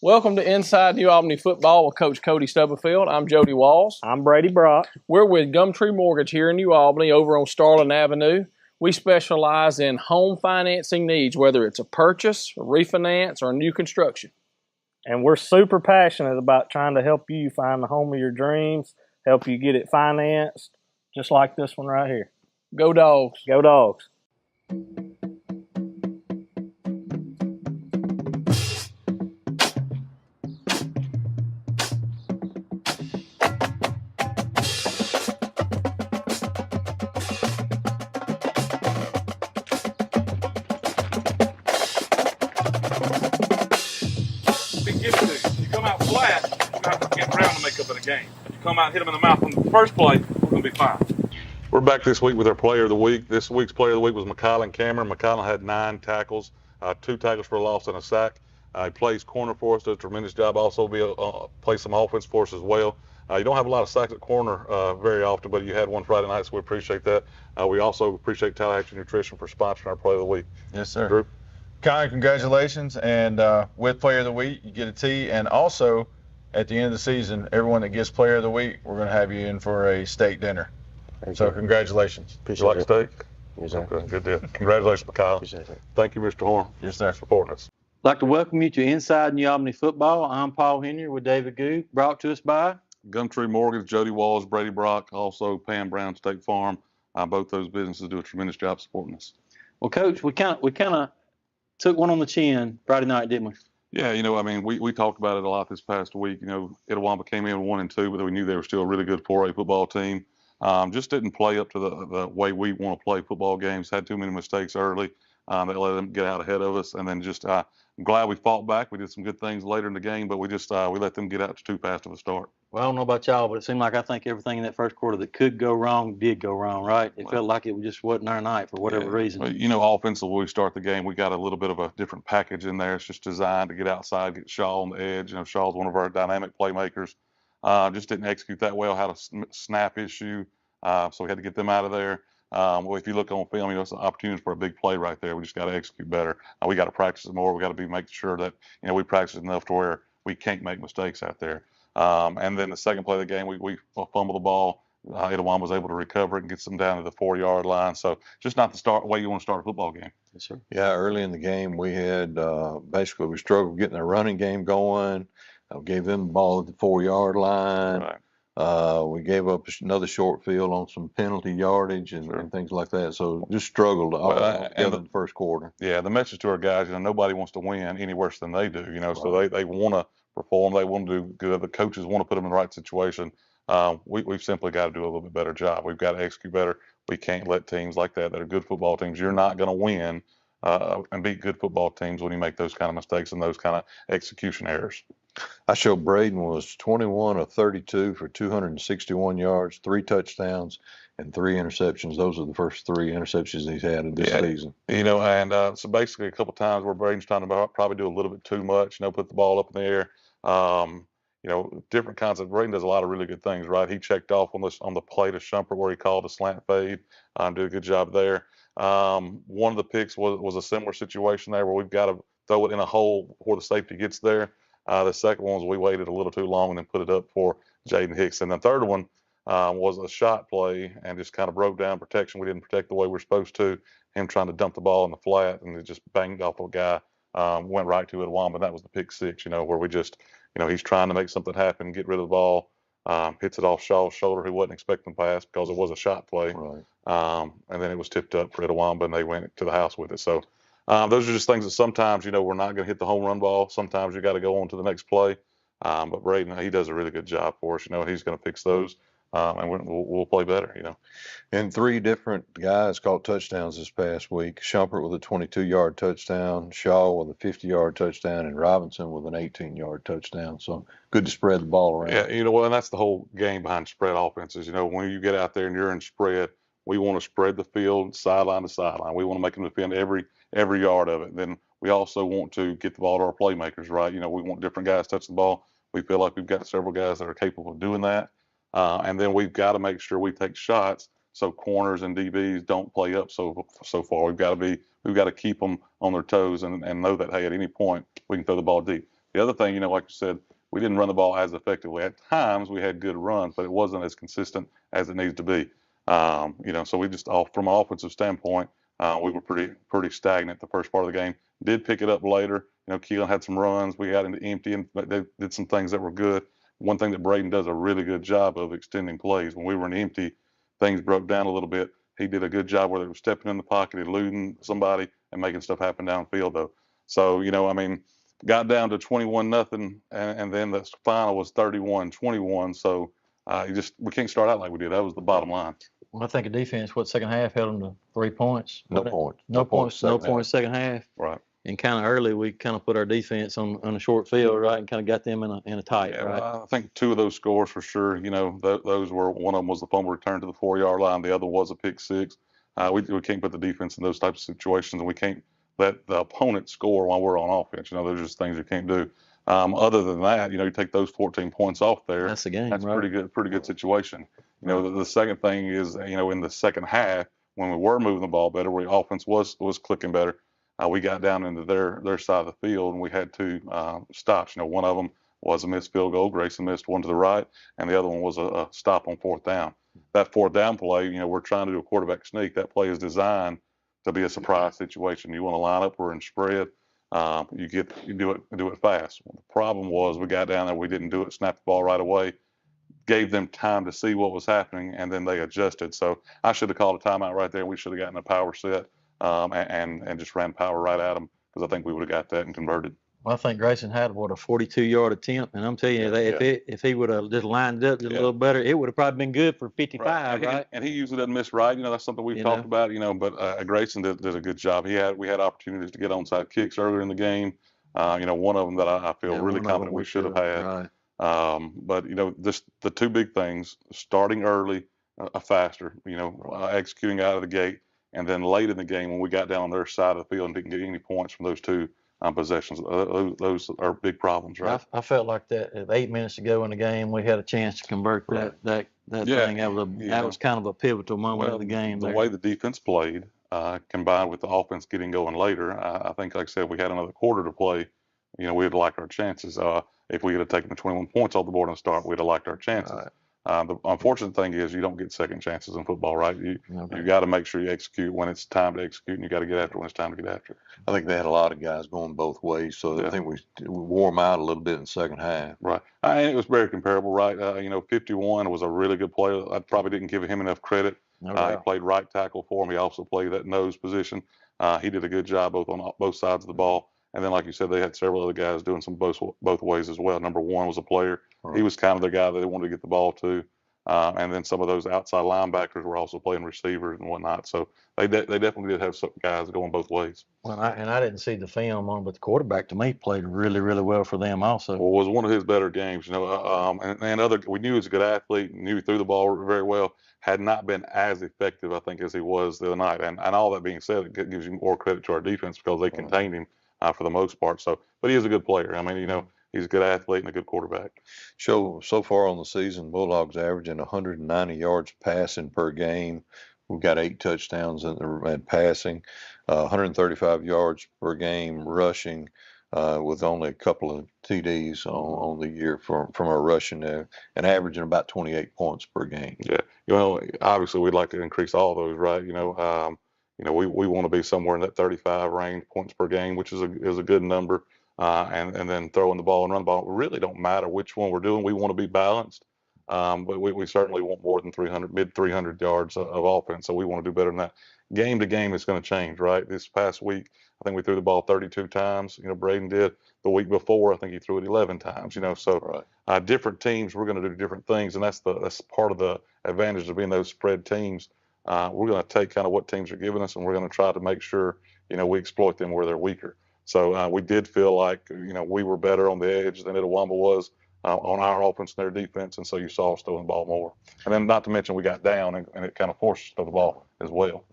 Welcome to Inside New Albany Football with Coach Cody Stubblefield. I'm Jody Walls. I'm Brady Brock. We're with Gumtree Mortgage here in New Albany over on Starland Avenue. We specialize in home financing needs, whether it's a purchase, a refinance, or new construction. And we're super passionate about trying to help you find the home of your dreams, help you get it financed, just like this one right here. Go Dogs. Go Dogs. Game. If you come out and hit them in the mouth on the first play, we're going to be fine. We're back this week with our player of the week. This week's player of the week was McCollin Cameron. McCollin had 9 tackles, 2 tackles for a loss and a sack. He plays corner for us, does a tremendous job. Also plays some offense for us as well. You don't have a lot of sacks at corner very often, but you had one Friday night, so we appreciate that. We also appreciate Tallahatchie Nutrition for sponsoring our player of the week. Yes, sir. Drew? Colin, congratulations. And with player of the week, you get a T. And also, at the end of the season, everyone that gets player of the week, we're going to have you in for a steak dinner. So congratulations. You like steak? Yes, sir. Okay, good deal. Congratulations, McCollin. Appreciate it. Thank you, Mr. Horn. Yes, sir. For supporting us. I'd like to welcome you to Inside New Albany Football. I'm Paul Henry with David Goode, brought to us by Gumtree Mortgage, Jody Walls, Brady Brock, also Pam Brown State Farm. Both those businesses do a tremendous job supporting us. Well, Coach, we kind of took one on the chin Friday night, didn't we? Yeah, we talked about it a lot this past week. Itawamba came in 1-2, but we knew they were still a really good 4A football team. Just didn't play up to the way we want to play football games. Had too many mistakes early. That let them get out ahead of us, and then just I'm glad we fought back. We did some good things later in the game, but we just we let them get out to too fast of a start. Well, I don't know about y'all, but it seemed like I think everything in that first quarter that could go wrong did go wrong, right? It felt like it just wasn't our night for whatever reason. Offensively, when we start the game, we got a little bit of a different package in there. It's just designed to get outside, get Shaw on the edge. Shaw's one of our dynamic playmakers. Just didn't execute that well, had a snap issue, so we had to get them out of there. If you look on film, it's an opportunity for a big play right there. We just got to execute better. We got to practice it more. We got to be making sure that we practice enough to where we can't make mistakes out there. And then the second play of the game, we fumbled the ball. Itawamba was able to recover it and get them down to the 4-yard line. So just not the way you want to start a football game. Yes, sir. Yeah, early in the game, we had basically we struggled getting a running game going. Gave them the ball at the 4-yard line. Right. We gave up another short field on some penalty yardage and things like that. So just struggled in the first quarter. Yeah, the message to our guys, nobody wants to win any worse than they do. So they want to perform, they want to do good. The coaches want to put them in the right situation. We've simply got to do a little bit better job. We've got to execute better. We can't let teams like that are good football teams. You're not going to win and beat good football teams when you make those kind of mistakes and those kind of execution errors. I showed Braden was 21 of 32 for 261 yards, 3 touchdowns, and 3 interceptions. Those are the first 3 interceptions he's had in this season. So basically a couple times where Braden's trying to probably do a little bit too much, put the ball up in the air. Different kinds of. Braden does a lot of really good things, right? He checked off on the play to Shumpert where he called a slant fade, did a good job there. One of the picks was a similar situation there where we've got to throw it in a hole before the safety gets there. The second one was we waited a little too long and then put it up for Jaden Hicks. And the third one was a shot play and just kind of broke down protection. We didn't protect the way we were supposed to. Him trying to dump the ball in the flat and it just banged off a guy, went right to Itawamba. And that was the pick 6, where we just, he's trying to make something happen, get rid of the ball, hits it off Shaw's shoulder, who wasn't expecting the pass because it was a shot play. Right. And then it was tipped up for Itawamba and they went to the house with it. So those are just things that sometimes, we're not going to hit the home run ball. Sometimes you got to go on to the next play. But Braden, he does a really good job for us. He's going to fix those, and we'll play better. And 3 different guys caught touchdowns this past week. Shumpert with a 22-yard touchdown, Shaw with a 50-yard touchdown, and Robinson with an 18-yard touchdown. So good to spread the ball around. Yeah, and that's the whole game behind spread offenses. When you get out there and you're in spread, we want to spread the field sideline to sideline. We want to make them defend every yard of it. Then we also want to get the ball to our playmakers, right? We want different guys touching the ball. We feel like we've got several guys that are capable of doing that. And then we've got to make sure we take shots so corners and DBs don't play up so far. We've got to keep them on their toes and know that, hey, at any point we can throw the ball deep. The other thing, like you said, we didn't run the ball as effectively. At times we had good runs, but it wasn't as consistent as it needs to be. So we just from an offensive standpoint, we were pretty stagnant the first part of the game. Did pick it up later. Keelan had some runs. We got into empty, and they did some things that were good. One thing that Braden does a really good job of extending plays. When we were in empty, things broke down a little bit. He did a good job whether it was stepping in the pocket, eluding somebody, and making stuff happen downfield, though. So, got down to 21-0, and then the final was 31-21. So we can't start out like we did. That was the bottom line. Well, I think a defense, second half held them to 3 points. No points. No points second half. Right. And kind of early, we kind of put our defense on a short field, right, and kind of got them in a tight, Yeah, right? I think 2 of those scores for sure. Those were, one of them was the fumble return to the 4-yard line. The other was a pick six. We can't put the defense in those types of situations, and we can't let the opponent score while we're on offense. Those are just things you can't do. Other than that, you take those 14 points off there. That's the game, That's right? Pretty good situation. The second thing is, in the second half, when we were moving the ball better, where the offense was clicking better, we got down into their side of the field, and we had 2 stops. One of them was a missed field goal. Grayson missed one to the right, and the other one was a stop on 4th down. That 4th down play, we're trying to do a quarterback sneak. That play is designed to be a surprise situation. You want to line up, we're in spread. You do it fast. The problem was we got down there, we didn't do it, snapped the ball right away, gave them time to see what was happening, and then they adjusted. So I should have called a timeout right there. We should have gotten a power set and just ran power right at them, because I think we would have got that and converted. Well, I think Grayson had a 42-yard attempt, and I'm telling you that if he would have just lined it up just a little better, it would have probably been good for 55, right? And he usually doesn't miss right. That's something we've talked about. But Grayson did a good job. We had opportunities to get onside kicks earlier in the game. One of them that I feel really confident we should have had. Right. But just the 2 big things: starting early, faster. Executing out of the gate, and then late in the game when we got down on their side of the field and didn't get any points from those 2 possessions. Those are big problems, right? I felt like that at 8 minutes to go in the game, we had a chance to convert that thing. That was kind of a pivotal moment of the game. The way the defense played, combined with the offense getting going later, I think, like I said, we had another quarter to play. We'd have liked our chances. If we had taken the 21 points off the board and start, we'd have liked our chances. Right. The unfortunate thing is you don't get second chances in football, right? You got to make sure you execute when it's time to execute, and you got to get after when it's time to get after. I think they had a lot of guys going both ways, so I think we wore them out a little bit in the second half. Right. And it was very comparable, right? 51 was a really good player. I probably didn't give him enough credit. He played right tackle for him. He also played that nose position. He did a good job on both sides of the ball. And then, like you said, they had several other guys doing some both ways as well. Number 1 was a player. Right. He was kind of the guy that they wanted to get the ball to. And then some of those outside linebackers were also playing receivers and whatnot. So they definitely did have some guys going both ways. Well, I didn't see the film on, but the quarterback to me played really, really well for them also. Well, it was one of his better games, we knew he was a good athlete, knew he threw the ball very well, had not been as effective, I think, as he was the other night. And all that being said, it gives you more credit to our defense because they contained him for the most part. So, but he is a good player. He's a good athlete and a good quarterback. So far on the season, Bulldogs averaging 190 yards passing per game. We've got 8 touchdowns in passing, 135 yards per game rushing, with only a couple of TDs on the year from our rushing there, and averaging about 28 points per game. Yeah, obviously we'd like to increase all those, right? We want to be somewhere in that 35 range points per game, which is a good number. And then throwing the ball and run the ball. It really don't matter which one we're doing. We want to be balanced, but we certainly want more than mid 300 yards of offense. So we want to do better than that. Game to game, it's going to change, right? This past week, I think we threw the ball 32 times. Braden did. The week before, I think he threw it 11 times. So different teams, we're going to do different things, and that's part of the advantage of being those spread teams. We're going to take kind of what teams are giving us, and we're going to try to make sure we exploit them where they're weaker. So we did feel like, we were better on the edge than Itawamba was on our offense and their defense. And so you saw us throwing the ball more. And then not to mention we got down and it kind of forced us to throw the ball as well.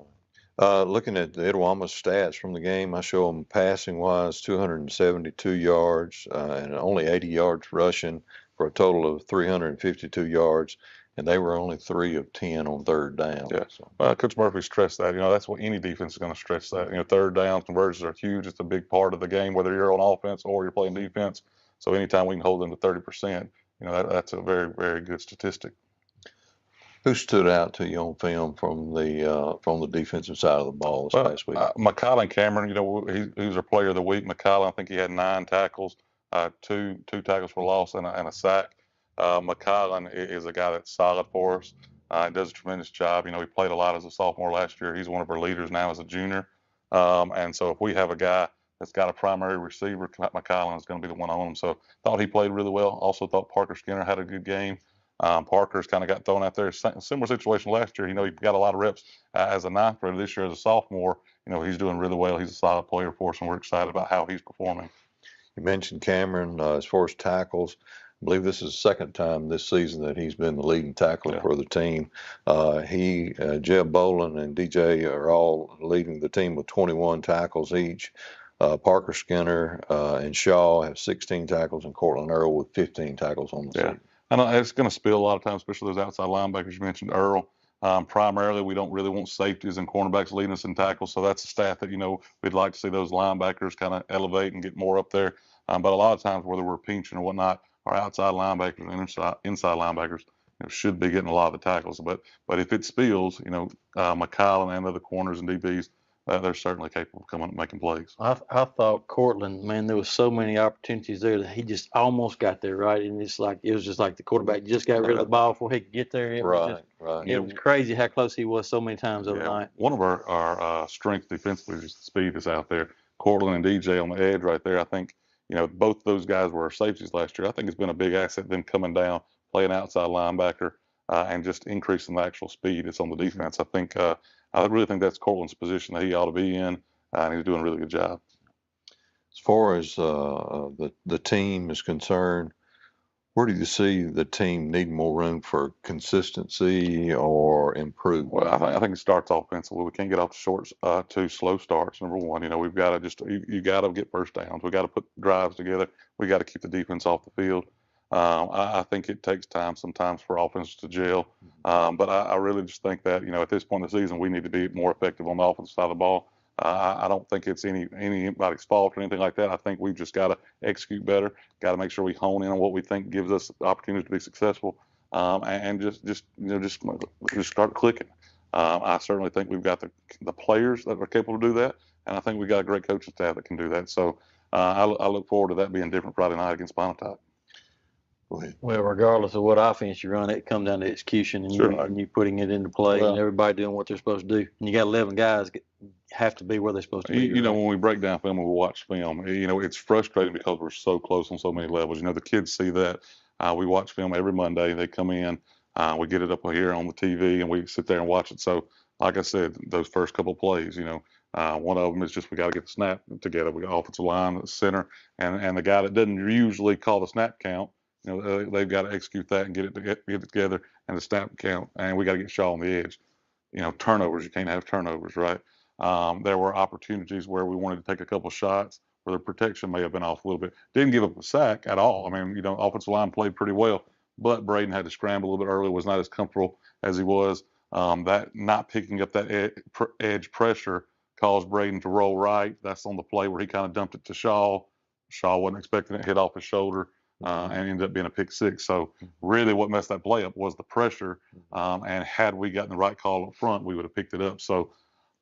Looking at the Itawamba stats from the game, I show them passing-wise 272 yards and only 80 yards rushing for a total of 352 yards. And they were only 3 of 10 on third down. Yeah. So. Coach Murphy stressed that. That's what any defense is going to stress that. Third down conversions are huge. It's a big part of the game, whether you're on offense or you're playing defense. So anytime we can hold them to 30%, that's a very, very good statistic. Who stood out to you on film from the defensive side of the ball this past week? McCollum Cameron, he was our player of the week. McCollum, I think he had 9 tackles, two tackles for loss and a sack. McCollum is a guy that's solid for us. Does a tremendous job. He played a lot as a sophomore last year. He's one of our leaders now as a junior. And so if we have a guy that's got a primary receiver, McCollum is going to be the one on him. So thought he played really well. Also thought Parker Skinner had a good game. Parker's kind of got thrown out there. Similar situation last year. He got a lot of reps as a ninth grader. This year as a sophomore, he's doing really well. He's a solid player for us, and we're excited about how he's performing. You mentioned Cameron as far as tackles. I believe this is the second time this season that he's been the leading tackler for the team. Jeb Bolin and DJ are all leading the team with 21 tackles each. Parker Skinner and Shaw have 16 tackles, and Cortland Earl with 15 tackles on the season. I know it's going to spill a lot of times, especially those outside linebackers. You mentioned Earl. Primarily, we don't really want safeties and cornerbacks leading us in tackles, so that's a stat that we'd like to see those linebackers kind of elevate and get more up there. But a lot of times, whether we're pinching or whatnot, our outside linebackers and inside linebackers should be getting a lot of the tackles. But if it spills, McCollum and other corners and DBs, they're certainly capable of coming making plays. I thought Cortland, man, there was so many opportunities there that he just almost got there, right? And it was just like the quarterback just got rid of the ball before he could get there. It was crazy how close he was so many times overnight. One of our strengths defensively is speed is out there. Cortland and DJ on the edge right there. I think both those guys were our safeties last year. I think it's been a big asset them coming down, playing outside linebacker, and just increasing the actual speed. It's on the defense. I really think that's Cortland's position that he ought to be in, and he's doing a really good job. As far as the team is concerned, where do you see the team needing more room for consistency or improvement? Well, I think it starts offensively. We can't get off the two slow starts. Number one, we've got to you got to get first downs. We got to put drives together. We got to keep the defense off the field. I think it takes time sometimes for offenses to gel, but I really just think that at this point in the season we need to be more effective on the offensive side of the ball. I don't think it's anybody's fault or anything like that. I think we've just got to execute better. Got to make sure we hone in on what we think gives us opportunities to be successful, and just start clicking. I certainly think we've got the players that are capable to do that, and I think we've got a great coaching staff that can do that. So I look forward to that being different Friday night against Pontotoc. Well, regardless of what offense you run, it comes down to execution and you putting it into play and everybody doing what they're supposed to do. And you got 11 guys have to be where they're supposed to be. When we break down film and we watch film, it's frustrating because we're so close on so many levels. The kids see that. We watch film every Monday. They come in, we get it up here on the TV, and we sit there and watch it. So, like I said, those first couple of plays, one of them is just we got to get the snap together. We got offensive line, center, and the guy that doesn't usually call the snap count. They've got to execute that and get it together and the snap count, and we got to get Shaw on the edge. Turnovers, you can't have turnovers, right? There were opportunities where we wanted to take a couple shots where the protection may have been off a little bit. Didn't give up a sack at all. Offensive line played pretty well, but Braden had to scramble a little bit early, was not as comfortable as he was. That not picking up that edge pressure caused Braden to roll right. That's on the play where he kind of dumped it to Shaw. Shaw wasn't expecting it to hit off his shoulder. And ended up being a pick six. So really what messed that play up was the pressure. And had we gotten the right call up front, we would have picked it up. So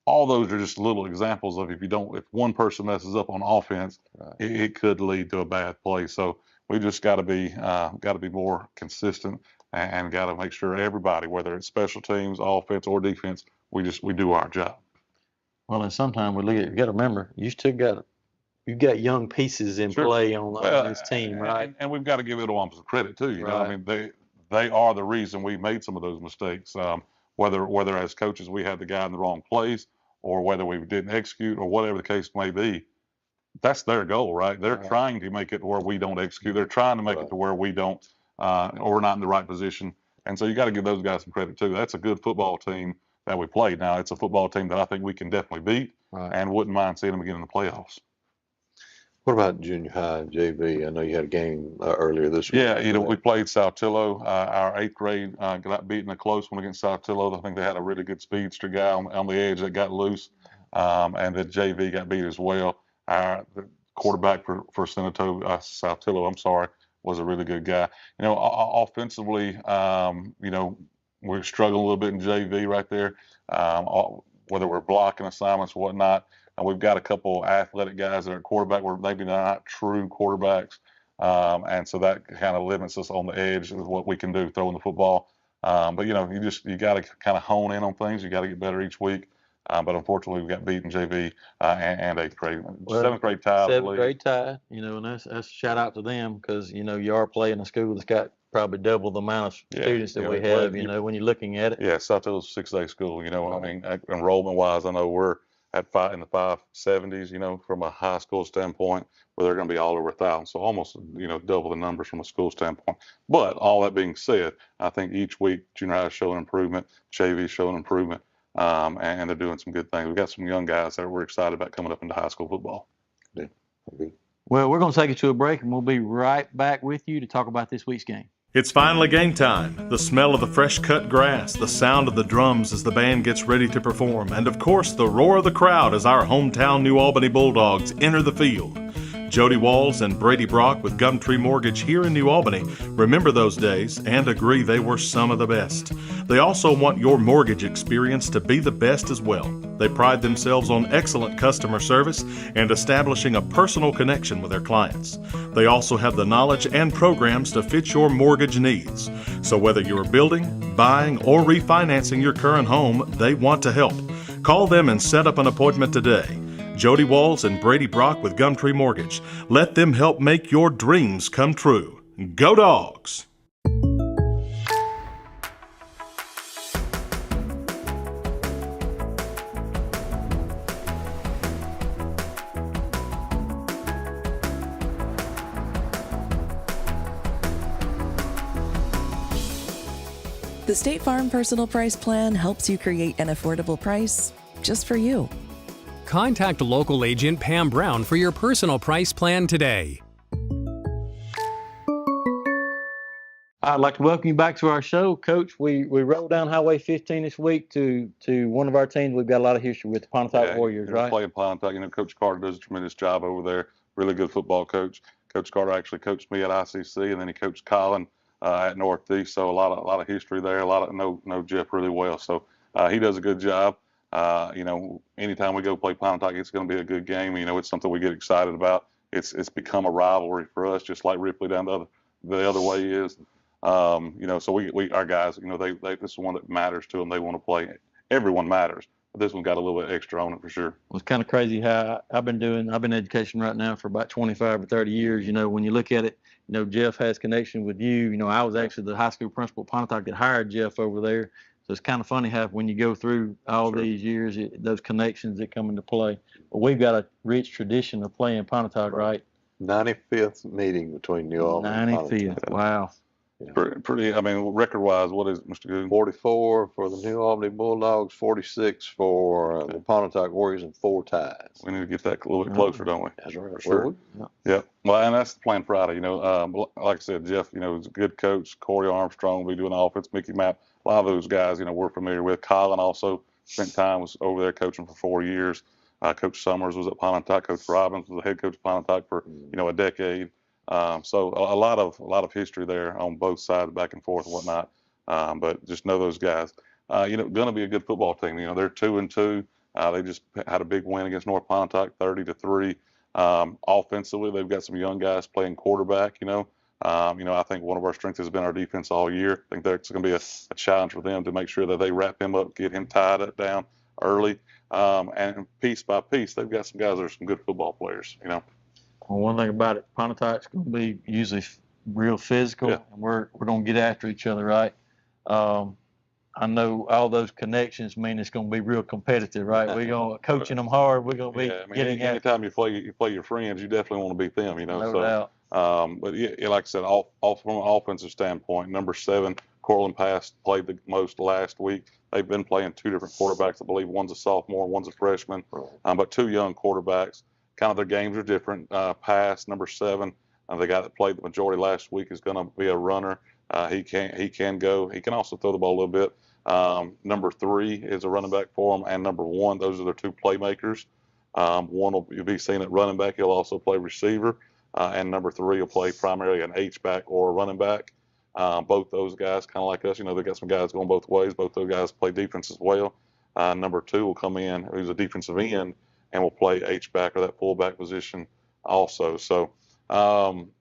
all those are just little examples of if one person messes up on offense, it could lead to a bad play. So we just got to be more consistent and got to make sure everybody, whether it's special teams, offense or defense, we do our job. Well, and sometimes you got to remember, you've got young pieces in play on this team, right? And we've got to give Idlewild some credit too. They are the reason we made some of those mistakes. Whether as coaches we had the guy in the wrong place, or whether we didn't execute, or whatever the case may be, that's their goal, right? They're trying to make it to where we don't execute. They're trying to make it to where we don't, or we're not in the right position. And so you got to give those guys some credit too. That's a good football team that we played. Now it's a football team that I think we can definitely beat, and wouldn't mind seeing them again in the playoffs. What about junior high, JV? I know you had a game earlier this week. Yeah, we played Saltillo. Our 8th grade got beaten a close one against Saltillo. I think they had a really good speedster guy on the edge that got loose, and the JV got beat as well. The quarterback for Saltillo, I'm sorry, was a really good guy. Offensively, we're struggling a little bit in JV right there, whether we're blocking assignments or whatnot. And we've got a couple athletic guys that are quarterback where maybe not true quarterbacks. And so that kind of limits us on the edge of what we can do throwing the football. But you got to kind of hone in on things. You got to get better each week. But unfortunately, we got beat in JV and 8th grade. Well, 7th grade tie. 7th grade tie, and that's a shout out to them because, you are playing a school that's got probably double the amount of students that we have, when you're looking at it. Yeah, Saltillo's a 6A school, I mean, enrollment wise, I know we're at in the 570s, from a high school standpoint, where they're going to be all over 1,000. So almost, double the numbers from a school standpoint. But all that being said, I think each week junior high is showing improvement, JV is showing improvement, and they're doing some good things. We've got some young guys that we're excited about coming up into high school football. Yeah. Well, we're going to take it to a break, and we'll be right back with you to talk about this week's game. It's finally game time. The smell of the fresh cut grass, the sound of the drums as the band gets ready to perform, and of course the roar of the crowd as our hometown New Albany Bulldogs enter the field. Jody Walls and Brady Brock with Gumtree Mortgage here in New Albany remember those days and agree they were some of the best. They also want your mortgage experience to be the best as well. They pride themselves on excellent customer service and establishing a personal connection with their clients. They also have the knowledge and programs to fit your mortgage needs. So whether you're building, buying, or refinancing your current home, they want to help. Call them and set up an appointment today. Jody Walls and Brady Brock with Gumtree Mortgage. Let them help make your dreams come true. Go Dogs! The State Farm Personal Price Plan helps you create an affordable price just for you. Contact local agent Pam Brown for your personal price plan today. I'd like to welcome you back to our show, Coach. We rolled down Highway 15 this week to one of our teams we've got a lot of history with, the Pontotoc Warriors, right? Playing Pontotoc, Coach Carter does a tremendous job over there. Really good football coach. Coach Carter actually coached me at ICC, and then he coached Colin at Northeast. So a lot of history there. A lot of know Jeff really well. So he does a good job. Anytime we go play Pontotoc, it's going to be a good game. It's something we get excited about. It's become a rivalry for us, just like Ripley down the other way is. So we our guys, they this is one that matters to them. They want to play. Everyone matters, but this one got a little bit extra on it for sure. Well, it's kind of crazy how I've been in education right now for about 25 or 30 years. When you look at it, Jeff has connection with you. I was actually the high school principal at Pontotoc that hired Jeff over there. So it's kind of funny how when you go through all these years, those connections that come into play. Well, we've got a rich tradition of playing Pontotoc, right? 95th meeting between New Albany and Pontotoc. 95th, wow. Yeah. Pretty. Record-wise, what is it, Mr. Goode? 44 for the New Albany Bulldogs, 46 for the Pontotoc Warriors, and 4 ties. We need to get that a little bit closer, don't we? That's right. Sure. Yeah. Well, and that's the plan Friday. Like I said, Jeff, is a good coach. Corey Armstrong will be doing the offense. Mickey Mapp. A lot of those guys, we're familiar with. Colin also spent time, was over there coaching for 4 years. Coach Summers was at Pontotoc. Coach Robbins was the head coach of Pontotoc for, a decade. So a lot of history there on both sides, back and forth and whatnot. But just know those guys. Going to be a good football team. They're 2-2. They just had a big win against North Pontotoc, 30-3. Offensively, they've got some young guys playing quarterback. I think one of our strengths has been our defense all year. I think that's going to be a challenge for them to make sure that they wrap him up, get him tied up down early, and piece by piece, they've got some guys that are some good football players. Well, one thing about it, Pontotoc's going to be usually real physical, and we're going to get after each other, right? I know all those connections mean it's going to be real competitive, right? We're going to coaching them hard. We're going to be getting after. Anytime you play your friends, you definitely want to beat them, No doubt. But like I said, all from an offensive standpoint, number 7, Cortland Pass played the most last week. They've been playing 2 different quarterbacks. I believe one's a sophomore, one's a freshman, but 2 young quarterbacks. Kind of their games are different. Pass, number 7, the guy that played the majority last week is going to be a runner. He can go. He can also throw the ball a little bit. Number 3 is a running back for him, and number 1, those are their 2 playmakers. One will be seen at running back. He'll also play receiver. And number 3 will play primarily an H-back or a running back. Both those guys, kind of like us, they got some guys going both ways. Both those guys play defense as well. Number 2 will come in, who's a defensive end, and will play H-back or that fullback position also. So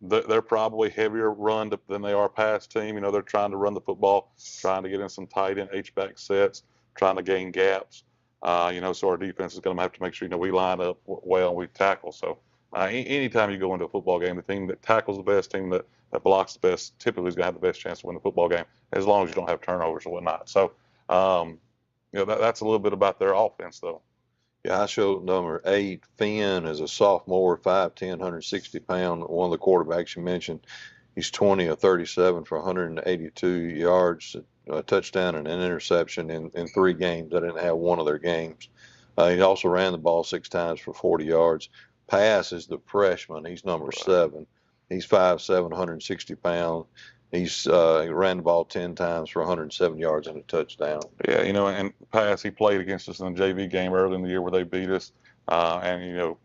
they're probably heavier run than they are pass team. They're trying to run the football, trying to get in some tight end H-back sets, trying to gain gaps. So our defense is going to have to make sure, we line up well and we tackle. So anytime you go into a football game, the team that tackles the best, team that blocks the best, typically is going to have the best chance to win the football game, as long as you don't have turnovers or whatnot. So, that's a little bit about their offense, though. Yeah, I showed number 8, Finn, as a sophomore, 5'10", 160 pound. One of the quarterbacks you mentioned, he's 20 of 37 for 182 yards, a touchdown and an interception in 3 games. I didn't have one of their games. He also ran the ball 6 times for 40 yards. Pass is the freshman. He's number 7. He's 5'7", 160 pounds. He ran the ball 10 times for 107 yards and a touchdown. Yeah, and pass, he played against us in the JV game early in the year where they beat us. And,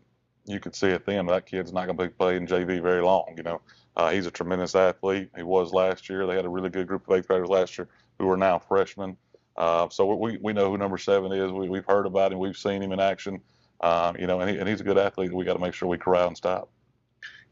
you could see it then, that kid's not going to be playing JV very long. He's a tremendous athlete. He was last year. They had a really good group of 8th graders last year who are now freshmen. So we know who number 7 is. We've heard about him. We've seen him in action. And he's a good athlete that we got to make sure we corral and stop.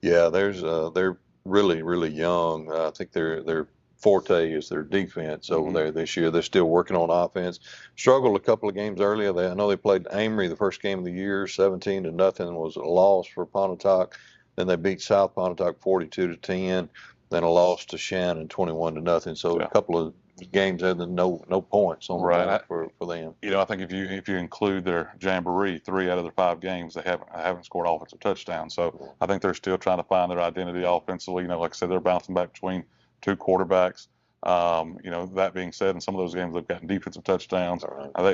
Yeah, they're really, really young. I think their forte is their defense over there this year. They're still working on offense. Struggled a couple of games earlier. I know they played Amory the first game of the year, 17-0 was a loss for Pontotoc. Then they beat South Pontotoc 42-10. Then a loss to Shannon 21-0. So a couple of games there, no points on the board for them. I think if you include their jamboree, 3 out of their 5 games they haven't scored offensive touchdowns. So I think they're still trying to find their identity offensively. Like I said, they're bouncing back between 2 quarterbacks. That being said, in some of those games they've gotten defensive touchdowns.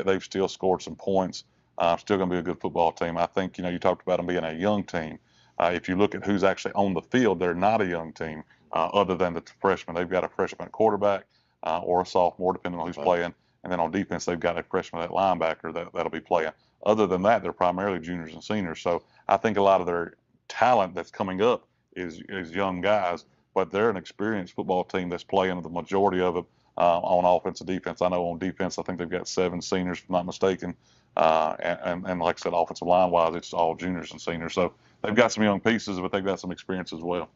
They've still scored some points. Still going to be a good football team. I think you talked about them being a young team. If you look at who's actually on the field, they're not a young team other than the freshmen. They've got a freshman quarterback. Or a sophomore, depending on who's playing. And then on defense, they've got a freshman at linebacker that'll be playing. Other than that, they're primarily juniors and seniors. So I think a lot of their talent that's coming up is young guys, but they're an experienced football team that's playing the majority of it on offense and defense. I know on defense, I think they've got 7 seniors, if I'm not mistaken. And like I said, offensive line-wise, it's all juniors and seniors. So they've got some young pieces, but they've got some experience as well.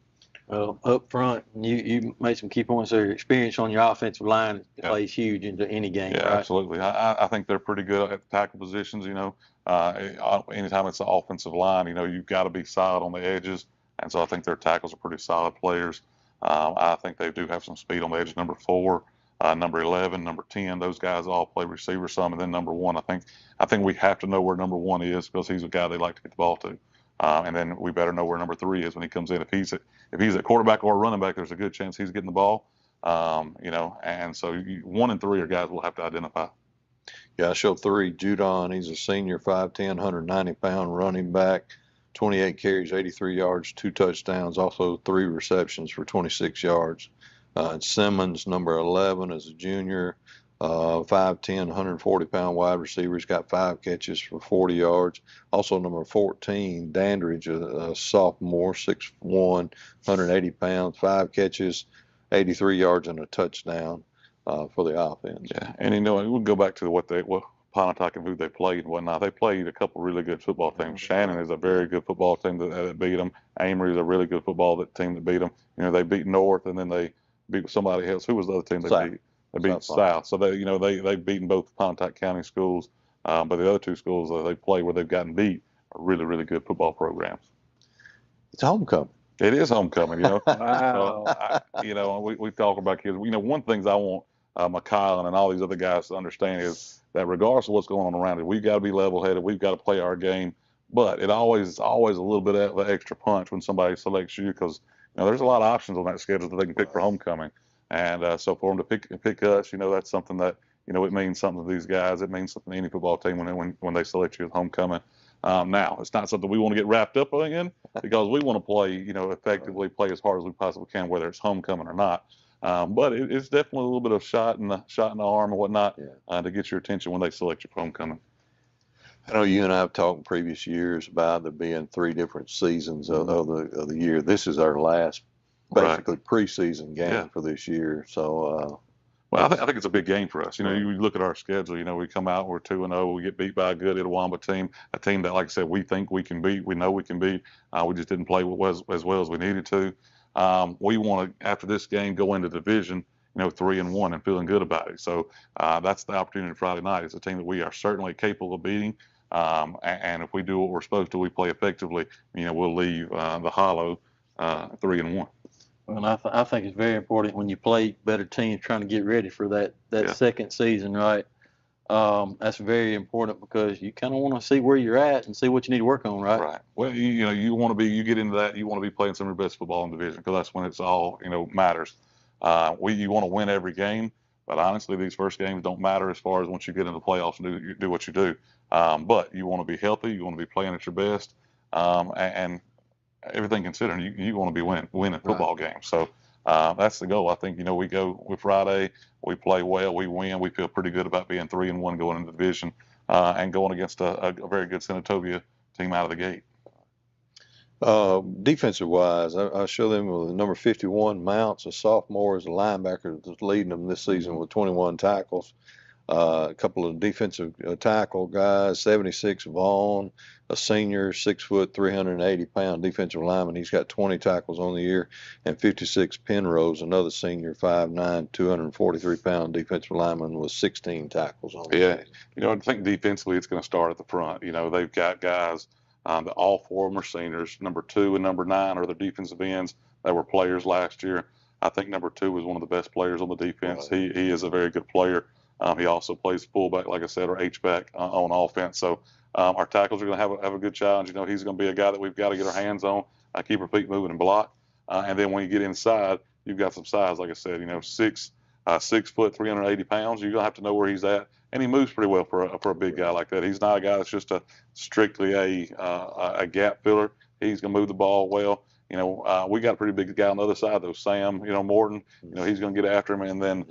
Well, up front, you made some key points there. Your experience on your offensive line plays huge into any game. Yeah, right? Absolutely. I think they're pretty good at the tackle positions. Anytime it's an offensive line, you've got to be solid on the edges, and so I think their tackles are pretty solid players. I think they do have some speed on the edges. Number 4, number 11, number 10, those guys all play receiver some, and then number 1. I think we have to know where number 1 is because he's a guy they like to get the ball to. And then we better know where number 3 is when he comes in. If he's at quarterback or running back, there's a good chance he's getting the ball. And so 1 and 3 are guys we'll have to identify. Yeah, I showed 3. Judon, he's a senior, 5'10", 190 pound running back, 28 carries, 83 yards, 2 touchdowns, also 3 receptions for 26 yards. Simmons, number 11, is a junior, 5'10", 140 pound wide receiver. He's got 5 catches for 40 yards. Also number 14, Dandridge, a sophomore, 6'1", 180 pounds, 5 catches, 83 yards and a touchdown for the offense. Yeah, and we'll go back to what Pontotoc and who they played and whatnot. They played a couple really good football teams. Shannon is a very good football team that beat them. Amory is a really good football team that beat them. They beat North and then they beat somebody else. Who was the other team they beat? They beat South. So they've beaten both Pontotoc County schools, but the other 2 schools that they play where they've gotten beat are really, really good football programs. It's homecoming. It is homecoming, Wow. We talk about kids. One thing I want McKyle and all these other guys to understand is that regardless of what's going on around it, we've got to be level-headed. We've got to play our game. But it always a little bit of an extra punch when somebody selects you because there's a lot of options on that schedule that they can pick for homecoming. And so for them to pick us, that's something that, it means something to these guys. It means something to any football team when they select you as homecoming. Now, it's not something we want to get wrapped up in because we want to play, effectively play as hard as we possibly can, whether it's homecoming or not. But it's definitely a little bit of shot in the arm and whatnot to get your attention when they select you for homecoming. I know you and I have talked in previous years about there being 3 different seasons of the year. This is our last, basically, preseason game for this year. So, well, I think it's a big game for us. You know, you look at our schedule. You know, we come out, we're 2-0. We get beat by a good Itawamba team, a team that, like I said, we think we can beat. We know we can beat. We just didn't play as well as we needed to. We want to, after this game, go into division, 3-1 and feeling good about it. So that's the opportunity Friday night. It's a team that we are certainly capable of beating. And if we do what we're supposed to, we play effectively. We'll leave the Hollow 3-1. Well, I think it's very important when you play better teams trying to get ready for that second season, right? That's very important because you kind of want to see where you're at and see what you need to work on, right? Right. Well, you want to be, you get into that, you want to be playing some of your best football in the division because that's when it's all, matters. You want to win every game, but honestly, these first games don't matter as far as once you get into the playoffs and do what you do. But you want to be healthy, you want to be playing at your best, and everything considered, you want to be winning football games. So that's the goal. I think, we go with Friday, we play well, we win, we feel pretty good about being 3-1 going into the division and going against a very good Senatobia team out of the gate. Defensive wise, I show them with number 51 Mounts, a sophomore, as a linebacker that's leading them this season with 21 tackles. A couple of defensive tackle guys, 76 Vaughn, a senior, 6 foot, 380-pound defensive lineman. He's got 20 tackles on the year, and 56 Penrose, another senior, 5'9", 243-pound defensive lineman with 16 tackles on the year. I think defensively it's going to start at the front. They've got guys that all 4 of them are seniors. Number 2 and number 9 are the defensive ends that were players last year. I think number 2 was one of the best players on the defense. Right. He is a very good player. He also plays fullback, like I said, or H-back on offense. So our tackles are going to have a good challenge. He's going to be a guy that we've got to get our hands on, keep our feet moving and block. And then when you get inside, you've got some size, like I said, 6 foot, 380 pounds. You're going to have to know where he's at. And he moves pretty well for a big guy like that. He's not a guy that's just strictly a gap filler. He's going to move the ball well. We got a pretty big guy on the other side, though, Sam, Morton. He's going to get after him. And then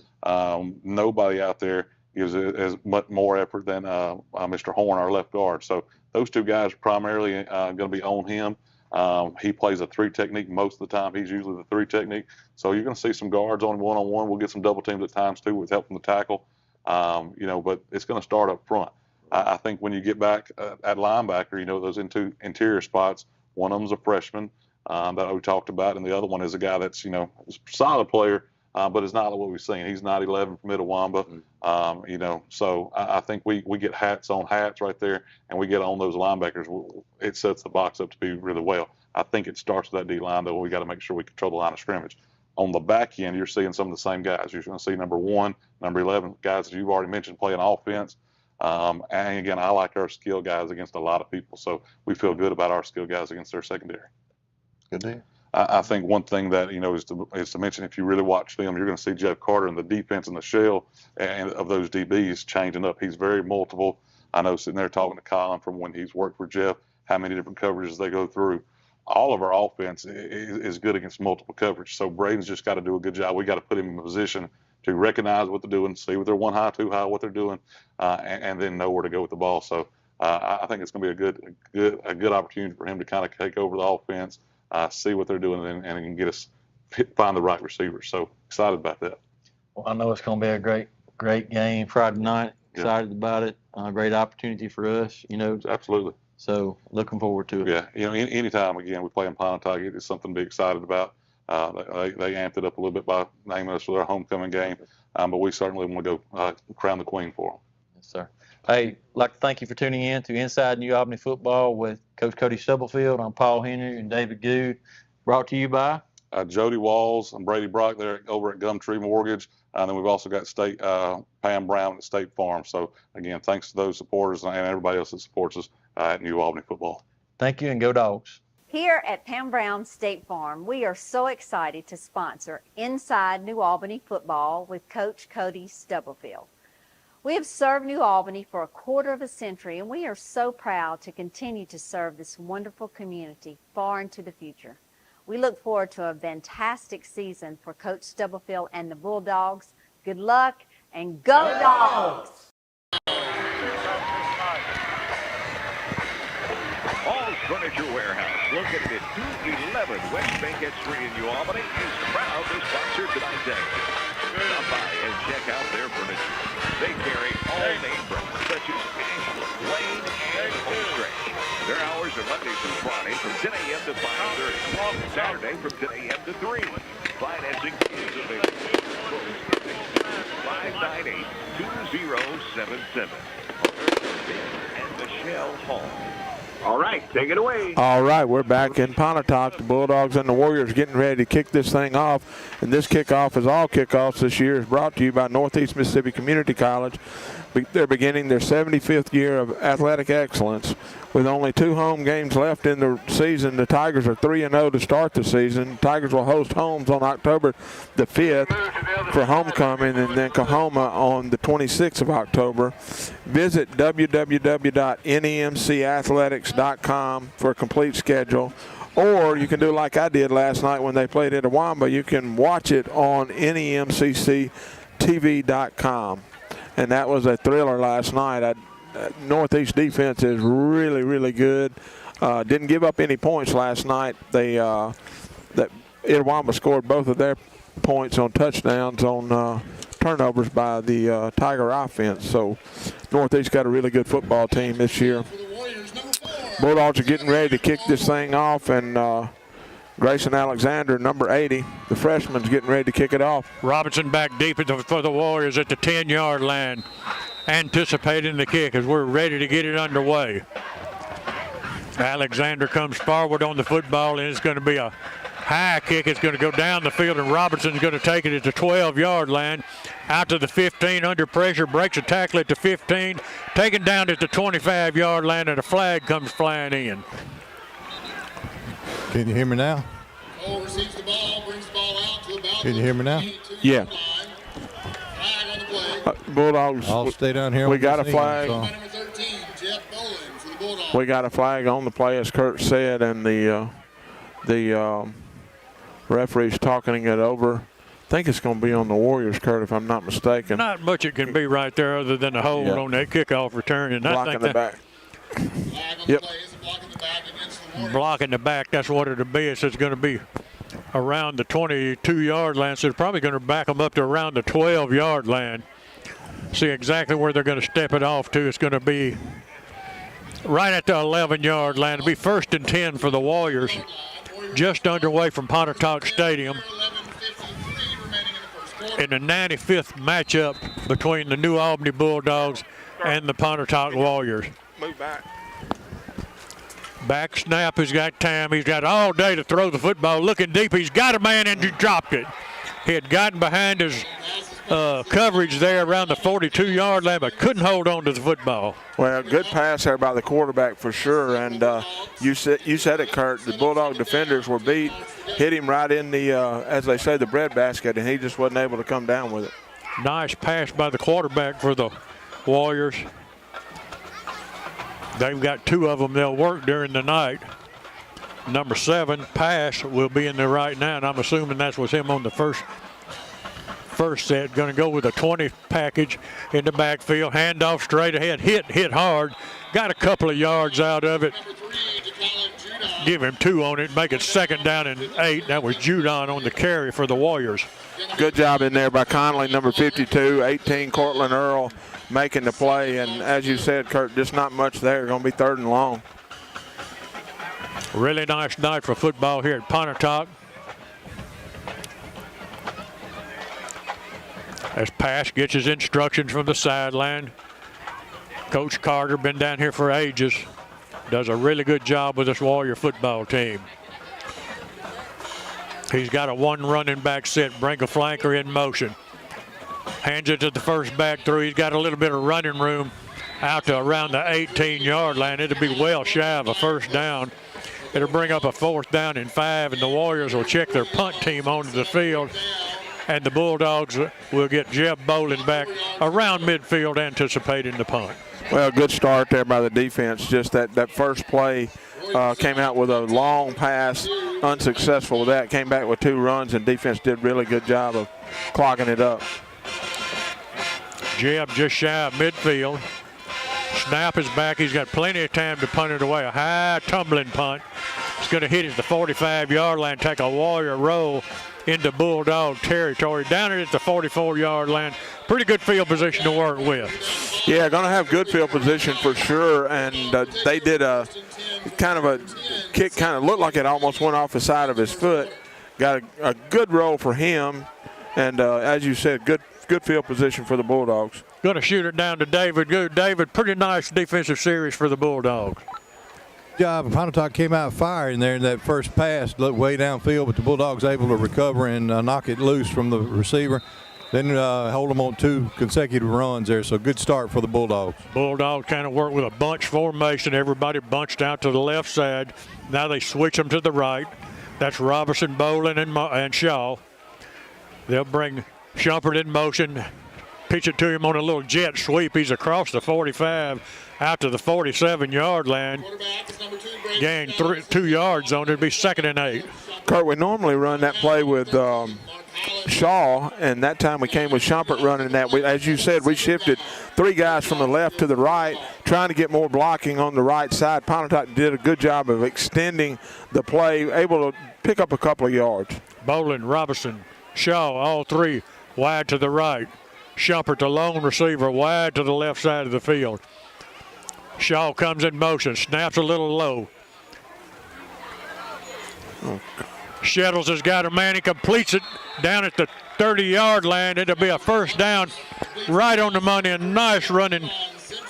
nobody out there gives as much more effort than Mr. Horn, our left guard. So those 2 guys are primarily going to be on him. He plays a 3 technique most of the time. He's usually the 3 technique. So you're going to see some guards on one-on-one. We'll get some double teams at times, too, with help from the tackle. But it's going to start up front. I think when you get back at linebacker, those interior spots, one of them's a freshman that we talked about, and the other one is a guy that's, is a solid player, but it's not what we've seen. He's 9'11" from Itawamba, so I think we get hats on hats right there, and we get on those linebackers. It sets the box up to be really well. I think it starts with that D-line, though. We got to make sure we control the line of scrimmage. On the back end, you're seeing some of the same guys. You're going to see number 1, number 11, guys that you've already mentioned playing offense. And again, I like our skill guys against a lot of people, so we feel good about our skill guys against their secondary. Good deal. I think one thing that is to mention, if you really watch them, you're going to see Jeff Carter and the defense and the shell and of those DBs changing up. He's very multiple. I know sitting there talking to Colin from when he's worked for Jeff, how many different coverages they go through. All of our offense is good against multiple coverage. So Braden's just got to do a good job. We got to put him in a position to recognize what they're doing, see what they're 1 high, 2 high, what they're doing, and then know where to go with the ball. So I think it's going to be a good opportunity for him to kind of take over the offense. See what they're doing, and get us find the right receivers. So excited about that. Well, I know it's going to be a great game Friday night. Excited about it. Great opportunity for us. Absolutely. So looking forward to it. Yeah. Anytime again we play in Pontotoc, it's something to be excited about. They amped it up a little bit by naming us for their homecoming game, but we certainly want to go crown the queen for them. Yes, sir. Hey, I'd like to thank you for tuning in to Inside New Albany Football with Coach Cody Stubblefield. I'm Paul Henry and David Good. Brought to you by Jody Walls and Brady Brock there over at Gumtree Mortgage. And then we've also got Pam Brown at State Farm. So, again, thanks to those supporters and everybody else that supports us at New Albany Football. Thank you, and go Dogs. Here at Pam Brown State Farm, we are so excited to sponsor Inside New Albany Football with Coach Cody Stubblefield. We have served New Albany for a quarter of a century, and we are so proud to continue to serve this wonderful community far into the future. We look forward to a fantastic season for Coach Stubblefield and the Bulldogs. Good luck, and go Dogs! Furniture Warehouse, located at 211 West Bankhead Street in New Albany, is proud to sponsor tonight's action. Stop by and check out their furniture. They carry all name brands such as Ashland, Lane, and Homestretch. Their hours are Monday through Friday from 10 a.m. to 5:30. Saturday from 10 a.m. to 3. Financing is available. 598-2077. And Michelle Hall. All right, take it away. All right, we're back in Pontotoc. The Bulldogs and the Warriors getting ready to kick this thing off. And this kickoff, as all kickoffs this year, is brought to you by Northeast Mississippi Community College. They're beginning their 75th year of athletic excellence. With only 2 home games left in the season, the Tigers are 3-0 to start the season. Tigers will host Holmes on October the 5th for homecoming, and then Coahoma on the 26th of October. Visit www.nemcathletics.com for a complete schedule. Or you can do like I did last night when they played at Awamba. You can watch it on nemcctv.com. And that was a thriller last night. Northeast defense is really, really good. Didn't give up any points last night. Itawamba scored both of their points on touchdowns on turnovers by the Tiger offense. So Northeast got a really good football team this year. Bulldogs are getting ready to kick this thing off, and Grayson Alexander, number 80, the freshman's getting ready to kick it off. Robinson back deep for the Warriors at the 10-yard line, anticipating the kick as we're ready to get it underway. Alexander comes forward on the football, and it's going to be a high kick. It's going to go down the field, and Robinson's going to take it at the 12-yard line, out to the 15 under pressure, breaks a tackle at the 15, taken down at the 25-yard line, and a flag comes flying in. Can you hear me now? Receives the ball, brings the ball out to about. Can you hear me now? Yeah. Bulldogs. I'll stay down here. We got a flag. Number 13, Jeff Boland for the Bulldogs. We got a flag on the play, as Kurt said, and the referee's talking it over. I think it's going to be on the Warriors, Kurt, if I'm not mistaken. Not much it can be right there other than a hold on that kickoff return. And blocking the back. Yep. Blocking the back, that's what it'll be. It's going to be around the 22-yard line, so it's probably going to back them up to around the 12-yard line. See exactly where they're going to step it off to. It's going to be right at the 11-yard line. It'll be 1st and 10 for the Warriors, just underway from Pontotoc Stadium in the 95th matchup between the New Albany Bulldogs and the Pontotoc Warriors. Move back. Back snap, he's got time. He's got all day to throw the football. Looking deep, he's got a man and he dropped it. He had gotten behind his coverage there around the 42-yard line, but couldn't hold on to the football. Well, good pass there by the quarterback for sure. And you said it, Kurt. The Bulldog defenders were beat, hit him right in the, as they say, the breadbasket, and he just wasn't able to come down with it. Nice pass by the quarterback for the Warriors. They've got 2 of them they'll work during the night. Number 7, pass, will be in there right now, and I'm assuming that was him on the first set. Going to go with a 20 package in the backfield. Handoff straight ahead. Hit hard. Got a couple of yards out of it. Give him 2 on it. Make it 2nd down and 8. That was Judon on the carry for the Warriors. Good job in there by Conley, number 52. 18, Cortland Earl making the play. And as you said, Kurt, just not much there. Going to be 3rd and long. Really nice night for football here at Pontotoc. As Pass gets his instructions from the sideline. Coach Carter, been down here for ages, does a really good job with this Warrior football team. He's got a 1 running back set, bring a flanker in motion. Hands it to the first back through. He's got a little bit of running room out to around the 18-yard line. It'll be well shy of a 1st down. It'll bring up a 4th down and 5, and the Warriors will check their punt team onto the field. And the Bulldogs will get Jeb Boland back around midfield, anticipating the punt. Well, good start there by the defense. Just that first play came out with a long pass, unsuccessful with that. Came back with 2 runs, and defense did a really good job of clogging it up. Jeb just shy of midfield. Snap is back. He's got plenty of time to punt it away. A high tumbling punt. It's going to hit at the 45-yard line, take a Warrior roll into Bulldog territory. Down it at the 44-yard line. Pretty good field position to work with. Yeah, going to have good field position for sure. And they did a kind of a kick, kind of looked like it almost went off the side of his foot. Got a good roll for him. And as you said, good field position for the Bulldogs. Going to shoot it down to David. Good, David. Pretty nice defensive series for the Bulldogs. Job. Pontotoc came out firing there in that first pass, looked way downfield, but the Bulldogs able to recover and knock it loose from the receiver. Then hold them on 2 consecutive runs there, so good start for the Bulldogs. Bulldogs kind of work with a bunch formation. Everybody bunched out to the left side. Now they switch them to the right. That's Robertson, Bolin, and Shaw. They'll bring Shumpert in motion, pitch it to him on a little jet sweep. He's across the 45 out to the 47-yard line. Gained 2 yards on it. It'll be 2nd and 8. Kurt, we normally run that play with Shaw, and that time we came with Shumpert running that. As you said, we shifted 3 guys from the left to the right, trying to get more blocking on the right side. Pontotoc did a good job of extending the play, able to pick up a couple of yards. Bolin, Robertson, Shaw, all 3 wide to the right. Shumpert, the lone receiver, wide to the left side of the field. Shaw comes in motion, snaps a little low. Shettles has got a man. He completes it down at the 30-yard line. It'll be a first down right on the money. A nice running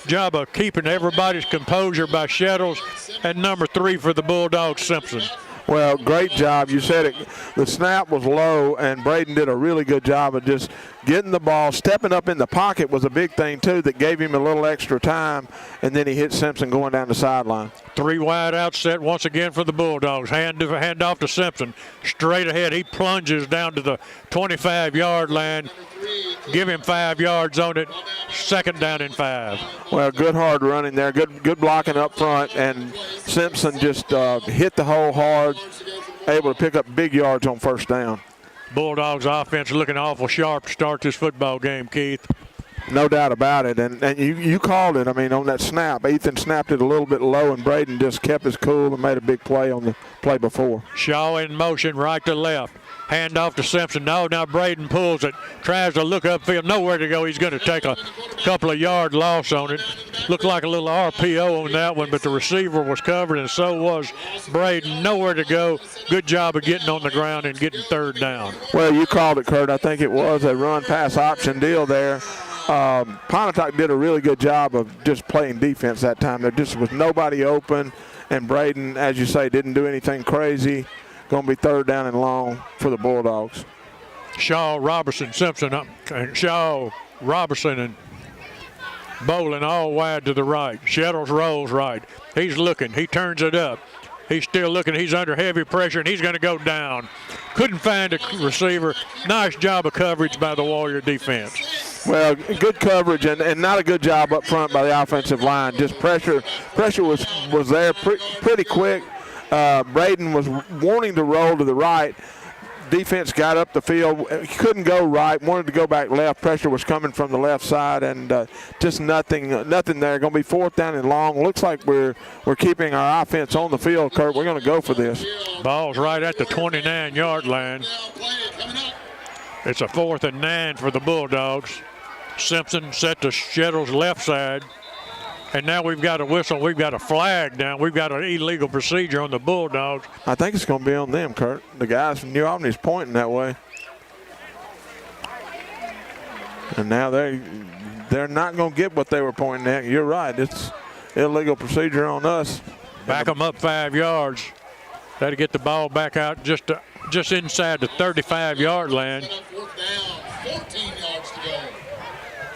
job of keeping everybody's composure by Shettles. And number 3 for the Bulldogs, Simpson. Well, great job. You said it. The snap was low, and Braden did a really good job of just getting the ball. Stepping up in the pocket was a big thing, too, that gave him a little extra time, and then he hit Simpson going down the sideline. 3 wide out set once again for the Bulldogs. Hand off to Simpson. Straight ahead. He plunges down to the 25-yard line. Give him 5 yards on it. 2nd down and 5. Well, good hard running there. Good blocking up front, and Simpson just hit the hole hard, able to pick up big yards on first down. Bulldogs offense looking awful sharp to start this football game, Keith. No doubt about it, and you called it. I mean, on that snap, Ethan snapped it a little bit low, and Braden just kept his cool and made a big play on the play before. Shaw in motion, right to left. Hand off to Simpson. Now Braden pulls it, tries to look upfield, nowhere to go. He's going to take a couple of yard loss on it. Looked like a little RPO on that one, but the receiver was covered, and so was Braden. Nowhere to go. Good job of getting on the ground and getting 3rd down. Well, you called it, Kurt. I think it was a run-pass option deal there. Pontotoc did a really good job of just playing defense that time. There just was nobody open, and Braden, as you say, didn't do anything crazy. Going to be 3rd down and long for the Bulldogs. Shaw, Robertson, Simpson, Shaw, Robertson, and Bolin all wide to the right. Shettles rolls right. He's looking. He turns it up. He's still looking. He's under heavy pressure, and he's going to go down. Couldn't find a receiver. Nice job of coverage by the Warrior defense. Well, good coverage and not a good job up front by the offensive line. Just pressure was there pretty quick. Braden was wanting to roll to the right. Defense got up the field, couldn't go right, wanted to go back left. Pressure was coming from the left side, and just nothing there. Going to be 4th down and long. Looks like we're keeping our offense on the field, Kurt. We're going to go for this. Ball's right at the 29-yard line. It's a 4th and 9 for the Bulldogs. Simpson set to Shettles' left side. And now we've got a whistle. We've got a flag down. We've got an illegal procedure on the Bulldogs. I think it's going to be on them, Kurt. The guys from New Albany's pointing that way. And now they're not going to get what they were pointing at. You're right. It's illegal procedure on us. Back them up 5 yards. That'll get the ball back out just inside the 35-yard line. 14 yards to go.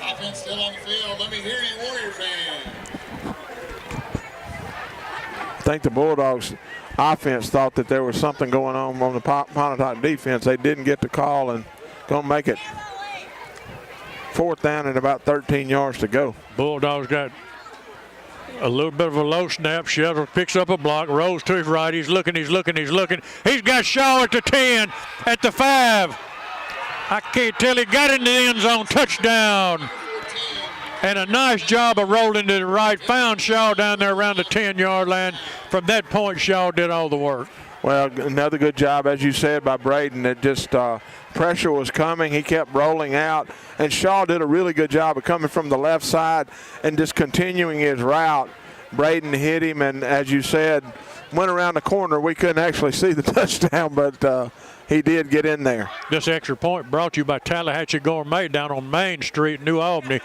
Offense still on the field. Let me hear you, Warrior fans. I think the Bulldogs offense thought that there was something going on the Pontotoc defense. They didn't get the call and going to make it 4th down and about 13 yards to go. Bulldogs got a little bit of a low snap. Shettles picks up a block, rolls to his right. He's looking. He's got Shaw at the 10, at the 5. I can't tell. He got in the end zone. Touchdown. And a nice job of rolling to the right. Found Shaw down there around the 10-yard line. From that point, Shaw did all the work. Well, another good job, as you said, by Braden. It just pressure was coming. He kept rolling out. And Shaw did a really good job of coming from the left side and just continuing his route. Braden hit him, and as you said, went around the corner. We couldn't actually see the touchdown, but he did get in there. This extra point brought to you by Tallahatchie Gourmet down on Main Street, New Albany.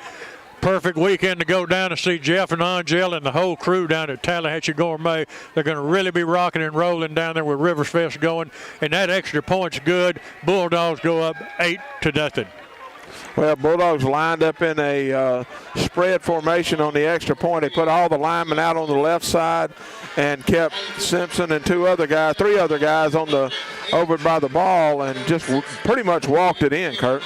Perfect weekend to go down to see Jeff and Angel and the whole crew down at Tallahatchie Gourmet. They're going to really be rocking and rolling down there with Rivers Fest going, and that extra point's good. Bulldogs go up 8-0. Well, Bulldogs lined up in a spread formation on the extra point. They put all the linemen out on the left side and kept Simpson and three other guys on the over by the ball and just pretty much walked it in, Kurt.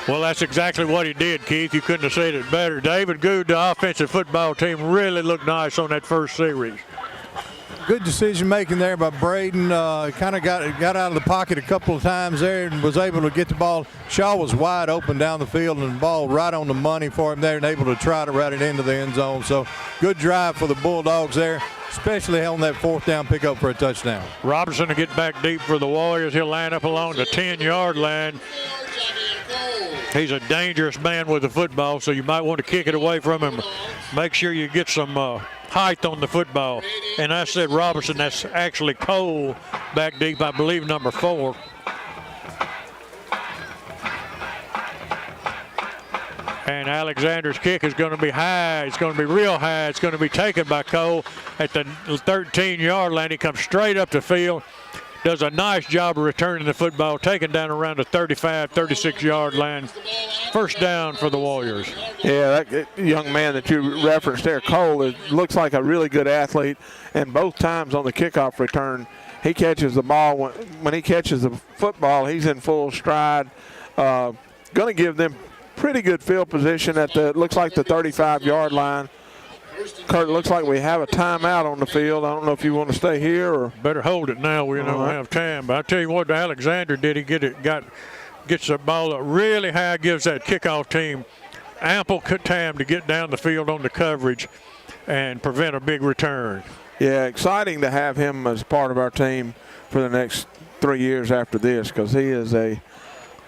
Well, that's exactly what he did, Keith. You couldn't have said it better. David Good, the offensive football team, really looked nice on that first series. Good decision making there by Braden. Kind of got out of the pocket a couple of times there and was able to get the ball. Shaw was wide open down the field and the ball right on the money for him there and able to try to route it into the end zone. So good drive for the Bulldogs there, especially on that fourth down pickup for a touchdown. Robinson to get back deep for the Warriors. He'll line up along the 10-yard line. He's a dangerous man with the football, so you might want to kick it away from him. Make sure you get some height on the football. And I said Robinson, that's actually Cole back deep, I believe, number 4. And Alexander's kick is going to be high. It's going to be real high. It's going to be taken by Cole at the 13-yard line. He comes straight up the field. Does a nice job of returning the football, taken down around the 35, 36-yard line. First down for the Warriors. Yeah, that young man that you referenced there, Cole, looks like a really good athlete. And both times on the kickoff return, he catches the ball. When he catches the football, he's in full stride. Going to give them pretty good field position at looks like the 35-yard line. Kurt, looks like we have a timeout on the field. I don't know if you want to stay here or better hold it now. We don't have time. But I tell you what, Alexander did. He gets the ball up really high, gives that kickoff team ample time to get down the field on the coverage and prevent a big return. Yeah, exciting to have him as part of our team for the next 3 years after this, because he is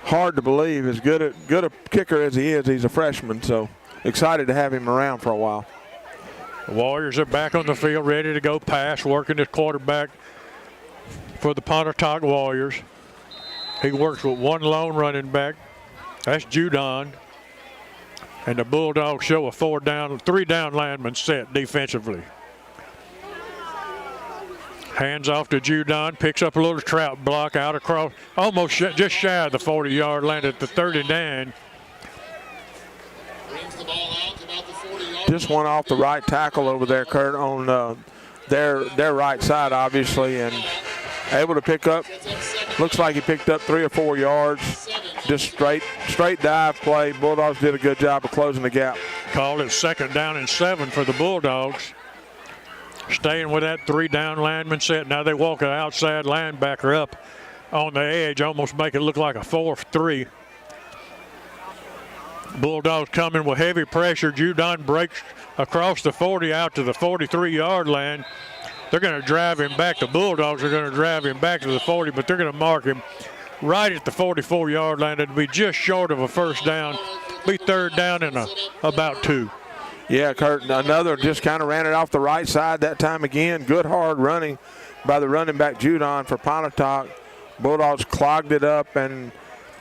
hard to believe, as good a kicker as he is. He's a freshman, so excited to have him around for a while. The Warriors are back on the field, ready to go pass, working the quarterback for the Pontotoc Warriors. He works with one lone running back. That's Judon. And the Bulldogs show a 3-down lineman set defensively. Hands off to Judon, picks up a little trap block out across, almost just shy of the 40-yard line at the 39. Just one off the right tackle over there, Kurt, on their right side, obviously, and able to pick up. Looks like he picked up 3 or 4 yards. Just straight dive play. Bulldogs did a good job of closing the gap. Called it 2nd down and 7 for the Bulldogs. Staying with that 3-down lineman set. Now they walk an outside linebacker up on the edge, almost make it look like a 4-3. Bulldogs coming with heavy pressure. Judon breaks across the 40 out to the 43-yard line. They're going to drive him back. The Bulldogs are going to drive him back to the 40, but they're going to mark him right at the 44-yard line. It'll be just short of a first down. Be 3rd down and about 2. Yeah, Kurt, another just kind of ran it off the right side that time again. Good hard running by the running back Judon for Pontotoc. Bulldogs clogged it up, and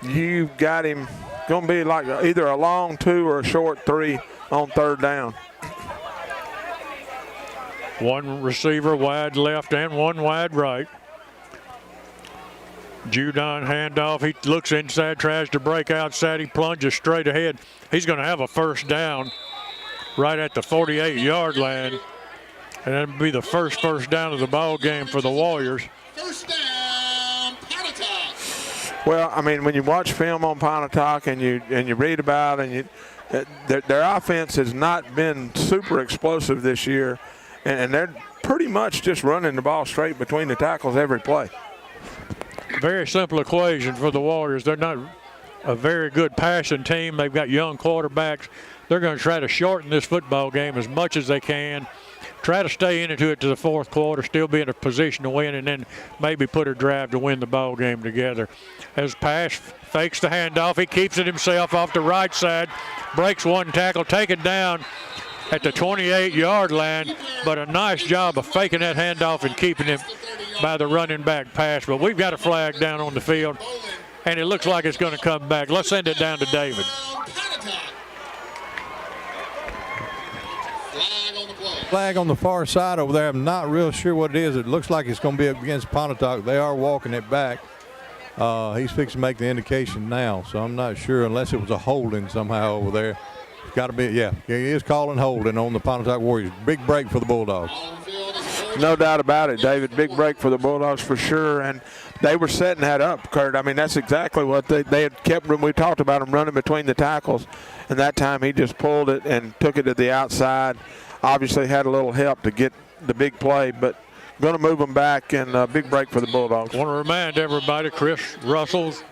you got him going to be like either a long 2 or a short 3 on 3rd down. One receiver wide left and one wide right. Judon handoff. He looks inside, tries to break outside. He plunges straight ahead. He's going to have a first down right at the 48-yard line. And that'll be the first down of the ball game for the Warriors. First down, Pontotoc. Well, I mean, when you watch film on Pontotoc and you read about it, their offense has not been super explosive this year, and they're pretty much just running the ball straight between the tackles every play. Very simple equation for the Warriors. They're not a very good passing team. They've got young quarterbacks. They're going to try to shorten this football game as much as they can. Try to stay into it to the fourth quarter, still be in a position to win, and then maybe put a drive to win the ball game together. As Pash fakes the handoff, he keeps it himself off the right side, breaks one tackle, taken down at the 28-yard line, but a nice job of faking that handoff and keeping him by the running back Pash. But we've got a flag down on the field, and it looks like it's going to come back. Let's send it down to David. Flag on the far side over there. I'm not real sure what it is. It looks like it's going to be up against Pontotoc. They are walking it back. He's fixing to make the indication now, so I'm not sure unless it was a holding somehow over there. It's got to be, yeah. He is calling holding on the Pontotoc Warriors. Big break for the Bulldogs. No doubt about it, David. Big break for the Bulldogs for sure. And they were setting that up, Kurt. I mean, that's exactly what they had kept when we talked about him running between the tackles. And that time he just pulled it and took it to the outside. Obviously had a little help to get the big play, but going to move them back, and a big break for the Bulldogs. Want to remind everybody, Chris Russell's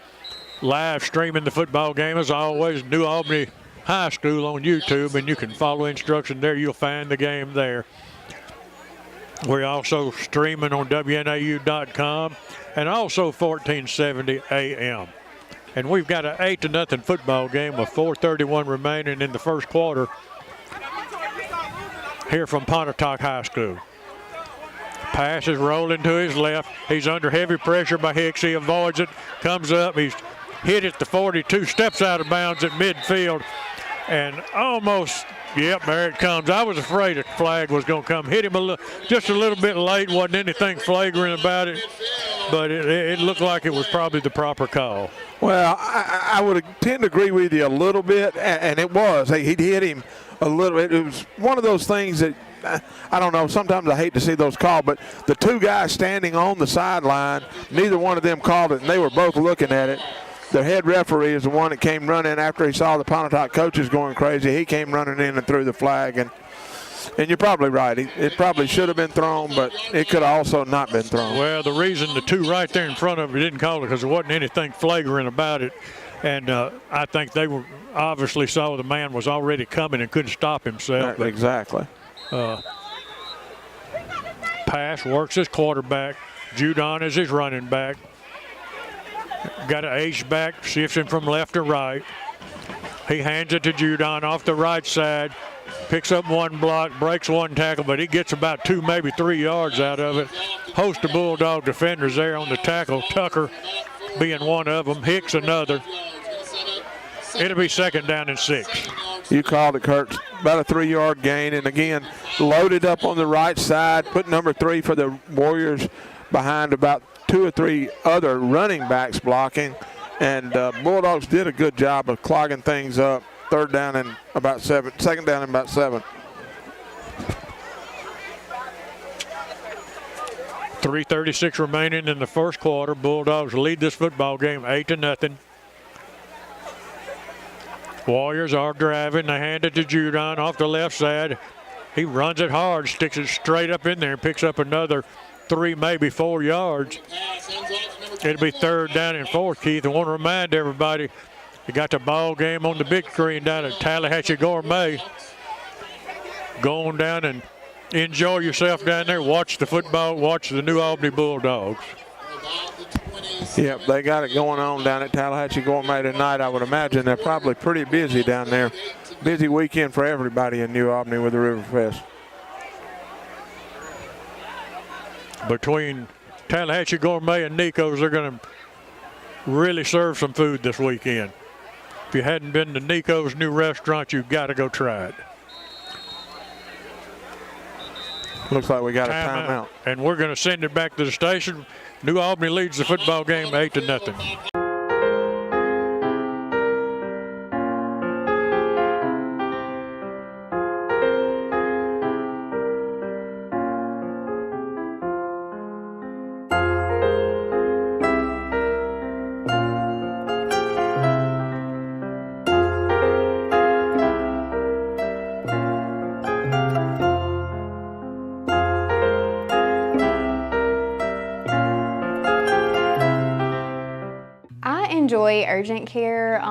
live streaming the football game as always, New Albany High School on YouTube, and you can follow instruction there. You'll find the game there. We're also streaming on WNAU.com and also 1470 AM. And we've got an 8-0 football game with 4:31 remaining in the first quarter here from Pontotoc High School. Pass is rolling to his left. He's under heavy pressure by Hicks. He avoids it, comes up. He's hit at the 42, steps out of bounds at midfield, and almost, yep, there it comes. I was afraid a flag was going to come. Hit him just a little bit late. Wasn't anything flagrant about it, but it looked like it was probably the proper call. Well, I would tend to agree with you a little bit, and it was. He hit him a little bit. It was one of those things that, I don't know, sometimes I hate to see those called, but the two guys standing on the sideline, neither one of them called it, and they were both looking at it. The head referee is the one that came running after he saw the Pontotoc coaches going crazy. He came running in and threw the flag, and you're probably right. It probably should have been thrown, but it could have also not been thrown. Well, the reason the two right there in front of him didn't call it because there wasn't anything flagrant about it, and I think they were obviously saw the man was already coming and couldn't stop himself. But, exactly. Pass works his quarterback. Judon is his running back. Got an H-back, shifts him from left to right. He hands it to Judon off the right side. Picks up one block, breaks one tackle, but he gets about 2, maybe 3 yards out of it. Host of Bulldog defenders there on the tackle. Tucker being one of them. Hicks another. It'll be 2nd down and 6. You called it, Kurt. About a 3-yard gain, and again, loaded up on the right side. Put number 3 for the Warriors behind about 2 or 3 other running backs blocking, and Bulldogs did a good job of clogging things up. 3rd down and about 7. 2nd down and about 7. 3:36 remaining in the first quarter. Bulldogs lead this football game 8-0. Warriors are driving. They hand it to Judon off the left side. He runs it hard, sticks it straight up in there, and picks up another 3, maybe 4 yards. It'll be 3rd down and 4, Keith. I want to remind everybody, you got the ball game on the big screen down at Tallahatchie Gourmet. Go on down and enjoy yourself down there. Watch the football. Watch the New Albany Bulldogs. Yep, they got it going on down at Tallahatchie Gourmet tonight. I would imagine they're probably pretty busy down there. Busy weekend for everybody in New Albany with the Riverfest. Between Tallahatchie Gourmet and Nico's, they're going to really serve some food this weekend. If you hadn't been to Nico's new restaurant, you've got to go try it. Looks like we got a timeout. And we're going to send it back to the station. New Albany leads the football game 8-0. enjoy urgent care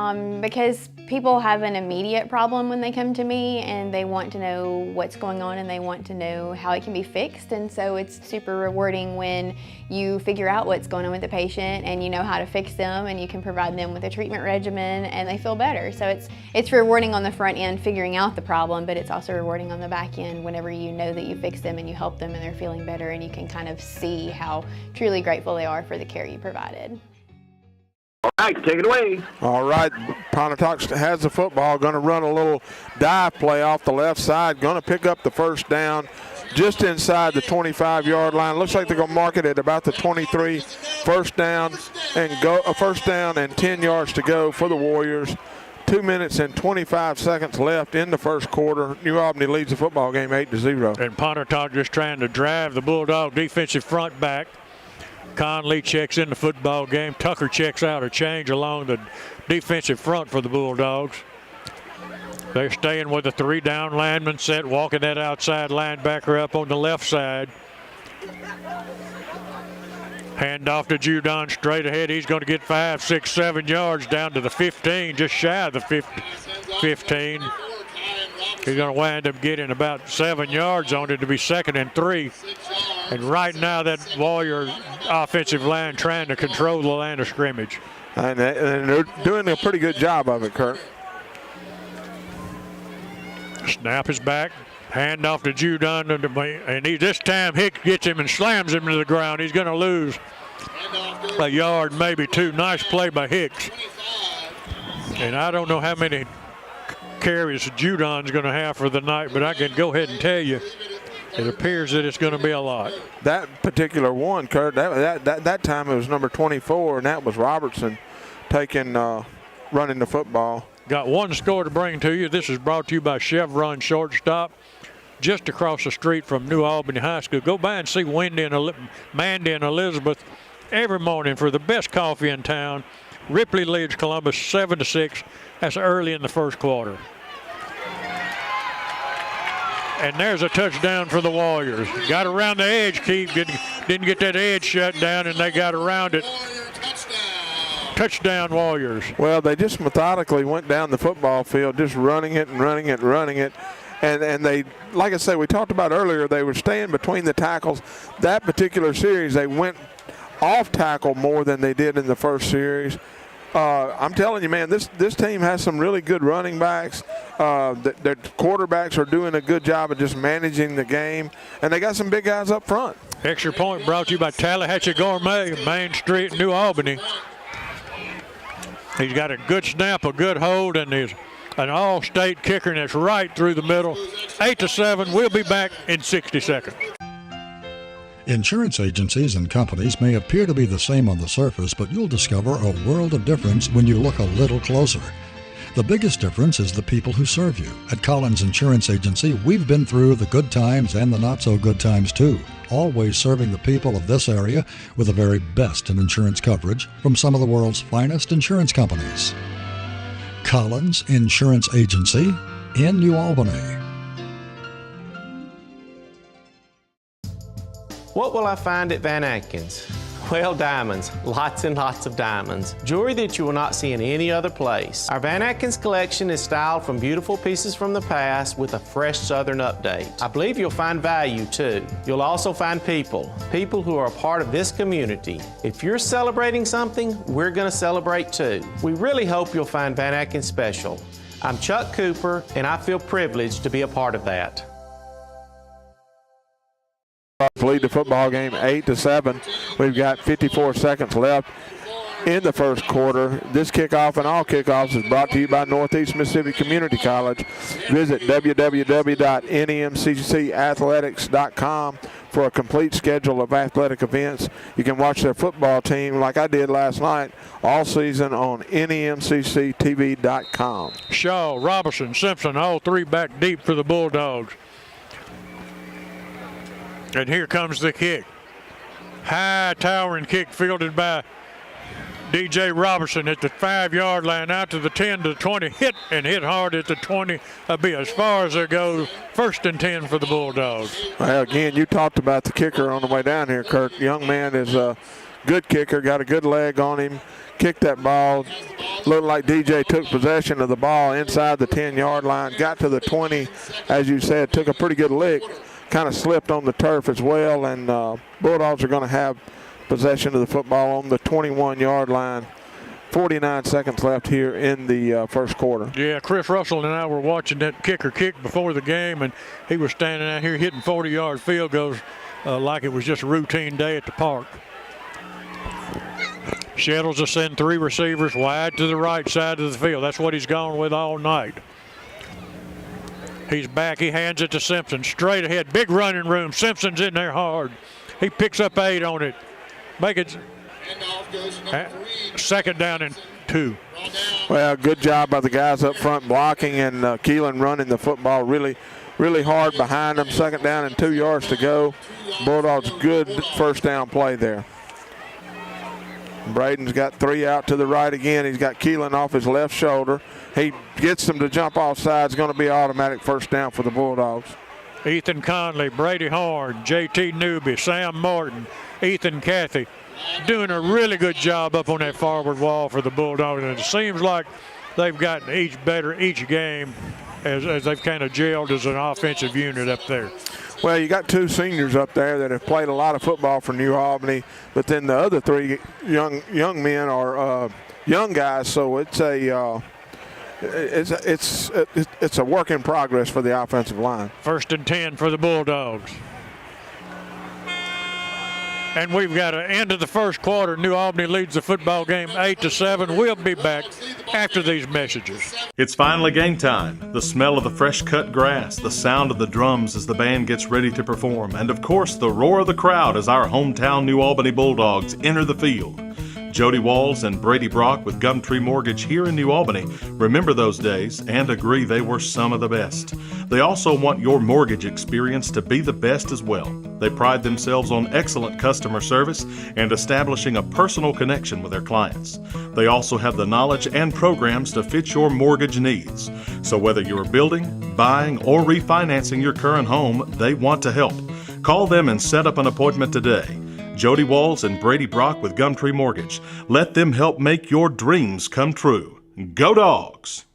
because people have an immediate problem when they come to me and they want to know what's going on and they want to know how it can be fixed. And so it's super rewarding when you figure out what's going on with the patient and you know how to fix them and you can provide them with a treatment regimen and they feel better. So it's rewarding on the front end figuring out the problem, but it's also rewarding on the back end whenever you know that you fix them and you help them and they're feeling better and you can kind of see how truly grateful they are for the care you provided. All right, take it away. All right, Pontotoc has the football, going to run a little dive play off the left side, going to pick up the first down just inside the 25-yard line. Looks like they're going to mark it at about the 23. First down and 10 yards to go for the Warriors. 2 minutes and 25 seconds left in the first quarter. New Albany leads the football game 8-0. And Pontotoc just trying to drive the Bulldog defensive front back. Conley checks in the football game. Tucker checks out a change along the defensive front for the Bulldogs. They're staying with the 3-down lineman set, walking that outside linebacker up on the left side. Hand off to Judon straight ahead. He's going to get 5, 6, 7 yards down to the 15, just shy of the 15. He's going to wind up getting about 7 yards on it to be 2nd and 3. And right now that Warrior offensive line trying to control the line of scrimmage. And they're doing a pretty good job of it, Kurt. Snap is back. Hand off to Judon, and this time Hicks gets him and slams him to the ground. He's going to lose a yard, maybe 2. Nice play by Hicks. And I don't know how many carries Judon's going to have for the night, but I can go ahead and tell you, it appears that it's going to be a lot. That particular one, Kurt, that time it was number 24, and that was Robertson running the football. Got one score to bring to you. This is brought to you by Chevron Shortstop, just across the street from New Albany High School. Go by and see Mandy and Elizabeth every morning for the best coffee in town. Ripley leads Columbus 7-6. That's early in the first quarter. And there's a touchdown for the Warriors. Got around the edge, Keith. Didn't get that edge shut down, and they got around it. Touchdown Warriors. Well, they just methodically went down the football field, just running it and running it and running it. And they, like I said, we talked about earlier, they were staying between the tackles. That particular series, they went off tackle more than they did in the first series. I'm telling you, man, this team has some really good running backs. Their quarterbacks are doing a good job of just managing the game, and they got some big guys up front. Extra point brought to you by Tallahatchie Gourmet, Main Street, New Albany. He's got a good snap, a good hold, and he's an all-state kicker, and it's right through the middle. 8-7. We'll be back in 60 seconds. Insurance agencies and companies may appear to be the same on the surface, but you'll discover a world of difference when you look a little closer. The biggest difference is the people who serve you. At Collins Insurance Agency, we've been through the good times and the not-so-good times, too, always serving the people of this area with the very best in insurance coverage from some of the world's finest insurance companies. Collins Insurance Agency in New Albany. What will I find at Van Atkins? Well, diamonds. Lots and lots of diamonds. Jewelry that you will not see in any other place. Our Van Atkins collection is styled from beautiful pieces from the past with a fresh Southern update. I believe you'll find value, too. You'll also find people who are a part of this community. If you're celebrating something, we're going to celebrate, too. We really hope you'll find Van Atkins special. I'm Chuck Cooper, and I feel privileged to be a part of that. Lead the football game 8-7. We've got 54 seconds left in the first quarter. This kickoff and all kickoffs is brought to you by Northeast Mississippi Community College. Visit www.nmccathletics.com for a complete schedule of athletic events. You can watch their football team like I did last night all season on nmcctv.com. Shaw, Robertson, Simpson, all three back deep for the Bulldogs. And here comes the kick. High towering kick fielded by DJ Robertson at the 5-yard line, out to the 10 to the 20. Hit hard at the 20. That'll be as far as they go. 1st and 10 for the Bulldogs. Well, again, you talked about the kicker on the way down here, Kurt. The young man is good kicker, got a good leg on him, kicked that ball. Looked like DJ took possession of the ball inside the 10-yard line, got to the 20, as you said, took a pretty good lick, kind of slipped on the turf as well, and Bulldogs are going to have possession of the football on the 21-yard line. 49 seconds left here in the first quarter. Yeah, Chris Russell and I were watching that kicker kick before the game, and he was standing out here hitting 40-yard field goals like it was just a routine day at the park. Shettles will send 3 receivers wide to the right side of the field. That's what he's gone with all night. He's back. He hands it to Simpson. Straight ahead. Big running room. Simpson's in there hard. He picks up 8 on it. Make it second down and 2. Well, good job by the guys up front blocking, and Keelan running the football really hard behind them. Second down and 2 yards to go. Bulldogs good first down play there. Braden's got 3 out to the right again. He's got Keelan off his left shoulder. He gets them to jump off sides. Going to be automatic first down for the Bulldogs. Ethan Conley, Brady Horn, JT Newby, Sam Martin, Ethan Cathy doing a really good job up on that forward wall for the Bulldogs. And it seems like they've gotten each better each game as they've kind of gelled as an offensive unit up there. Well, you got 2 seniors up there that have played a lot of football for New Albany, but then the other 3 young men are young guys, so it's a work in progress for the offensive line. 1st and 10 for the Bulldogs. And we've got an end of the first quarter. New Albany leads the football game 8-7. We'll be back after these messages. It's finally game time. The smell of the fresh cut grass, the sound of the drums as the band gets ready to perform, and of course the roar of the crowd as our hometown New Albany Bulldogs enter the field. Jody Walls and Brady Brock with Gumtree Mortgage here in New Albany remember those days and agree they were some of the best. They also want your mortgage experience to be the best as well. They pride themselves on excellent customer service and establishing a personal connection with their clients. They also have the knowledge and programs to fit your mortgage needs. So whether you're building, buying, or refinancing your current home, they want to help. Call them and set up an appointment today. Jody Walls and Brady Brock with Gumtree Mortgage. Let them help make your dreams come true. Go Dogs!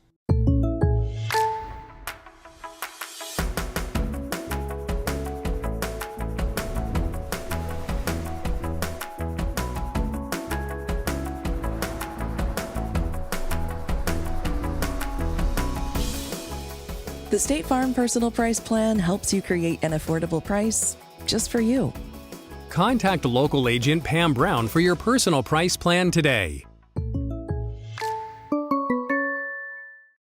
The State Farm Personal Price Plan helps you create an affordable price just for you. Contact local agent Pam Brown for your personal price plan today.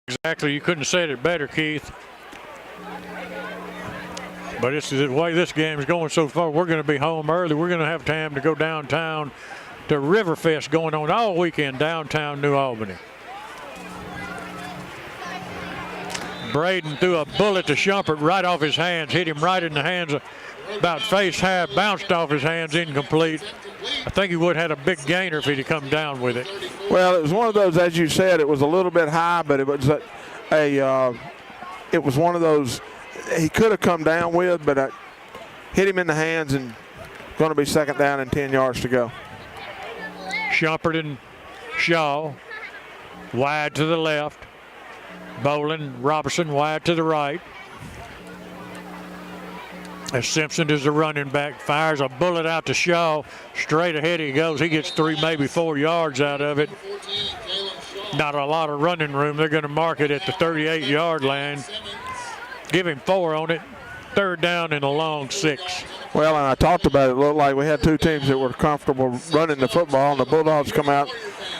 Exactly. You couldn't have said it better, Keith. But it's the way this game is going so far. We're going to be home early. We're going to have time to go downtown to Riverfest going on all weekend downtown New Albany. Braden threw a bullet to Shumpert right off his hands, hit him right in the hands, about face high, bounced off his hands, incomplete. I think he would have had a big gainer if he'd have come down with it. Well, it was one of those, as you said, it was a little bit high, but it was it was one of those he could have come down with, but hit him in the hands, and going to be second down and 10 yards to go. Shumpert and Shaw wide to the left. Bolin, Robertson wide to the right. As Simpson is the running back, fires a bullet out to Shaw. Straight ahead he goes. He gets 3, maybe 4 yards out of it. Not a lot of running room. They're going to mark it at the 38-yard line. Give him 4 on it. Third down and a long 6. Well, and I talked about it. It looked like we had 2 teams that were comfortable running the football, and the Bulldogs come out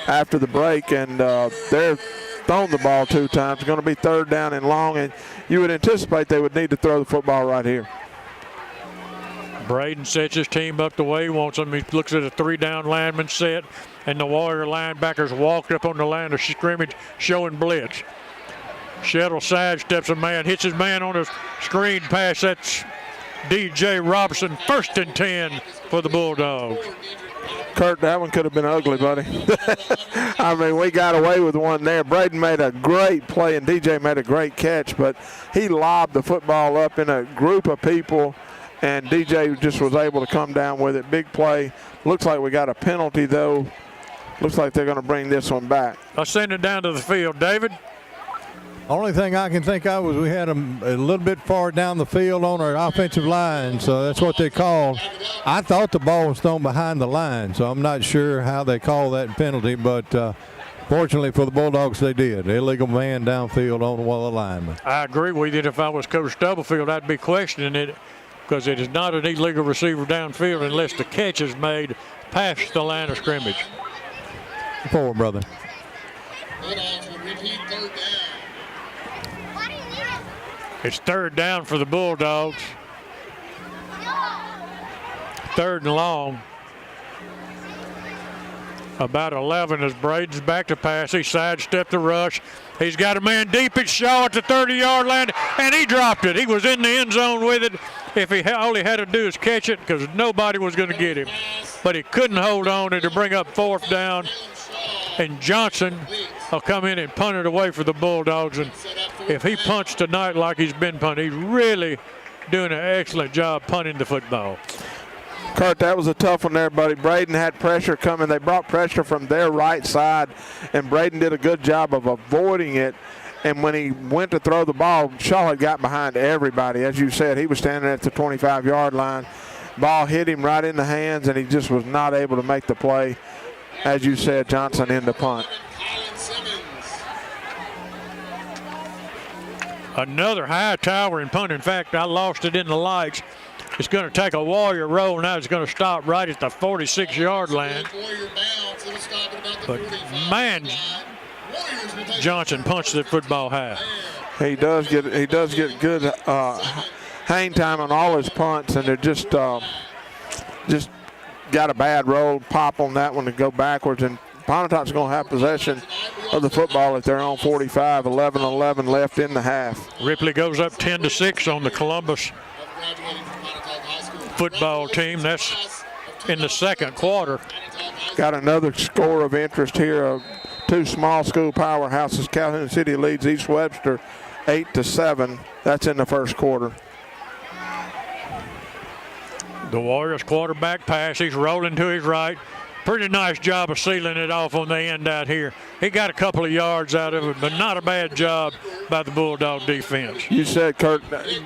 after the break, and they're thrown the ball 2 times. It's going to be third down and long, and you would anticipate they would need to throw the football right here. Braden sets his team up the way he wants them. He looks at a 3-down lineman set, and the Warrior linebackers walked up on the line of scrimmage showing blitz. Shettle sidesteps a man, hits his man on a screen pass. That's DJ Robertson. 1st and 10 for the Bulldogs. Kurt, that one could have been ugly, buddy. I mean, we got away with one there. Braden made a great play, and DJ made a great catch, but he lobbed the football up in a group of people, and DJ just was able to come down with it. Big play. Looks like we got a penalty, though. Looks like they're going to bring this one back. I'll send it down to the field. David? Only thing I can think of was we had them a little bit far down the field on our offensive line, so that's what they called. I thought the ball was thrown behind the line, so I'm not sure how they call that penalty, but fortunately for the Bulldogs, they did. Illegal man downfield on one of the linemen. I agree with you. If I was Coach Stubblefield, I'd be questioning it because it is not an illegal receiver downfield unless the catch is made past the line of scrimmage. Forward, brother. Bulldogs will repeat third down. It's third down for the Bulldogs. Third and long. About 11 as Braden's back to pass. He sidestepped the rush. He's got a man deep at Shaw at the 30-yard line, and he dropped it. He was in the end zone with it. If he all he had to do is catch it because nobody was going to get him. But he couldn't hold on and to bring up fourth down. And Johnson will come in and punt it away for the Bulldogs. And if he punts tonight like he's been punting, he's really doing an excellent job punting the football. Kurt, that was a tough one there, buddy. Braden had pressure coming. They brought pressure from their right side, and Braden did a good job of avoiding it. And when he went to throw the ball, Shaw had got behind everybody. As you said, he was standing at the 25-yard line. Ball hit him right in the hands, and he just was not able to make the play. As you said, Johnson in the punt. Another high towering punt. In fact, I lost it in the lights. It's going to take a Warrior roll. Now it's going to stop right at the 46-yard line. But, man, Johnson punched the football high. He does get good hang time on all his punts, and they're just got a bad roll, pop on that one to go backwards, and Pontotoc's going to have possession of the football at their own 45, 11-11 left in the half. Ripley goes up 10-6 on the Columbus football team. That's in the second quarter. Got another score of interest here. Two small school powerhouses. Calhoun City leads East Webster 8-7. That's in the first quarter. The Warriors quarterback pass. He's rolling to his right. Pretty nice job of sealing it off on the end out here. He got a couple of yards out of it, but not a bad job by the Bulldog defense. You said, Kurt,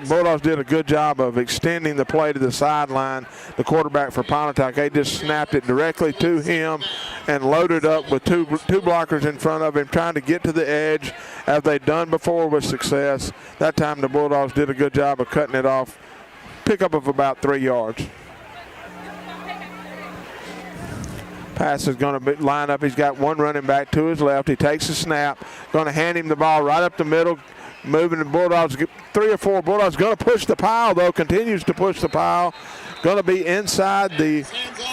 Bulldogs did a good job of extending the play to the sideline. The quarterback for Pontotoc, they just snapped it directly to him and loaded up with two blockers in front of him, trying to get to the edge, as they've done before with success. That time the Bulldogs did a good job of cutting it off. Pickup of about 3 yards. Pass is going to line up. He's got one running back to his left. He takes the snap. Going to hand him the ball right up the middle. Moving the Bulldogs, 3 or 4. Bulldogs going to push the pile, though. Continues to push the pile. Going to be inside the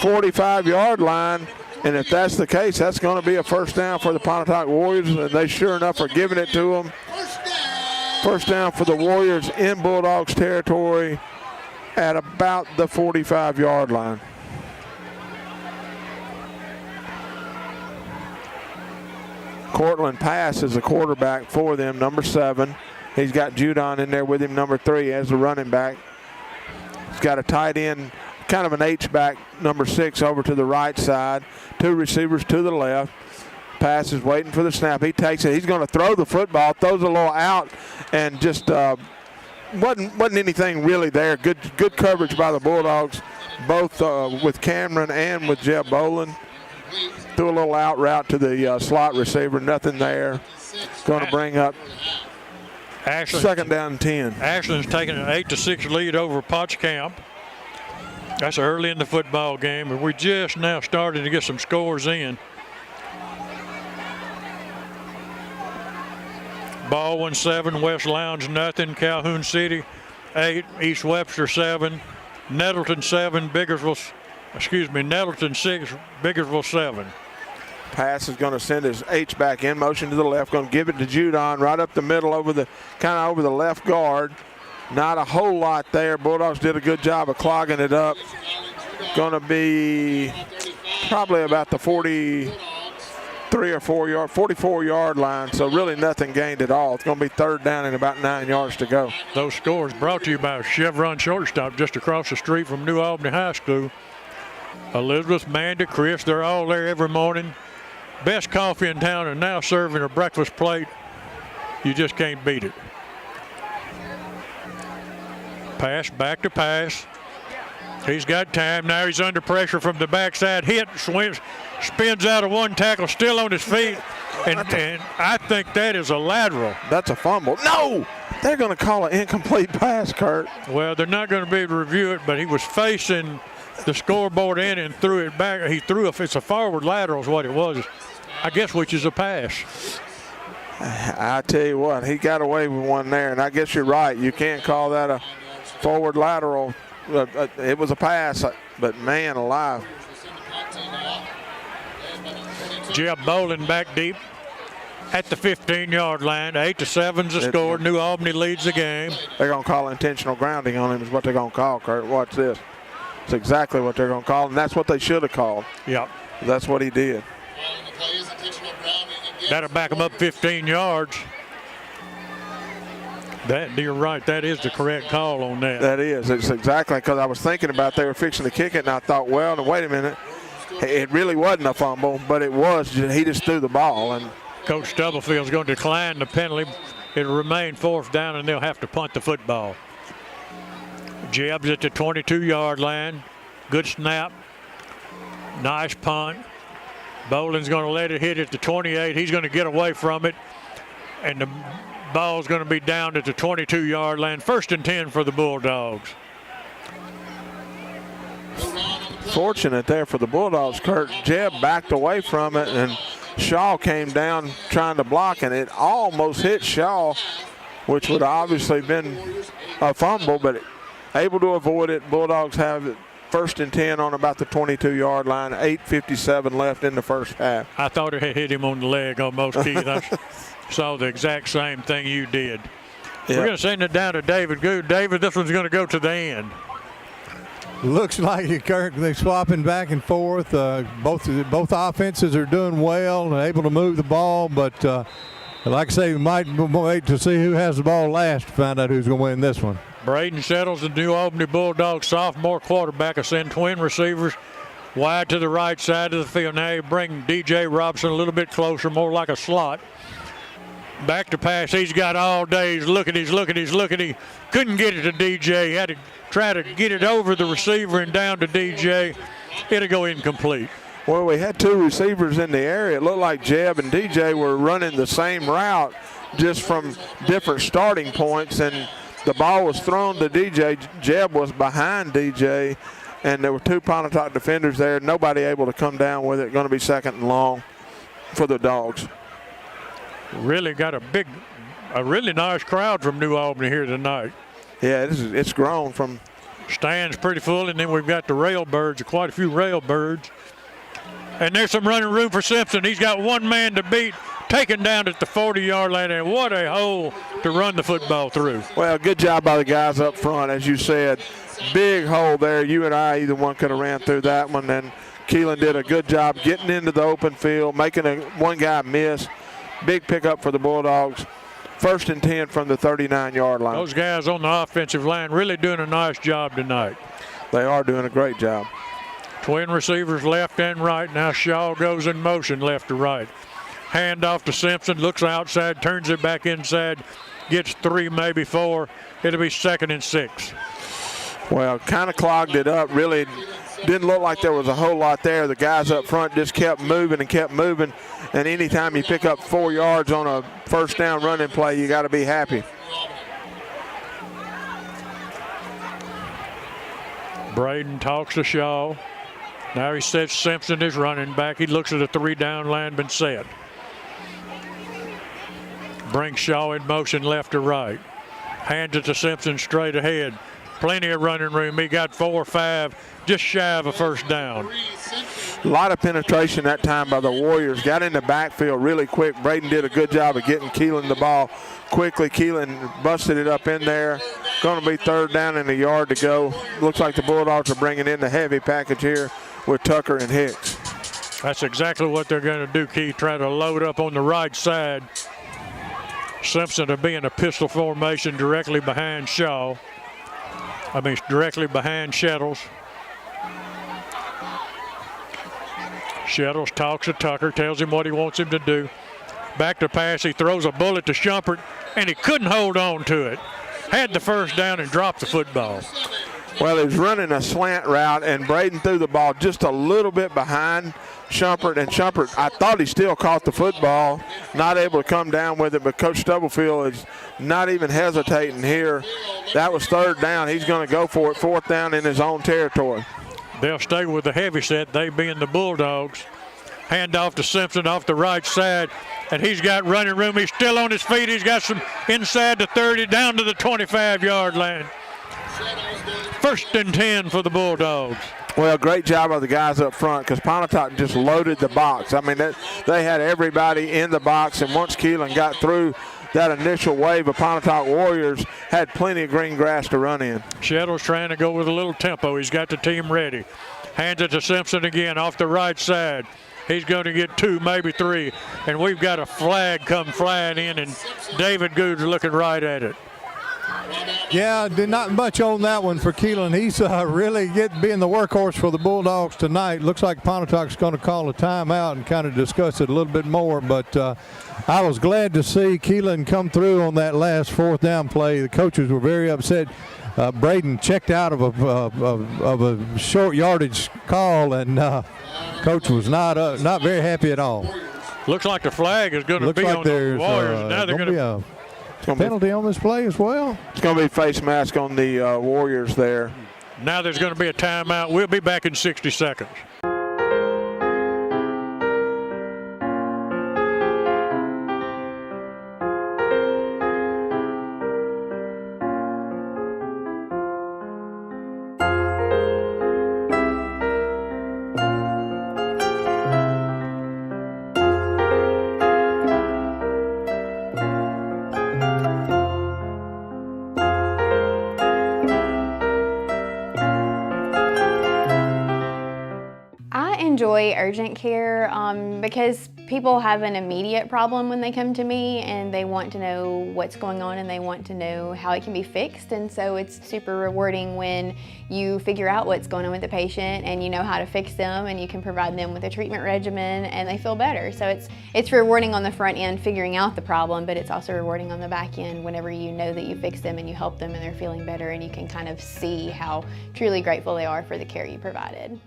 45-yard line. And if that's the case, that's going to be a first down for the Pontotoc Warriors. And they sure enough are giving it to them. First down for the Warriors in Bulldogs territory at about the 45-yard line. Cortland Pass is the quarterback for them, number 7. He's got Judon in there with him, number 3, as the running back. He's got a tight end, kind of an H-back, number 6, over to the right side. 2 receivers to the left. Pass is waiting for the snap. He takes it. He's going to throw the football, throws a little out, and just wasn't anything really there. Good coverage by the Bulldogs, both with Cameron and with Jeb Boland. Threw a little out route to the slot receiver, nothing there. Going to bring up second down and 10. Ashland's taking an 8-6 lead over Pottscamp. That's early in the football game, and we're just now starting to get some scores in. Baldwin 7, West Lounge nothing, Calhoun City 8, East Webster 7, Nettleton 7, Nettleton 6, Biggersville 7. Pass is going to send his H-back in motion to the left. Going to give it to Judon right up the middle over the left guard. Not a whole lot there. Bulldogs did a good job of clogging it up. Going to be probably about the 40, 3 or 4 yard, 44-yard line, so really nothing gained at all. It's going to be 3rd down and about 9 yards to go. Those scores brought to you by Chevron Shortstop just across the street from New Albany High School. Elizabeth, Mandy, Chris, they're all there every morning. Best coffee in town, and now serving a breakfast plate. You just can't beat it. Pass, back to pass. He's got time. Now he's under pressure from the backside. Hit, swings, spins out of one tackle, still on his feet. And I think that is a lateral. That's a fumble. No! They're going to call an incomplete pass, Kurt. Well, they're not going to be able to review it, but he was facing the scoreboard in and threw it back. He threw it's a forward lateral is what it was, I guess, which is a pass. I tell you what, he got away with one there, and I guess you're right. You can't call that a forward lateral. It was a pass, but man alive. Jeb Bolin back deep at the 15-yard line. 8-7's the score. New Albany leads the game. They're going to call intentional grounding on him is what they're going to call, Kurt. Watch this. It's exactly what they're going to call, and that's what they should have called. Yep. That's what he did. That'll back him up 15 yards. You're right. That is the correct call on that. That is. It's exactly because I was thinking about they were fixing to kick it, and I thought, well, now, wait a minute. It really wasn't a fumble, but it was. He just threw the ball. And Coach Stubblefield's going to decline the penalty. It'll remain 4th down, and they'll have to punt the football. Jeb's at the 22-yard line. Good snap. Nice punt. Bolin's going to let it hit at the 28. He's going to get away from it. And the ball's going to be down at the 22-yard line. 1st and 10 for the Bulldogs. Fortunate there for the Bulldogs, Kurt. Jeb backed away from it, and Shaw came down trying to block, and it almost hit Shaw, which would have obviously been a fumble, but able to avoid it. Bulldogs have it 1st and 10 on about the 22-yard line. 8:57 left in the first half. I thought it had hit him on the leg almost, Keith. I saw the exact same thing you did. Yep. We're going to send it down to David Good. David, this one's going to go to the end. Looks like they're swapping back and forth. Both offenses are doing well and able to move the ball, but like I say, we might wait to see who has the ball last to find out who's going to win this one. Braden Settles, the New Albany Bulldogs sophomore quarterback, will send twin receivers wide to the right side of the field. Now you bring DJ Robson a little bit closer, more like a slot. Back to pass. He's got all day. He's looking. He couldn't get it to DJ. He had to try to get it over the receiver and down to DJ. It'll go incomplete. Well, we had 2 receivers in the area. It looked like Jeb and DJ were running the same route, just from different starting points, and the ball was thrown to DJ. Jeb was behind DJ, and there were 2 Pontotoc defenders there. Nobody able to come down with it. Going to be 2nd and long for the Dogs. Really got a really nice crowd from New Albany here tonight. Yeah, it's grown from. Stands pretty full, and then we've got the Railbirds, quite a few Railbirds. And there's some running room for Simpson. He's got one man to beat, taken down at the 40-yard line, and what a hole to run the football through. Well, good job by the guys up front, as you said. Big hole there. You and I, either one could have ran through that one, and Keelan did a good job getting into the open field, making one guy miss. Big pickup for the Bulldogs. 1st and 10 from the 39-yard line. Those guys on the offensive line really doing a nice job tonight. They are doing a great job. Twin receivers left and right. Now Shaw goes in motion left to right. Hand off to Simpson. Looks outside, turns it back inside. Gets 3, maybe 4. It'll be 2nd and 6. Well, kind of clogged it up. Really didn't look like there was a whole lot there. The guys up front just kept moving and kept moving. And anytime you pick up 4 yards on a 1st down running play, you got to be happy. Braden talks to Shaw. Now he says Simpson is running back. He looks at the 3-down line, been set. Brings Shaw in motion left to right. Hands it to Simpson straight ahead. Plenty of running room. He got 4 or 5, just shy of a 1st down. A lot of penetration that time by the Warriors. Got in the backfield really quick. Braden did a good job of getting Keelan the ball quickly. Keelan busted it up in there. Going to be 3rd down and a yard to go. Looks like the Bulldogs are bringing in the heavy package here with Tucker and Hicks. That's exactly what they're going to do, Keith. Try to load up on the right side. Simpson will be in a pistol formation directly behind directly behind Shettles. Shettles talks to Tucker, tells him what he wants him to do. Back to pass, he throws a bullet to Shumpert, and he couldn't hold on to it. Had the first down and dropped the football. Well, he was running a slant route, and Braden threw the ball just a little bit behind Shumpert, and Shumpert, I thought he still caught the football, not able to come down with it, but Coach Stubblefield is not even hesitating here. That was third down. He's going to go for it, fourth down in his own territory. They'll stay with the heavy set, they being the Bulldogs. Hand off to Simpson off the right side, and he's got running room. He's still on his feet. He's got some inside the 30, down to the 25-yard line. First and 10 for the Bulldogs. Well, great job of the guys up front because Pontotoc just loaded the box. I mean, they had everybody in the box, and once Keelan got through that initial wave of Pontotoc Warriors, had plenty of green grass to run in. Shettles trying to go with a little tempo. He's got the team ready. Hands it to Simpson again off the right side. He's going to get 2, maybe 3, and we've got a flag come flying in, and David Good's looking right at it. Yeah, did not much on that one for Keelan. He's really being the workhorse for the Bulldogs tonight. Looks like Pontotoc's going to call a timeout and kind of discuss it a little bit more, but I was glad to see Keelan come through on that last fourth down play. The coaches were very upset. Braden checked out of a short yardage call, and coach was not very happy at all. Looks like the flag is going to be on the Warriors. Now they're going to penalty on this play as well. It's going to be face mask on the Warriors there. Now there's going to be a timeout. We'll be back in 60 seconds. Enjoy urgent care because people have an immediate problem when they come to me and they want to know what's going on and they want to know how it can be fixed, and so it's super rewarding when you figure out what's going on with the patient and you know how to fix them and you can provide them with a treatment regimen and they feel better. So it's rewarding on the front end figuring out the problem, but it's also rewarding on the back end whenever you know that you fix them and you help them and they're feeling better and you can kind of see how truly grateful they are for the care you provided.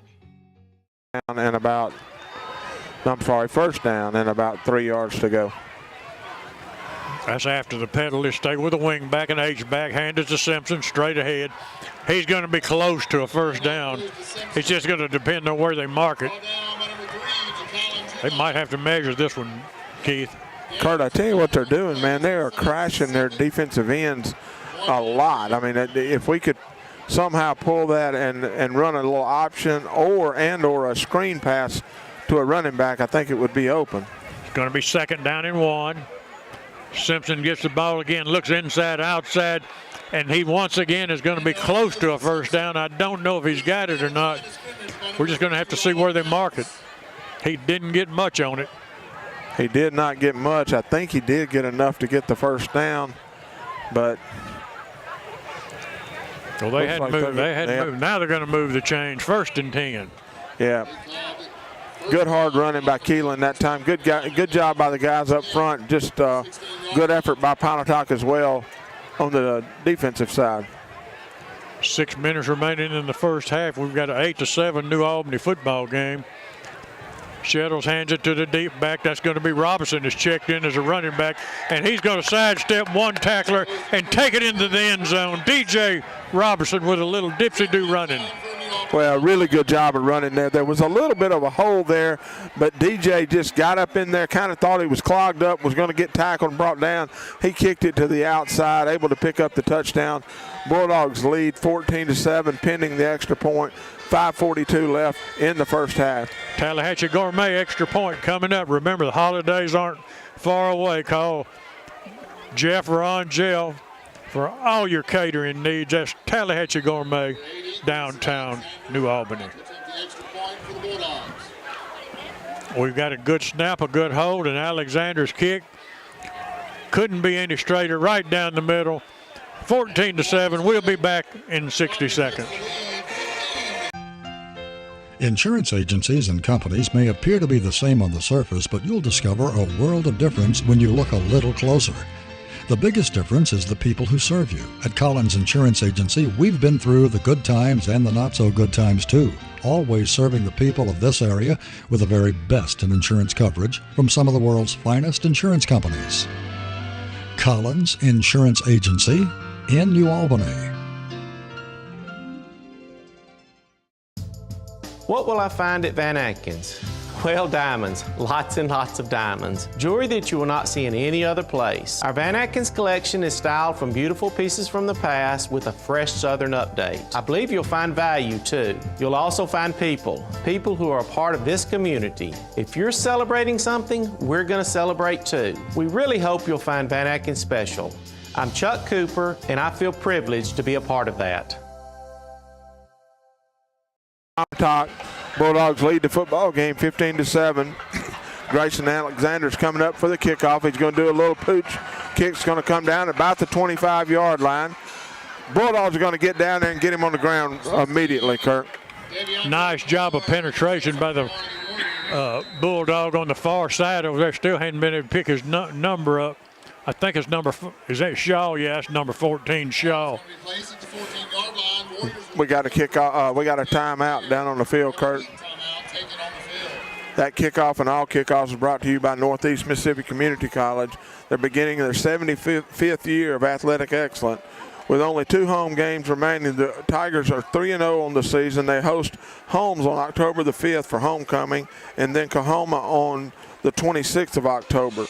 First down and about 3 yards to go. That's after the penalty. Stay with the wing back and H-back. Hand it to Simpson straight ahead. He's going to be close to a first down. It's just going to depend on where they mark it. They might have to measure this one, Keith. Kurt, I tell you what they're doing, man. They are crashing their defensive ends a lot. I mean, if we could somehow pull that and run a little option or a screen pass to a running back, I think it would be open. It's going to be second down and 1. Simpson gets the ball again, looks inside, outside, and he once again is going to be close to a first down. I don't know if he's got it or not. We're just going to have to see where they mark it. He didn't get much on it. He did not get much. I think he did get enough to get the first down, but well, they hadn't moved. They hadn't moved. Now they're going to move the change. First and 10. Yeah. Good hard running by Keelan that time. Good job by the guys up front. Just good effort by Pontotoc as well on the defensive side. 6 minutes remaining in the first half. We've got an 8-7 New Albany football game. Shettles hands it to the deep back. That's going to be Robinson, is checked in as a running back, and he's going to sidestep one tackler and take it into the end zone. DJ Robinson with a little dipsy-do running. Well, really good job of running there. There was a little bit of a hole there, but DJ just got up in there, kind of thought he was clogged up, was going to get tackled and brought down. He kicked it to the outside, able to pick up the touchdown. Bulldogs lead 14-7, pending the extra point. 5:42 left in the first half. Tallahatchie Gourmet extra point coming up. Remember, the holidays aren't far away. Call Jeff Rongel for all your catering needs. That's Tallahatchie Gourmet, downtown New Albany. We've got a good snap, a good hold, and Alexander's kick couldn't be any straighter, right down the middle. 14-7. We'll be back in 60 seconds. Insurance agencies and companies may appear to be the same on the surface, but you'll discover a world of difference when you look a little closer. The biggest difference is the people who serve you. At Collins Insurance Agency, we've been through the good times and the not-so-good times, too, always serving the people of this area with the very best in insurance coverage from some of the world's finest insurance companies. Collins Insurance Agency in New Albany. What will I find at Van Atkins? Well, diamonds, lots and lots of diamonds. Jewelry that you will not see in any other place. Our Van Atkins collection is styled from beautiful pieces from the past with a fresh Southern update. I believe you'll find value too. You'll also find people who are a part of this community. If you're celebrating something, we're going to celebrate too. We really hope you'll find Van Atkins special. I'm Chuck Cooper, and I feel privileged to be a part of that. Pontotoc Bulldogs lead the football game 15-7. Grayson Alexander's coming up for the kickoff. He's going to do a little pooch. Kick's going to come down about the 25-yard line. Bulldogs are going to get down there and get him on the ground immediately, Kirk. Nice job of penetration by the Bulldog on the far side over there. Still hadn't been able to pick his number up. I think it's is that Shaw? Yeah, it's number 14, Shaw. We got a kickoff. We got a timeout down on the field, Kurt. That kickoff and all kickoffs is brought to you by Northeast Mississippi Community College. They're beginning their 75th year of athletic excellence. With only 2 home games remaining, the Tigers are 3-0 on the season. They host Holmes on October the 5th for homecoming, and then Coahoma on the 26th of October.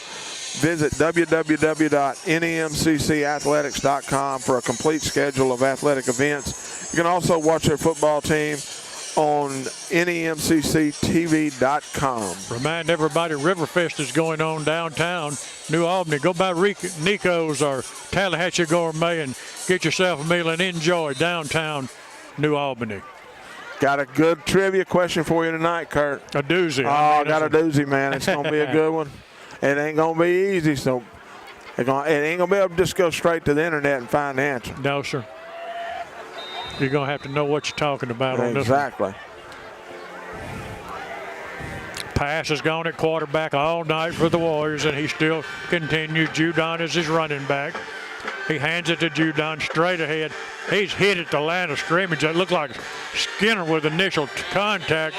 Visit www.nemccathletics.com for a complete schedule of athletic events. You can also watch their football team on nemcctv.com. Remind everybody, Riverfest is going on downtown New Albany. Go by Nico's or Tallahatchie Gourmet and get yourself a meal and enjoy downtown New Albany. Got a good trivia question for you tonight, Kurt. A doozy. Oh, got a doozy, man. It's going to be a good one. It ain't going to be easy, so it ain't going to be able to just go straight to the internet and find the answer. No, sir. You're going to have to know what you're talking about on this one. Exactly. Pass has gone at quarterback all night for the Warriors, and he still continues. Judon is his running back. He hands it to Judon straight ahead. He's hit at the line of scrimmage. It looked like Skinner with initial contact.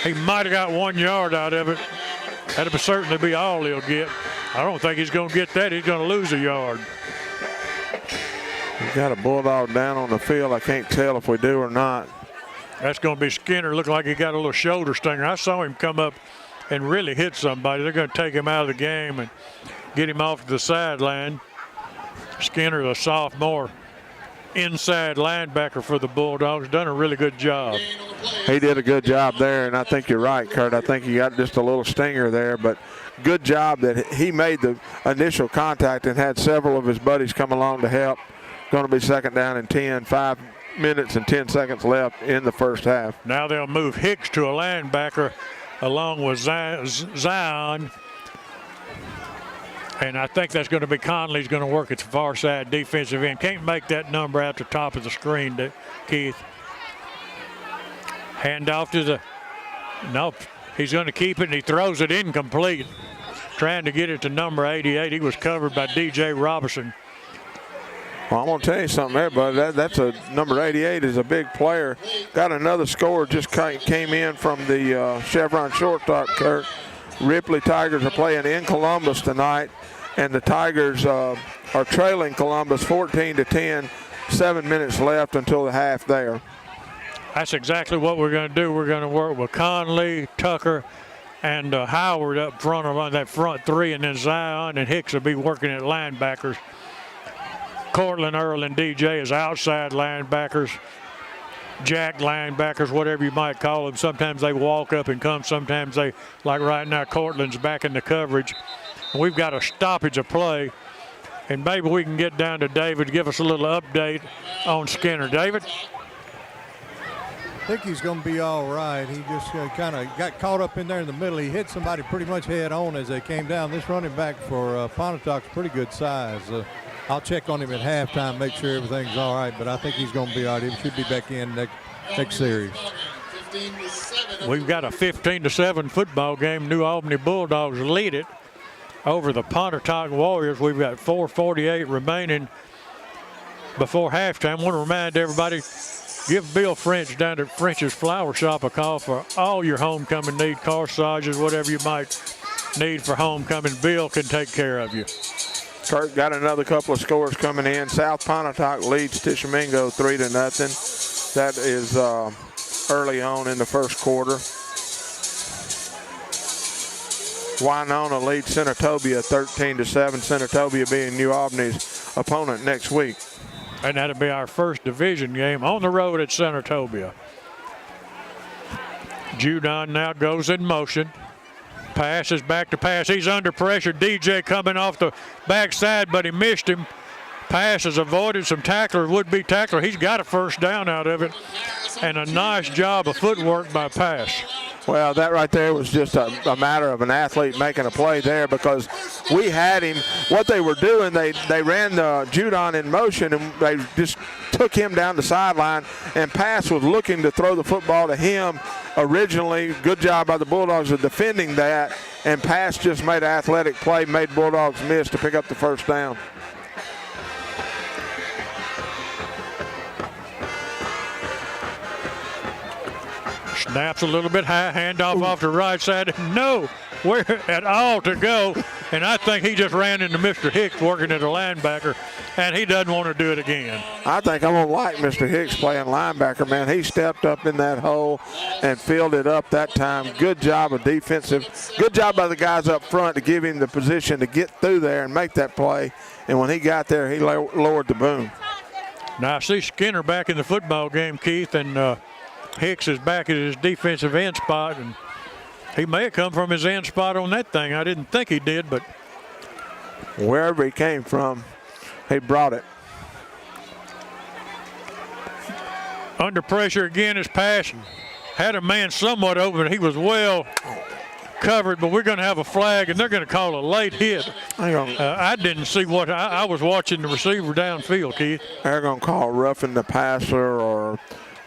He might have got 1 yard out of it. That'll certainly be all he'll get. I don't think he's going to get that. He's going to lose a yard. We've got a Bulldog down on the field. I can't tell if we do or not. That's going to be Skinner. Looking like he got a little shoulder stinger. I saw him come up and really hit somebody. They're going to take him out of the game and get him off to the sideline. Skinner, a sophomore inside linebacker for the Bulldogs, done a really good job. He did a good job there, and I think you're right, Kurt. I think he got just a little stinger there, but good job that he made the initial contact and had several of his buddies come along to help. Going to be second down and 10, 5 minutes and 10 seconds left in the first half. Now they'll move Hicks to a linebacker along with Zion. And I think that's going to be Conley's going to work at the far side defensive end. Can't make that number out the top of the screen, Keith. Hand off to the, nope, he's going to keep it, and he throws it incomplete. Trying to get it to number 88. He was covered by DJ Robertson. Well, I'm going to tell you something there, bud. That's a number 88 is a big player. Got another score just came in from the Chevron shortstop, Kurt. Ripley Tigers are playing in Columbus tonight, and the Tigers are trailing Columbus 14-10. 7 minutes left until the half there. That's exactly what we're going to do. We're going to work with Conley, Tucker, and Howard up front on that front three, and then Zion and Hicks will be working at linebackers. Cortland, Earl, and DJ is outside linebackers, jack linebackers, whatever you might call them. Sometimes they walk up and come. Sometimes they, like right now, Cortland's back in the coverage. And we've got a stoppage of play, and maybe we can get down to David to give us a little update on Skinner. David? think he's going to be all right. He just kind of got caught up in there in the middle. He hit somebody pretty much head on as they came down. This running back for Pontotoc's pretty good size. I'll check on him at halftime, make sure everything's all right, but I think he's going to be all right. He should be back in next series. We've got a 15-7 football game. New Albany Bulldogs lead it over the Pontotoc Warriors. We've got 4:48 remaining before halftime. I want to remind everybody, give Bill French down at French's Flower Shop a call for all your homecoming need, corsages, whatever you might need for homecoming. Bill can take care of you. Kurt, got another couple of scores coming in. South Pontotoc leads Tishomingo 3-0. That is early on in the first quarter. Winona leads Senatobia 13-7. Senatobia being New Albany's opponent next week. And that'll be our first division game on the road at Senatobia. Judon now goes in motion. Passes back to pass. He's under pressure. DJ coming off the backside, but he missed him. Pass is avoided. Some tackler, would-be tackler. He's got a first down out of it. And a nice job of footwork by Pass. Well, that right there was just a matter of an athlete making a play there, because we had him. What they were doing, they ran Judon in motion, and they just took him down the sideline, and Pass was looking to throw the football to him originally. Good job by the Bulldogs of defending that, and Pass just made an athletic play, made Bulldogs miss to pick up the first down. Snaps a little bit high, handoff off the right side. Nowhere at all to go. And I think he just ran into Mr. Hicks working at a linebacker, and he doesn't want to do it again. I think I'm going to like Mr. Hicks playing linebacker, man. He stepped up in that hole and filled it up that time. Good job of defensive. Good job by the guys up front to give him the position to get through there and make that play. And when he got there, he lowered the boom. Now, I see Skinner back in the football game, Keith, and Hicks is back at his defensive end spot, and he may have come from his end spot on that thing. I didn't think he did, but wherever he came from, he brought it. Under pressure again, his pass had a man somewhat open. He was well covered, but we're going to have a flag, and they're going to call a late hit. I didn't see what I was watching the receiver downfield, Keith. They're going to call roughing the passer or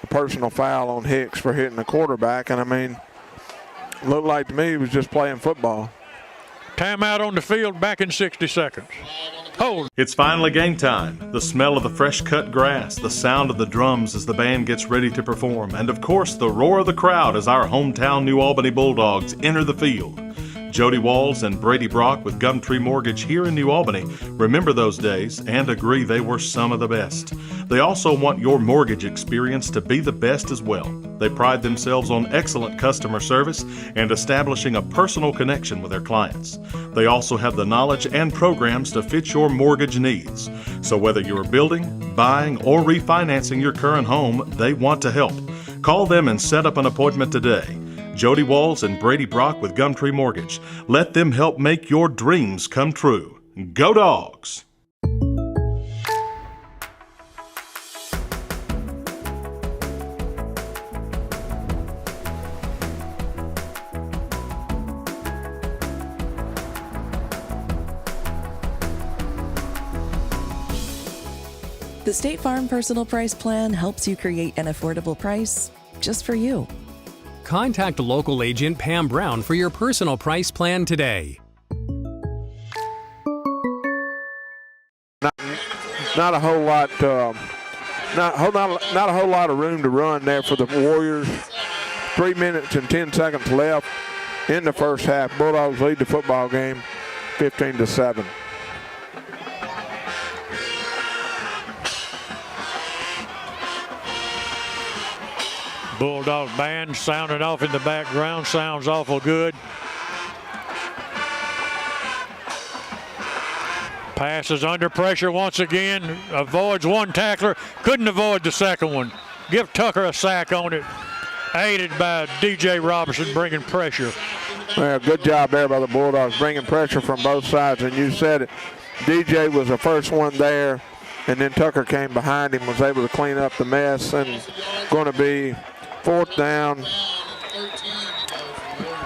a personal foul on Hicks for hitting the quarterback, and I mean, looked like to me he was just playing football. Timeout on the field, back in 60 seconds. Hold. It's finally game time. The smell of the fresh cut grass, the sound of the drums as the band gets ready to perform, and of course the roar of the crowd as our hometown New Albany Bulldogs enter the field. Jody Walls and Brady Brock with Gumtree Mortgage here in New Albany remember those days and agree they were some of the best. They also want your mortgage experience to be the best as well. They pride themselves on excellent customer service and establishing a personal connection with their clients. They also have the knowledge and programs to fit your mortgage needs. So whether you're building, buying, or refinancing your current home, they want to help. Call them and set up an appointment today. Jody Walls and Brady Brock with Gumtree Mortgage. Let them help make your dreams come true. Go Dogs! The State Farm Personal Price Plan helps you create an affordable price just for you. Contact local agent Pam Brown for your personal price plan today. Not a whole lot. Not a whole lot of room to run there for the Warriors. 3 minutes and 10 seconds left in the first half. Bulldogs lead the football game 15-7. Bulldog band sounding off in the background. Sounds awful good. Passes under pressure once again. Avoids one tackler. Couldn't avoid the second one. Give Tucker a sack on it. Aided by DJ Robertson bringing pressure. Well, good job there by the Bulldogs bringing pressure from both sides. And you said it. DJ was the first one there. And then Tucker came behind him, was able to clean up the mess. And going to be 4th down.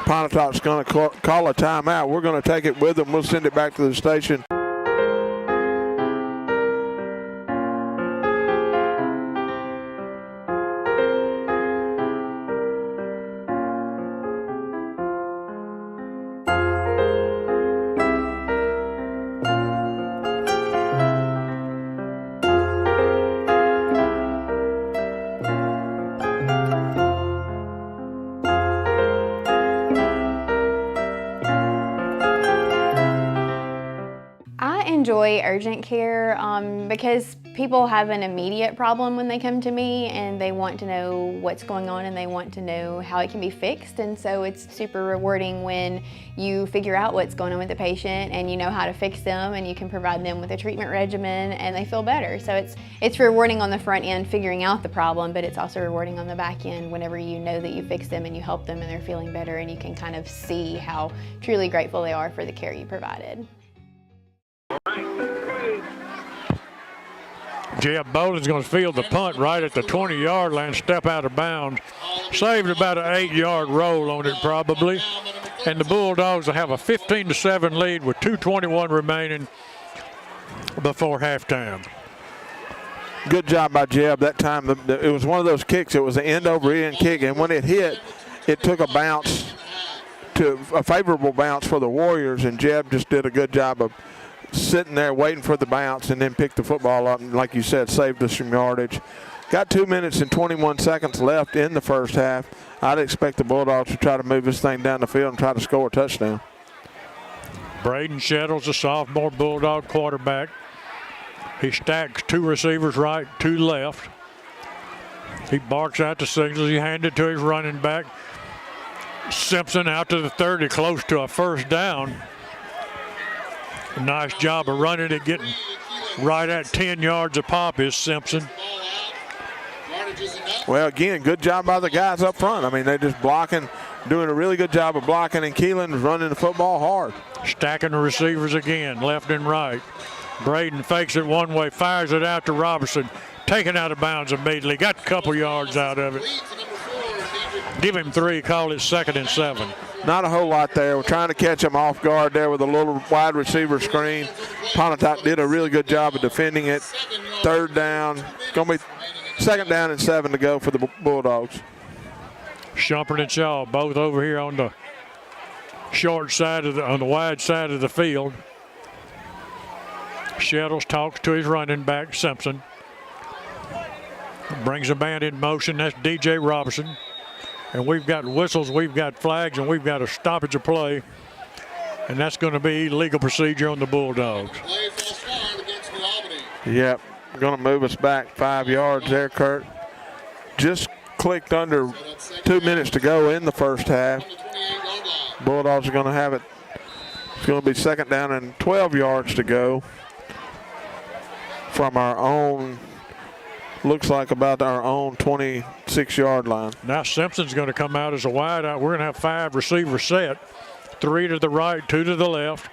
Pontotoc's going to call a timeout. We're going to take it with them. We'll send it back to the station. Enjoy urgent care because people have an immediate problem when they come to me and they want to know what's going on and they want to know how it can be fixed, and so it's super rewarding when you figure out what's going on with the patient and you know how to fix them and you can provide them with a treatment regimen and they feel better. So it's rewarding on the front end figuring out the problem, but it's also rewarding on the back end whenever you know that you fix them and you help them and they're feeling better and you can kind of see how truly grateful they are for the care you provided. Jeb Boland's going to field the punt right at the 20-yard line, step out of bounds. Saved about an 8-yard roll on it probably. And the Bulldogs will have a 15-7 lead with 2:21 remaining before halftime. Good job by Jeb that time. It was one of those kicks. It was an end-over-end kick, and when it hit, it took a bounce to a favorable bounce for the Warriors, and Jeb just did a good job of sitting there waiting for the bounce and then picked the football up and, like you said, saved us some yardage. Got 2 minutes and 21 seconds left in the first half. I'd expect the Bulldogs to try to move this thing down the field and try to score a touchdown. Braden Shettles, a sophomore Bulldog quarterback. He stacks 2 receivers right, 2 left. He barks out the signals. He handed it to his running back. Simpson out to the 30, close to a first down. Nice job of running it, getting right at 10 yards a pop is Simpson. Well, again, good job by the guys up front. I mean, they're just blocking, doing a really good job of blocking, and Keelan's running the football hard. Stacking the receivers again, left and right. Braden fakes it one way, fires it out to Robertson, taken out of bounds immediately, got a couple yards out of it. Give him 3, call it 2nd and 7. Not a whole lot there. We're trying to catch him off guard there with a little wide receiver screen. Pontotoc did a really good job of defending it. 3rd down. It's going to be 2nd down and 7 to go for the Bulldogs. Shumpert and Shaw both over here on the short side on the wide side of the field. Shettles talks to his running back, Simpson. Brings a man in motion. That's DJ Robertson. And we've got whistles, we've got flags, and we've got a stoppage of play. And that's going to be legal procedure on the Bulldogs. Yep, going to move us back 5 yards there, Kurt. Just clicked under 2 minutes to go in the first half. Bulldogs are going to have it. It's going to be 2nd down and 12 yards to go from our own. Looks like about our own 26-yard line. Now Simpson's going to come out as a wide out. We're going to have 5 receivers set. 3 to the right, 2 to the left.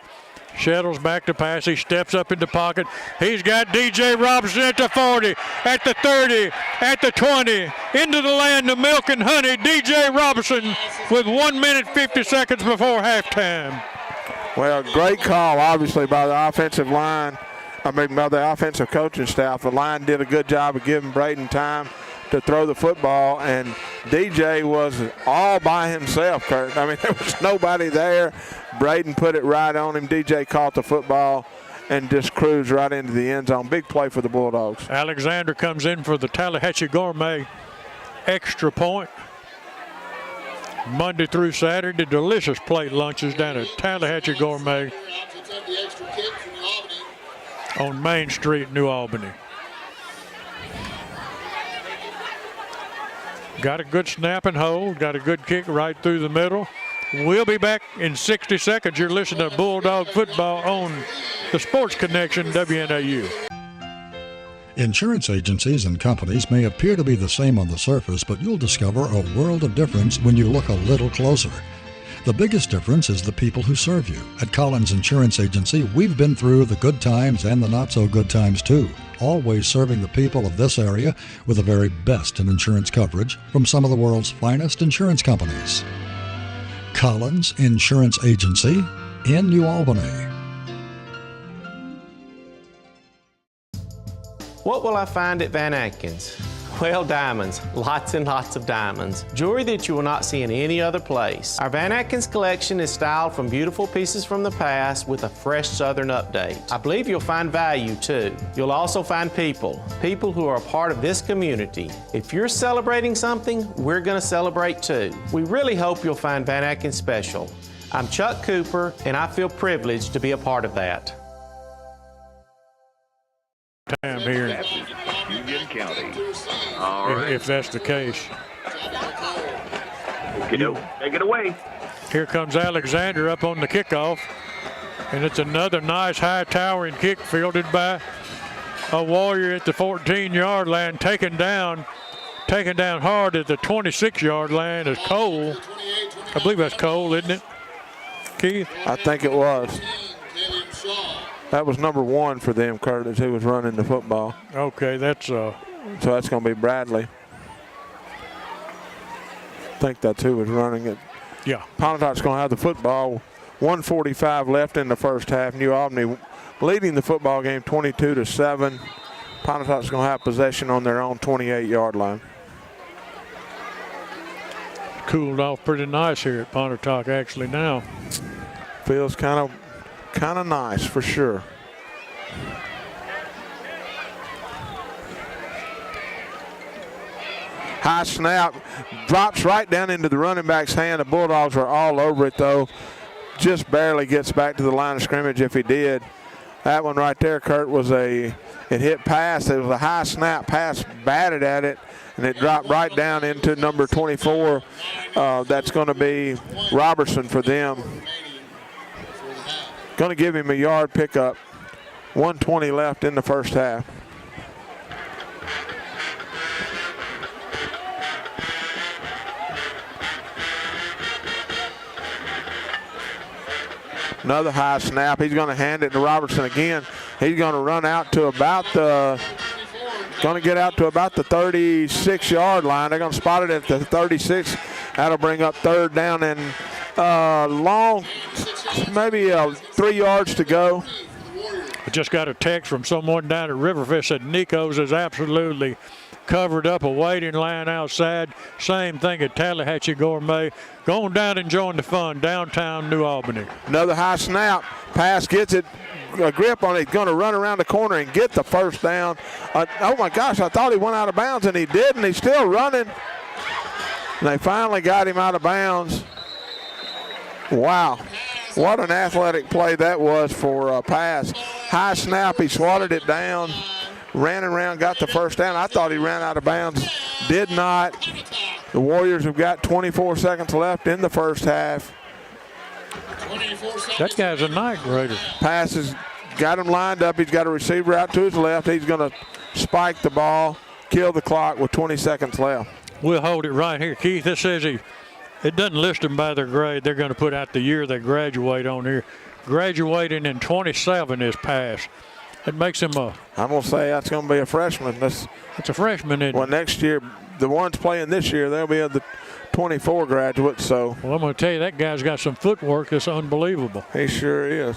Shettles back to pass. He steps up in the pocket. He's got DJ Robertson at the 40, at the 30, at the 20. Into the land of milk and honey. DJ Robertson with 1 minute 50 seconds before halftime. Well, great call, obviously, by the offensive line. I mean, by the offensive coaching staff. The line did a good job of giving Braden time to throw the football, and DJ was all by himself, Kurt. I mean, there was nobody there. Braden put it right on him. DJ caught the football and just cruised right into the end zone. Big play for the Bulldogs. Alexander comes in for the Tallahatchie Gourmet extra point. Monday through Saturday, delicious plate lunches down at Tallahatchie Gourmet on Main Street, New Albany. Got a good snap and hold, got a good kick right through the middle. We'll be back in 60 seconds. You're listening to Bulldog Football on the Sports Connection, WNAU. Insurance agencies and companies may appear to be the same on the surface, but you'll discover a world of difference when you look a little closer. The biggest difference is the people who serve you. At Collins Insurance Agency, we've been through the good times and the not so good times too, always serving the people of this area with the very best in insurance coverage from some of the world's finest insurance companies. Collins Insurance Agency in New Albany. What will I find at Van Atkins? Well, diamonds, lots and lots of diamonds. Jewelry that you will not see in any other place. Our Van Atkins collection is styled from beautiful pieces from the past with a fresh Southern update. I believe you'll find value too. You'll also find people who are a part of this community. If you're celebrating something, we're going to celebrate too. We really hope you'll find Van Atkins special. I'm Chuck Cooper, and I feel privileged to be a part of that. Time here, Union County. if that's the case. Take it away. Here comes Alexander up on the kickoff, and it's another nice high towering kick fielded by a Warrior at the 14-yard line, taken down hard at the 26-yard line is Cole. I believe that's Cole, isn't it, Keith? I think it was. That was number 1 for them, Curtis, who was running the football. Okay, that's so that's going to be Bradley. I think that's who was running it. Yeah. Pontotoc's going to have the football. 1:45 left in the first half. New Albany leading the football game 22-7. Pontotoc's going to have possession on their own 28-yard line. Cooled off pretty nice here at Pontotoc actually now. Feels kind of nice for sure. High snap, drops right down into the running back's hand. The Bulldogs are all over it though. Just barely gets back to the line of scrimmage if he did. That one right there, Kurt, it hit pass. It was a high snap pass, batted at it, and it dropped right down into number 24. That's going to be Robertson for them. Going to give him a yard pickup. 1:20 left in the first half. Another high snap. He's going to hand it to Robertson again. He's going to run out to about the 36-yard line. They're going to spot it at the 36. That'll bring up third down and long, maybe 3 yards to go. I just got a text from someone down at Riverfest that Nico's is absolutely covered up, a waiting line outside. Same thing at Tallahatchie Gourmet. Going down enjoying the fun, downtown New Albany. Another high snap. Pass gets it, a grip on it. Going to run around the corner and get the first down. Oh my gosh, I thought he went out of bounds and he didn't. He's still running. And they finally got him out of bounds. Wow. What an athletic play that was for a pass. High snap, he swatted it down. Ran around, got the first down. I thought he ran out of bounds. Did not. The Warriors have got 24 seconds left in the first half. That guy's a night raider. Passes, got him lined up. He's got a receiver out to his left. He's going to spike the ball, kill the clock with 20 seconds left. We'll hold it right here. Keith, it says it doesn't list them by their grade. They're going to put out the year they graduate on here. Graduating in 27 is passed. It makes him I'm going to say that's going to be a freshman. It's a freshman, isn't it? Well, next year, the ones playing this year, they'll be the 24 graduates. So. Well, I'm going to tell you, that guy's got some footwork that's unbelievable. He sure is.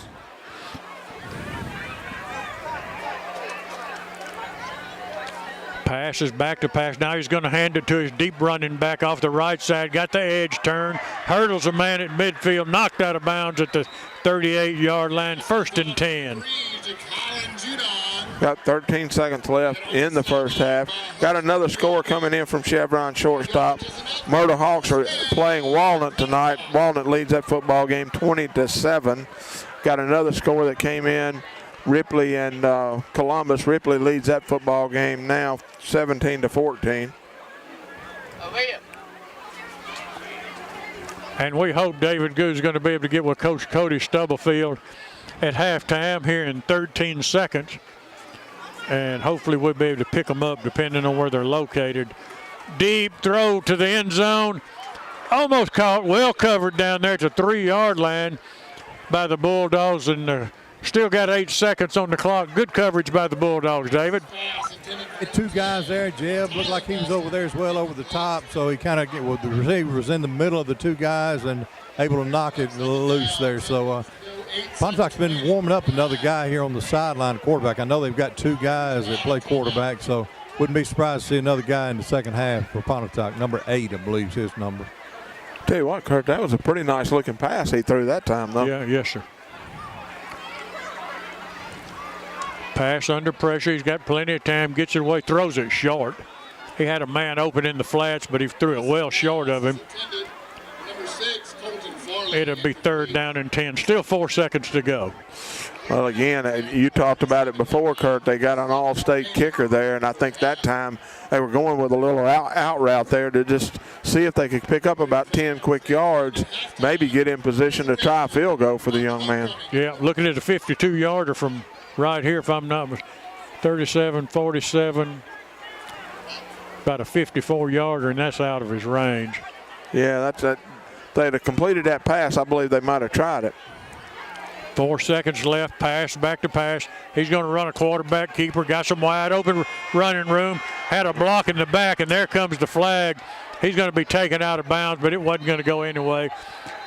Passes back to pass. Now he's going to hand it to his deep running back off the right side. Got the edge turn. Hurdles a man at midfield. Knocked out of bounds at the 38-yard line. 1st and 10. Got 13 seconds left in the first half. Got another score coming in from Chevron shortstop. Murder Hawks are playing Walnut tonight. Walnut leads that football game 20-7. Got another score that came in. Ripley and Columbus. Ripley leads that football game now 17-14. And we hope David Good's going to be able to get with Coach Cody Stubblefield at halftime here in 13 seconds. And hopefully we'll be able to pick them up depending on where they're located. Deep throw to the end zone. almost caught, well covered down there at the 3-yard line by the Bulldogs, and still got 8 seconds on the clock. Good coverage by the Bulldogs, David. Two guys there. Jeb looked like he was over there as well, over the top. So he kind of, well, the receiver was in the middle of the two guys and able to knock it loose there. So Pontotoc's been warming up another guy here on the sideline, quarterback. I know they've got two guys that play quarterback, so wouldn't be surprised to see another guy in the second half for Pontotoc. Number 8, I believe, is his number. Tell you what, Kurt, that was a pretty nice looking pass he threw that time, though. Yeah, yes, sir. Pass under pressure. He's got plenty of time. Gets it away. Throws it short. He had a man open in the flats, but he threw it well short of him. It'll be 3rd down and 10. Still 4 seconds to go. Well, again, you talked about it before, Kurt. They got an all-state kicker there, and I think that time they were going with a little out route there to just see if they could pick up about 10 quick yards, maybe get in position to try a field goal for the young man. Yeah, looking at a 52-yarder from right here, if I'm not mistaken, 37, 47, about a 54-yarder, and that's out of his range. Yeah, that's it. If they'd have completed that pass, I believe they might have tried it. 4 seconds left, pass, back to pass. He's going to run a quarterback keeper, got some wide open running room, had a block in the back, and there comes the flag. He's going to be taken out of bounds, but it wasn't going to go anyway.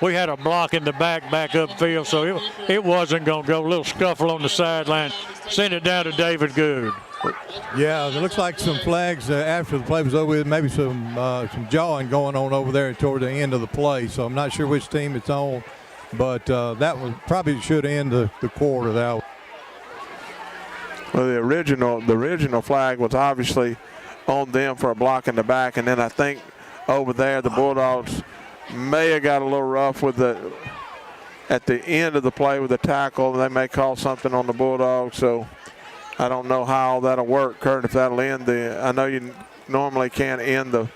We had a block in the back upfield, so it wasn't going to go. A little scuffle on the sideline. Send it down to David Good. Yeah, it looks like some flags after the play was over with, maybe some jawing going on over there toward the end of the play. So I'm not sure which team it's on, but that one probably should end the quarter. That. Well, the original flag was obviously on them for a block in the back, and then I think over there the Bulldogs may have got a little rough with at the end of the play with the tackle. They may call something on the Bulldogs, so I don't know how that'll work, Kurt, if that'll end I know you normally can't end the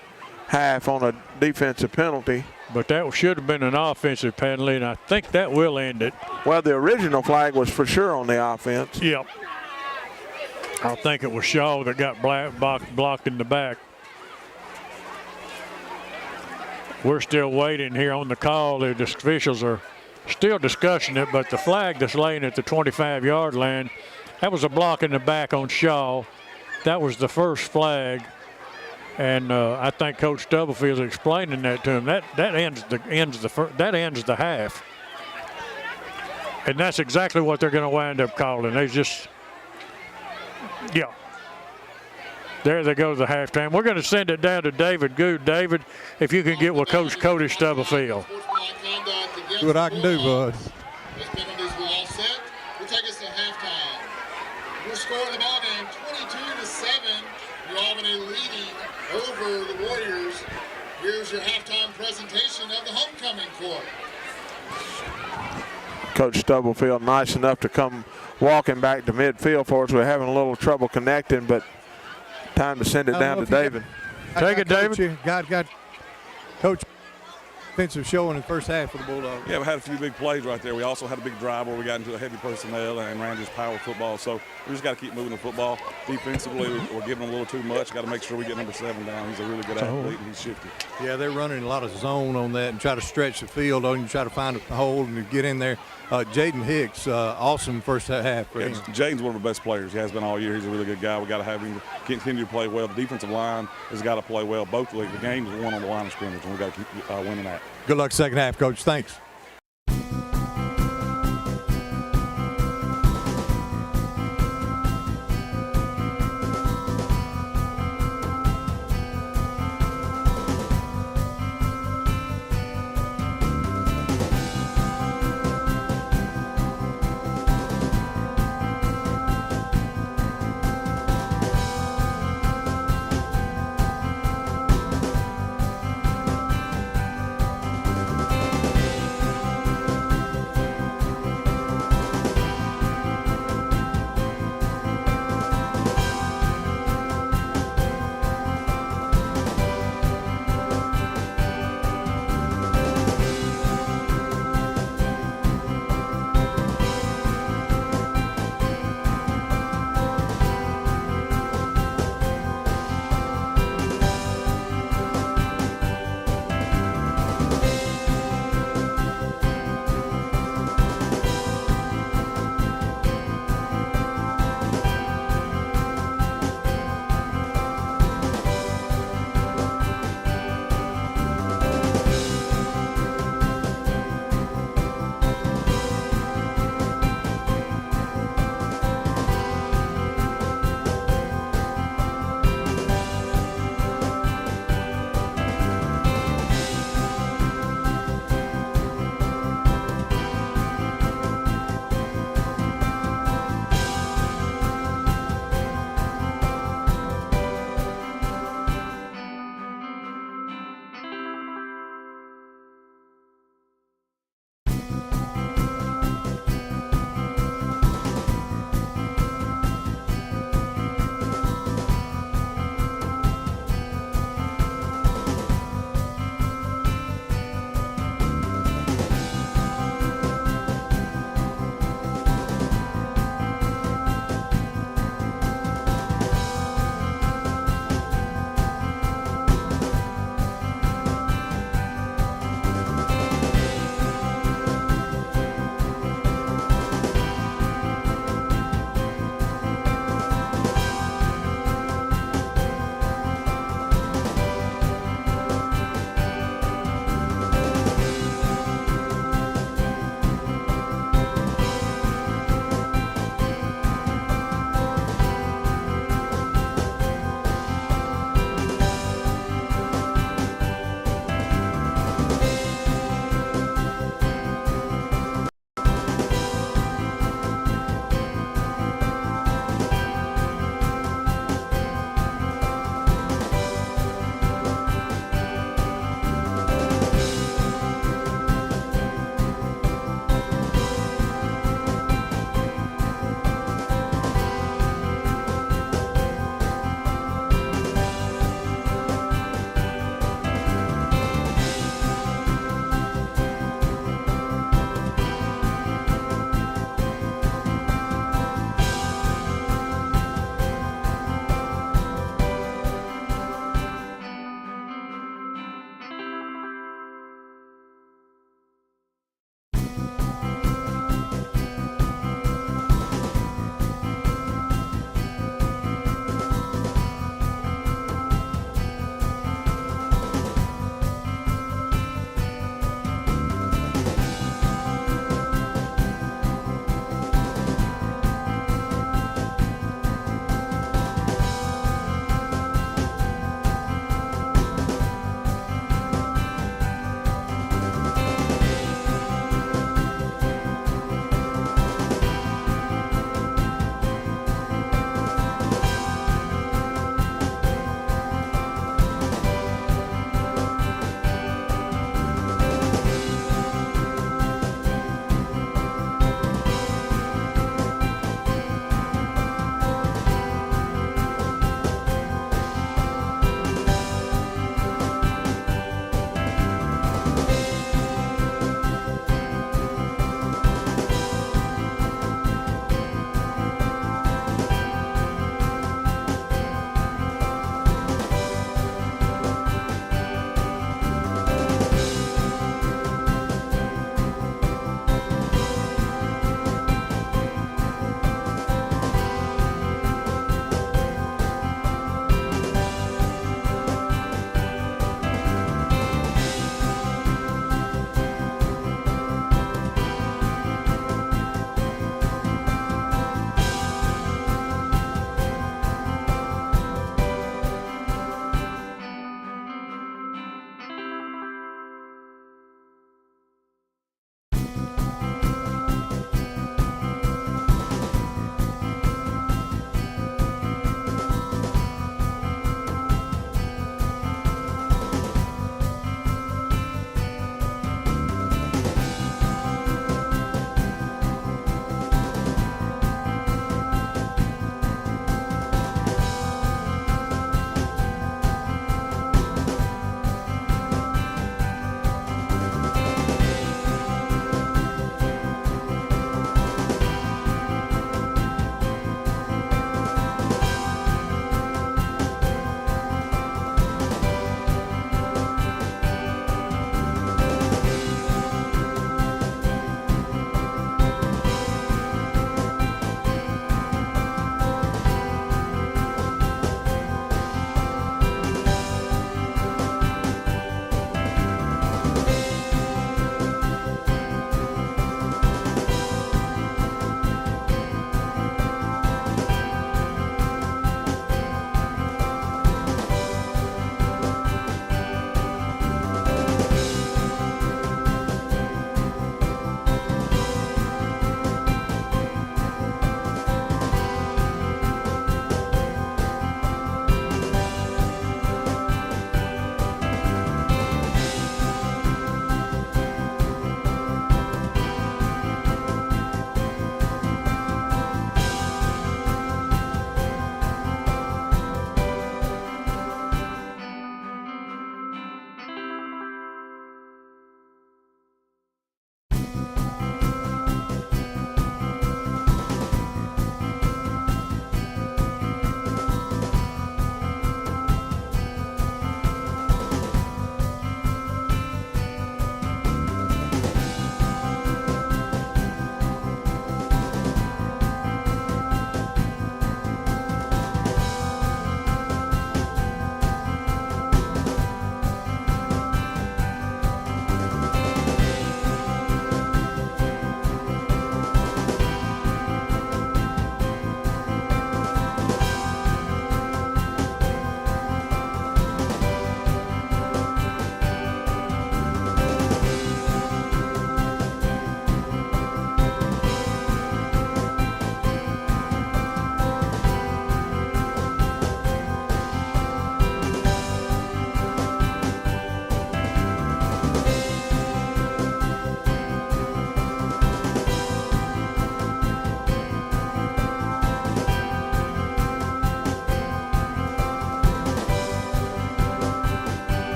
half on a defensive penalty. But that should have been an offensive penalty, and I think that will end it. Well, the original flag was for sure on the offense. Yep. I think it was Shaw that got blocked in the back. We're still waiting here on the call. The officials are still discussing it, but the flag that's laying at the 25-yard line, that was a block in the back on Shaw. That was the first flag, and I think Coach Stubblefield's explaining that to him. That ends the half, and that's exactly what they're going to wind up calling. They just, yeah. There they go to the halftime. We're going to send it down to David Good. David, if you can get with Coach Cody Stubblefield. See what I can do, bud. Those penalties were all set. We'll take us to halftime. We're scoring the ball game 22-7. New Albany leading over the Warriors. Here's your halftime presentation of the homecoming court. Coach Stubblefield nice enough to come walking back to midfield for us. We're having a little trouble connecting, but time to send it down to David. Take it, David. Got Coach offensive showing in the first half for the Bulldogs. Yeah, we had a few big plays right there. We also had a big drive where we got into a heavy personnel and ran just power football. So we just got to keep moving the football. Defensively, we're giving them a little too much. Got to make sure we get number 7 down. He's a really good athlete and he's shifty. Yeah, they're running a lot of zone on that and try to stretch the field on you, try to find a hole and get in there. Jaden Hicks, awesome first half for him. Jaden's one of the best players. He has been all year. He's a really good guy. We got to have him continue to play well. The defensive line has got to play well. Both the games are won on the line of scrimmage, and we got to keep winning that. Good luck second half, Coach. Thanks.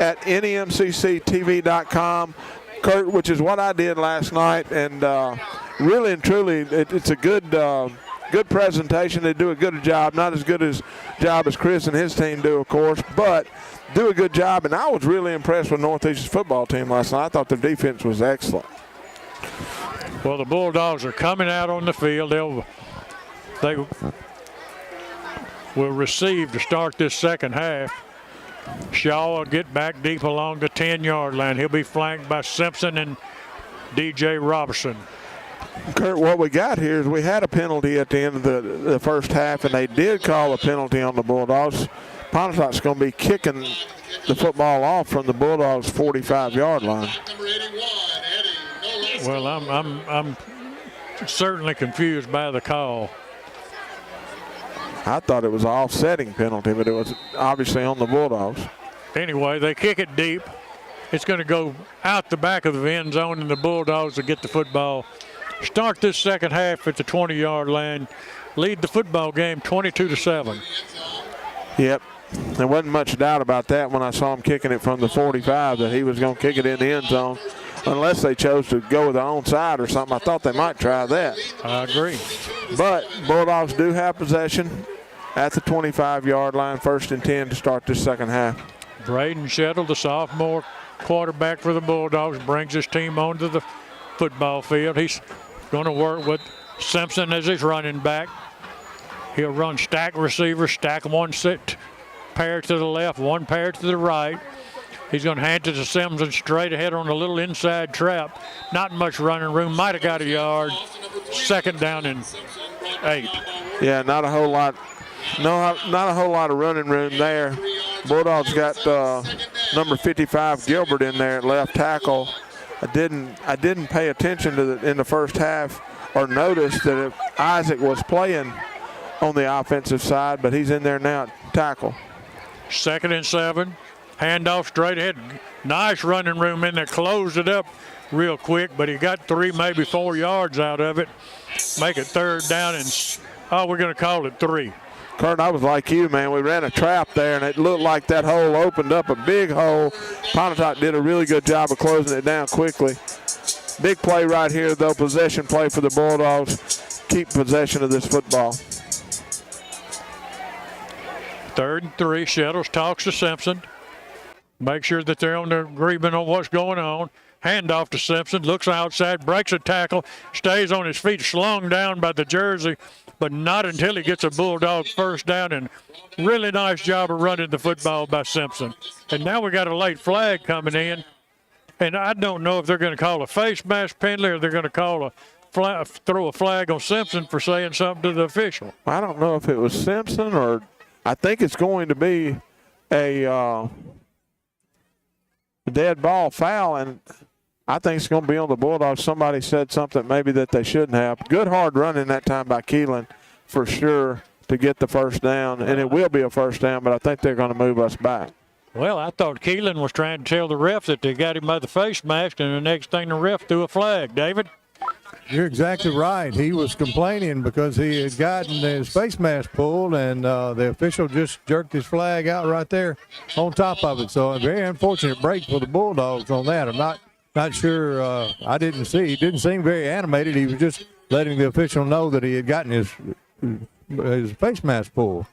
at NEMCCTV.com, Kurt, which is what I did last night. And really and truly, it's a good presentation. They do a good job, not as good as job as Chris and his team do, of course, but do a good job. And I was really impressed with Northeast's football team last night. I thought their defense was excellent. Well, the Bulldogs are coming out on the field. They will receive to start this second half. Shaw will get back deep along the 10-yard line. He'll be flanked by Simpson and DJ Robertson. Kurt, what we got here is we had a penalty at the end of the first half, and they did call a penalty on the Bulldogs. Pontotoc's going to be kicking the football off from the Bulldogs' 45-yard line. Well, I'm certainly confused by the call. I thought it was an offsetting penalty, but it was obviously on the Bulldogs. Anyway, they kick it deep. It's going to go out the back of the end zone, and the Bulldogs will get the football. Start this second half at the 20-yard line. Lead the football game 22-7. Yep. There wasn't much doubt about that when I saw him kicking it from the 45 that he was going to kick it in the end zone. Unless they chose to go with their own side or something. I thought they might try that. I agree. But Bulldogs do have possession at the 25-yard line, 1st and 10 to start this second half. Braden Shettle, the sophomore quarterback for the Bulldogs, brings his team onto the football field. He's going to work with Simpson as his running back. He'll run stack receivers, stack one set pair to the left, one pair to the right. He's going to hand it to Simpson straight ahead on a little inside trap. Not much running room. Might have got a yard. 2nd down and 8. Yeah, not a whole lot. No, not a whole lot of running room there. Bulldogs got number 55 Gilbert in there at left tackle. I didn't pay attention to in the first half or notice that Isaac was playing on the offensive side, but he's in there now at tackle. 2nd and 7. Handoff straight ahead. Nice running room in there. Closed it up real quick, but he got 3, maybe 4 yards out of it. Make it 3rd down, and we're going to call it 3. Kurt, I was like you, man. We ran a trap there, and it looked like that hole opened up, a big hole. Pontotoc did a really good job of closing it down quickly. Big play right here, though. Possession play for the Bulldogs. Keep possession of this football. 3rd and 3. Shettles talks to Simpson. Make sure that they're on the agreement on what's going on. Handoff to Simpson. Looks outside. Breaks a tackle. Stays on his feet. Slung down by the jersey. But not until he gets a Bulldog 1st down. And really nice job of running the football by Simpson. And now we got a late flag coming in. And I don't know if they're going to call a face mask penalty or they're going to call throw a flag on Simpson for saying something to the official. I don't know if it was Simpson or I think it's going to be a dead ball foul, and I think it's going to be on the Bulldogs. Somebody said something maybe that they shouldn't have. Good hard running that time by Keelan for sure to get the 1st down, and it will be a 1st down, but I think they're going to move us back. Well, I thought Keelan was trying to tell the ref that they got him by the face mask, and the next thing the ref threw a flag. David? You're exactly right. He was complaining because he had gotten his face mask pulled, and the official just jerked his flag out right there on top of it. So a very unfortunate break for the Bulldogs on that. I'm not sure. I didn't see. He didn't seem very animated. He was just letting the official know that he had gotten his face mask pulled.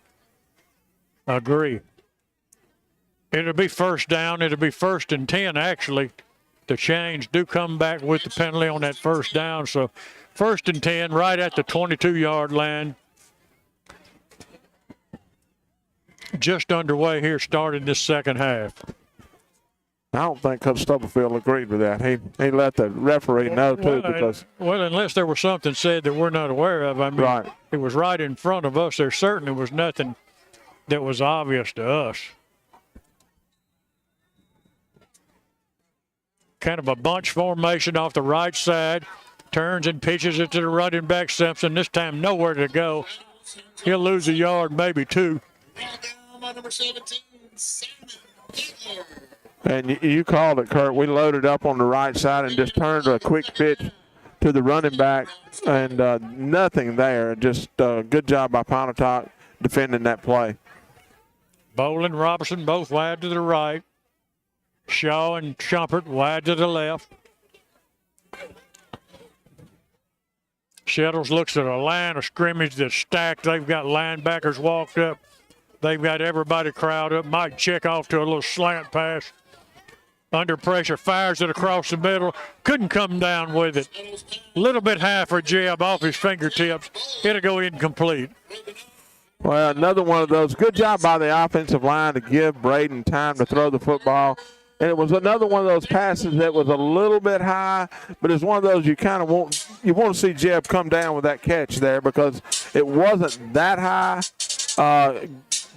Agree. It'll be 1st down. It'll be 1st and 10, actually. The change do come back with the penalty on that 1st down. So 1st and 10 right at the 22-yard line. Just underway here starting this second half. I don't think Coach Stubblefield agreed with that. He let the referee know, too, because... Well, unless there was something said that we're not aware of. I mean, right. It was right in front of us. There certainly was nothing that was obvious to us. Kind of a bunch formation off the right side. Turns and pitches it to the running back, Simpson. This time nowhere to go. He'll lose a yard, maybe 2. And you called it, Kurt. We loaded up on the right side and just turned a quick pitch to the running back, and nothing there. Just good job by Pontotoc defending that play. Bolin, Robertson, both wide to the right. Shaw and Shumpert wide to the left. Shettles looks at a line of scrimmage that's stacked. They've got linebackers walked up. They've got everybody crowd up. Mike check off to a little slant pass. Under pressure, fires it across the middle. Couldn't come down with it. A little bit high for Jeb off his fingertips. It'll go incomplete. Well, another one of those. Good job by the offensive line to give Braden time to throw the football. And it was another one of those passes that was a little bit high, but it's one of those you kind of want to see Jeb come down with that catch there because it wasn't that high.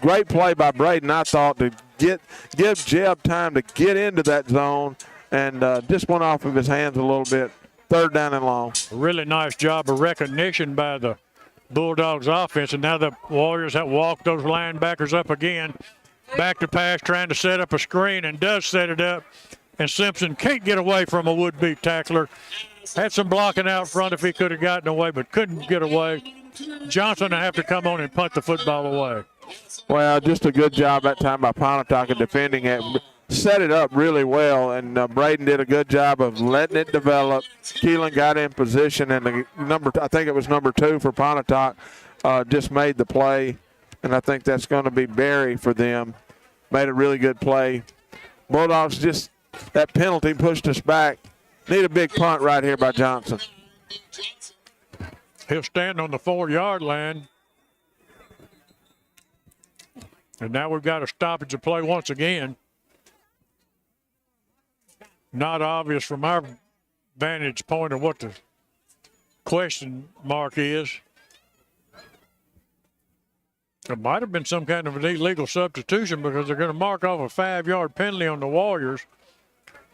Great play by Braden, I thought, to give Jeb time to get into that zone, and just went off of his hands a little bit. 3rd down and long. Really nice job of recognition by the Bulldogs offense, and now the Warriors have walked those linebackers up again. Back to pass, trying to set up a screen, and does set it up. And Simpson can't get away from a would-be tackler. Had some blocking out front if he could have gotten away, but couldn't get away. Johnson will have to come on and punt the football away. Well, just a good job that time by Pontotoc of defending it. Set it up really well, and Braden did a good job of letting it develop. Keelan got in position, and I think it was number 2 for Pontotoc, just made the play. And I think that's going to be Barry for them. Made a really good play. Bulldogs just, that penalty pushed us back. Need a big punt right here by Johnson. He'll stand on the 4-yard line. And now we've got a stoppage of play once again. Not obvious from our vantage point of what the question mark is. It might have been some kind of an illegal substitution because they're going to mark off a 5-yard penalty on the Warriors.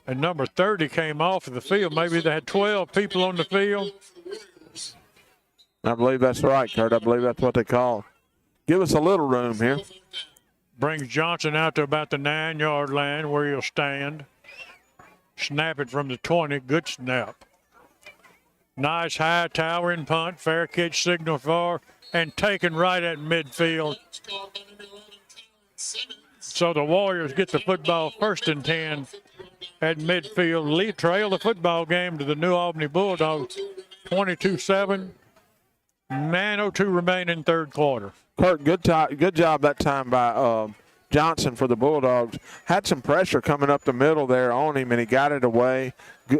And number 30 came off of the field. Maybe they had 12 people on the field. I believe that's right, Kurt. I believe that's what they call. Give us a little room here. Brings Johnson out to about the 9-yard line where he'll stand. Snap it from the 20. Good snap. Nice high towering punt. Fair catch signal for. And taken right at midfield. So the Warriors get the football 1st and 10 at midfield. Trail the football game to the New Albany Bulldogs 22-7. 9:02 remaining 3rd quarter. Kurt, good job that time by Johnson for the Bulldogs. Had some pressure coming up the middle there on him, and he got it away.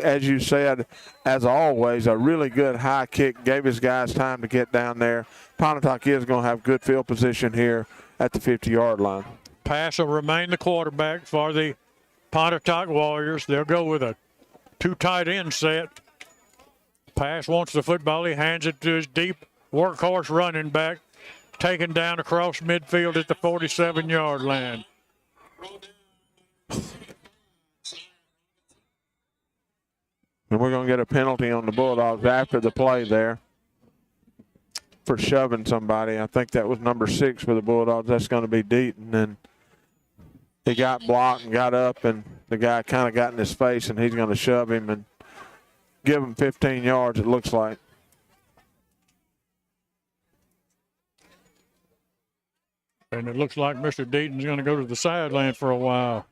As you said, as always, a really good high kick. Gave his guys time to get down there. Pontotoc is going to have good field position here at the 50-yard line. Pass will remain the quarterback for the Pontotoc Warriors. They'll go with a 2 tight end set. Pass wants the football. He hands it to his deep workhorse running back. Taken down across midfield at the 47-yard line. And we're going to get a penalty on the Bulldogs after the play there for shoving somebody. I think that was number 6 for the Bulldogs. That's going to be Deaton. And he got blocked and got up, and the guy kind of got in his face, and he's going to shove him and give him 15 yards, it looks like. And it looks like Mr. Deaton's going to go to the sideline for a while.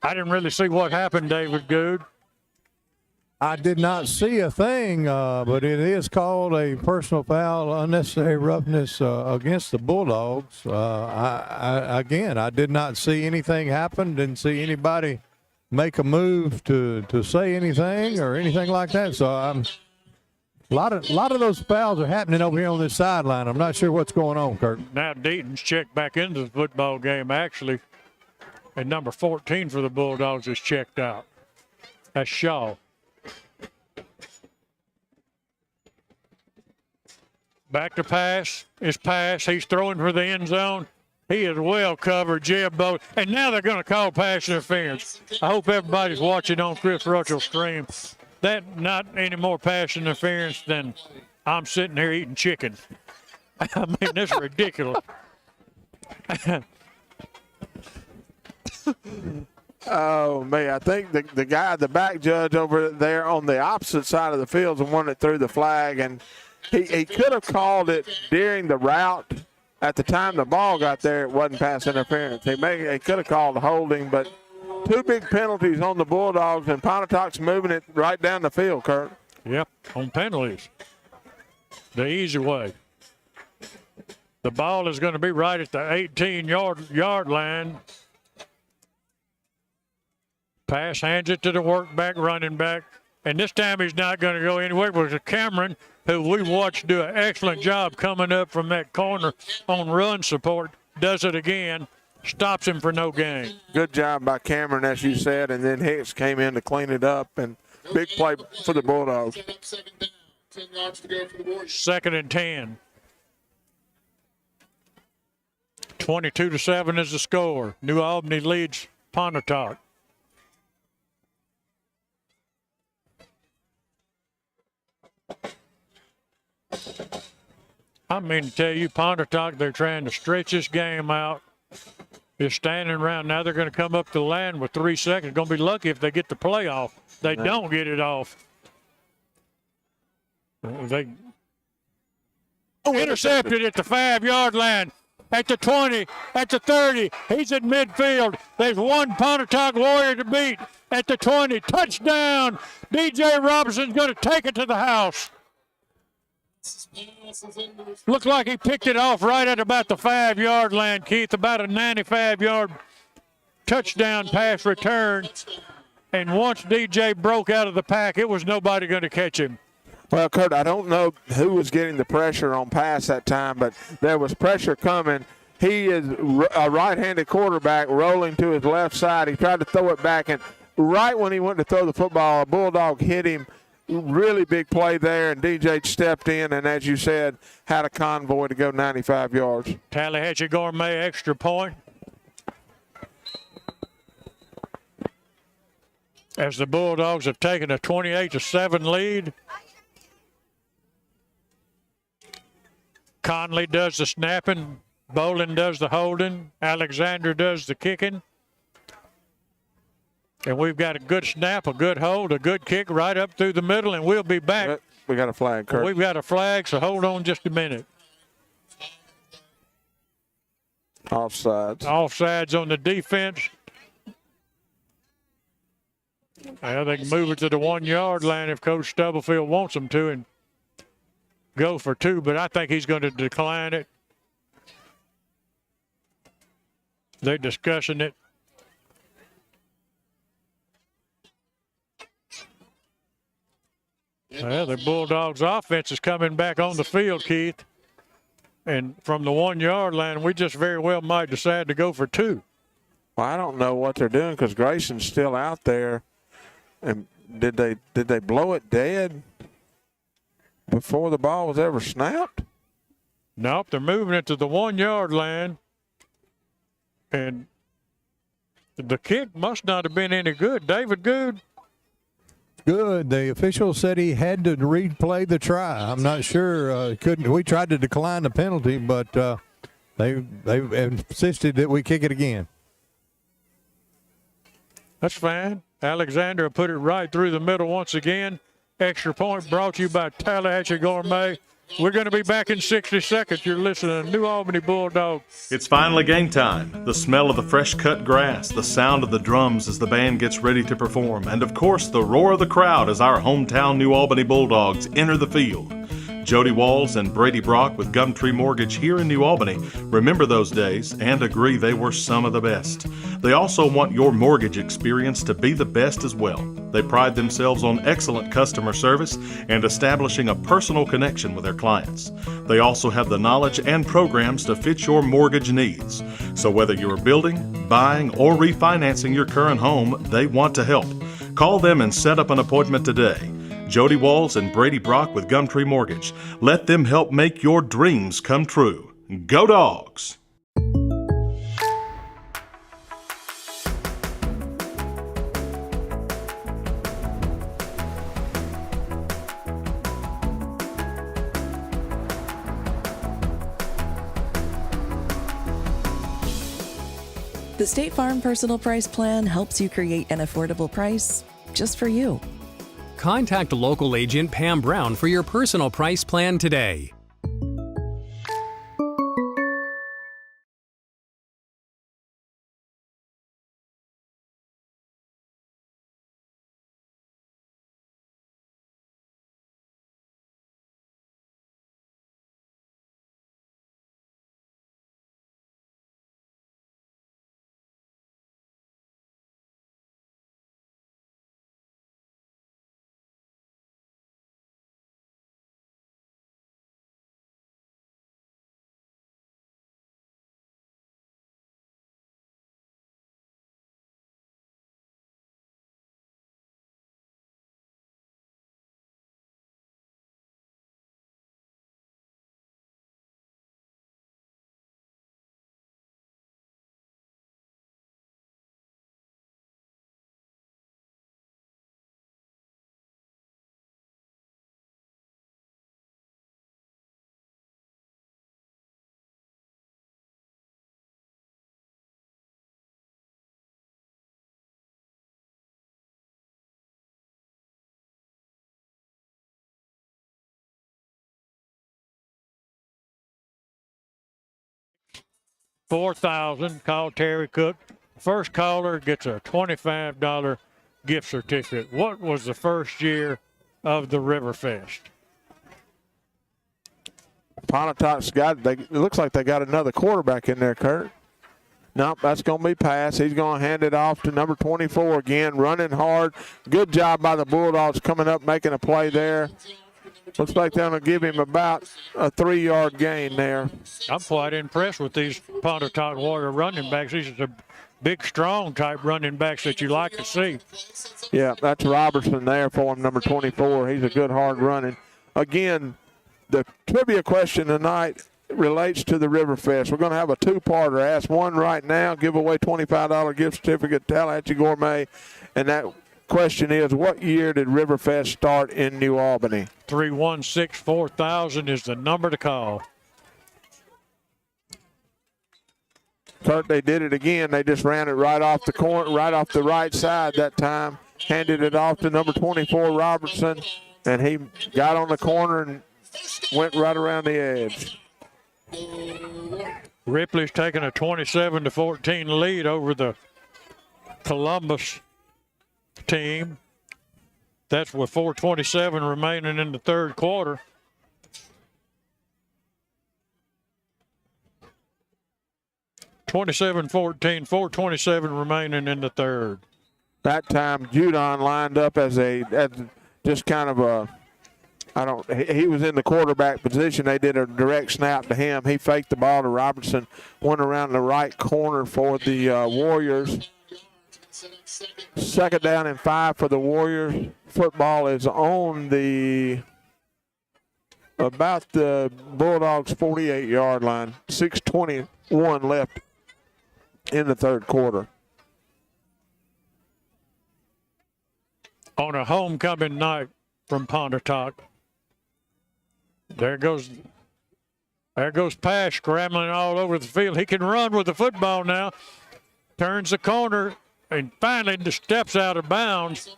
I didn't really see what happened, David Good. I did not see a thing, but it is called a personal foul, unnecessary roughness against the Bulldogs. I did not see anything happen. Didn't see anybody make a move to say anything or anything like that. So a lot of those fouls are happening over here on this sideline. I'm not sure what's going on, Kurt. Now Deaton's checked back into the football game, actually. And number 14 for the Bulldogs is checked out. That's Shaw. Back to pass. It's pass. He's throwing for the end zone. He is well covered, Jeb Boat. And now they're going to call pass interference. I hope everybody's watching on Chris Russell's stream. That not any more pass interference than I'm sitting here eating chicken. I mean, this is ridiculous. Oh, man, I think the guy, the back judge over there on the opposite side of the field is the one that threw the flag, and he could have called it during the route, at the time the ball got there, it wasn't pass interference. They could have called a holding, but 2 big penalties on the Bulldogs, and Pontotoc's moving it right down the field, Kurt. Yep, on penalties. The easy way. The ball is going to be right at the 18-yard line. Pass, hands it to the workback, running back. And this time he's not going to go anywhere. It was Cameron, who we watched do an excellent job coming up from that corner on run support, does it again, stops him for no gain. Good job by Cameron, as you said, and then Hicks came in to clean it up, and big play for the Bulldogs. 10 yards to go for the Warriors. 2nd and 10. 22-7 is the score. New Albany leads Pontotoc. I mean to tell you, Pontotoc, they're trying to stretch this game out. They're standing around. Now they're going to come up to the line with 3 seconds. Going to be lucky if they get the play off. They don't get it off. They intercepted at the 5-yard line, at the 20, at the 30. He's at midfield. There's one Pontotoc Warrior to beat at the 20. Touchdown. DJ Robinson's going to take it to the house. Looks like he picked it off right at about the 5-yard line, Keith, about a 95-yard touchdown pass return. And once DJ broke out of the pack, it was nobody going to catch him. Well, Kurt, I don't know who was getting the pressure on pass that time, but there was pressure coming. He is a right-handed quarterback rolling to his left side. He tried to throw it back, and right when he went to throw the football, a Bulldog hit him. Really big play there, and DJ stepped in and, as you said, had a convoy to go 95 yards. Tallahatchie Gourmet extra point. As the Bulldogs have taken a 28-7 lead. Conley does the snapping. Bolin does the holding. Alexander does the kicking. And we've got a good snap, a good hold, a good kick right up through the middle, and we'll be back. We got a flag, Kurt. We've got a flag, so hold on just a minute. Offsides. Offsides on the defense. Well, they can move it to the 1-yard line if Coach Stubblefield wants them to and go for 2, but I think he's going to decline it. They're discussing it. Well, the Bulldogs offense is coming back on the field, Keith. And from the 1-yard line, we just very well might decide to go for 2. Well, I don't know what they're doing because Grayson's still out there. And did they blow it dead before the ball was ever snapped? Nope, they're moving it to the 1-yard line. And the kick must not have been any good. David Good. Good. The official said he had to replay the try. I'm not sure. Couldn't. We tried to decline the penalty, but they insisted that we kick it again. That's fine. Alexander put it right through the middle once again. Extra point brought to you by Tallahatchie Gourmet. We're going to be back in 60 seconds. You're listening to New Albany Bulldog. It's finally game time. The smell of the fresh cut grass, the sound of the drums as the band gets ready to perform, and of course the roar of the crowd as our hometown New Albany Bulldogs enter the field. Jody Walls and Brady Brock with Gumtree Mortgage here in New Albany remember those days and agree they were some of the best. They also want your mortgage experience to be the best as well. They pride themselves on excellent customer service and establishing a personal connection with their clients. They also have the knowledge and programs to fit your mortgage needs. So whether you're building, buying, or refinancing your current home, they want to help. Call them and set up an appointment today. Jody Walls and Brady Brock with Gumtree Mortgage. Let them help make your dreams come true. Go Dogs! The State Farm Personal Price Plan helps you create an affordable price just for you. Contact local agent Pam Brown for your personal price plan today. 4,000. Call Terry Cook. First caller gets a $25 gift certificate. What was the first year of the Riverfest? Pontotoc it looks like they got another quarterback in there, Kurt. Nope, that's going to be pass. He's going to hand it off to number 24 again, running hard. Good job by the Bulldogs coming up, making a play there. Looks like they're going to give him about a 3-yard gain there. I'm quite impressed with these Pontotoc Warrior running backs. These are the big, strong type running backs that you like to see. Yeah, that's Robertson there for him, number 24. He's a good, hard running. Again, the trivia question tonight relates to the Riverfest. We're going to have a two-parter. Ask one right now, give away $25 gift certificate to Tallahatchie Gourmet. And that question is, what year did Riverfest start in New Albany? 316-4000 is the number to call. Kurt, they did it again. They just ran it right off the corner, right off the right side that time. Handed it off to number 24, Robertson, and he got on the corner and went right around the edge. Ripley's taking a 27-14 lead over the Columbus team. That's with 4:27 remaining in the third quarter. (27-14), 4:27 remaining in the third. That time, Judon lined up as just kind of a, he was in the quarterback position. They did a direct snap to him. He faked the ball to Robertson, went around the right corner for the Warriors. Second down and 5 for the Warriors. Football is on about the Bulldogs' 48-yard line. 6:21 left in the third quarter. On a homecoming night from Pontotoc. There goes Pash scrambling all over the field. He can run with the football now. Turns the corner and finally just steps out of bounds.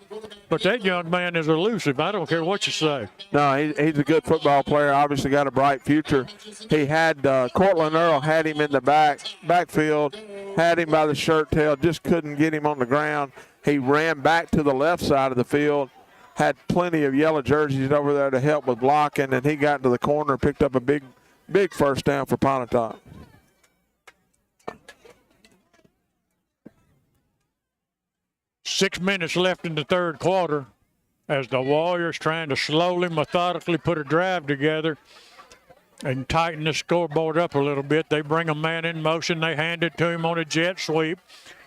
But that young man is elusive. I don't care what you say. No, he's a good football player. Obviously got a bright future. He had Cortland Earl had him in the backfield, had him by the shirt tail, just couldn't get him on the ground. He ran back to the left side of the field, had plenty of yellow jerseys over there to help with blocking, and he got to the corner, picked up a big first down for Pontotoc. Six minutes left in the third quarter as the Warriors trying to slowly, methodically put a drive together and tighten the scoreboard up a little bit. They bring a man in motion. They hand it to him on a jet sweep,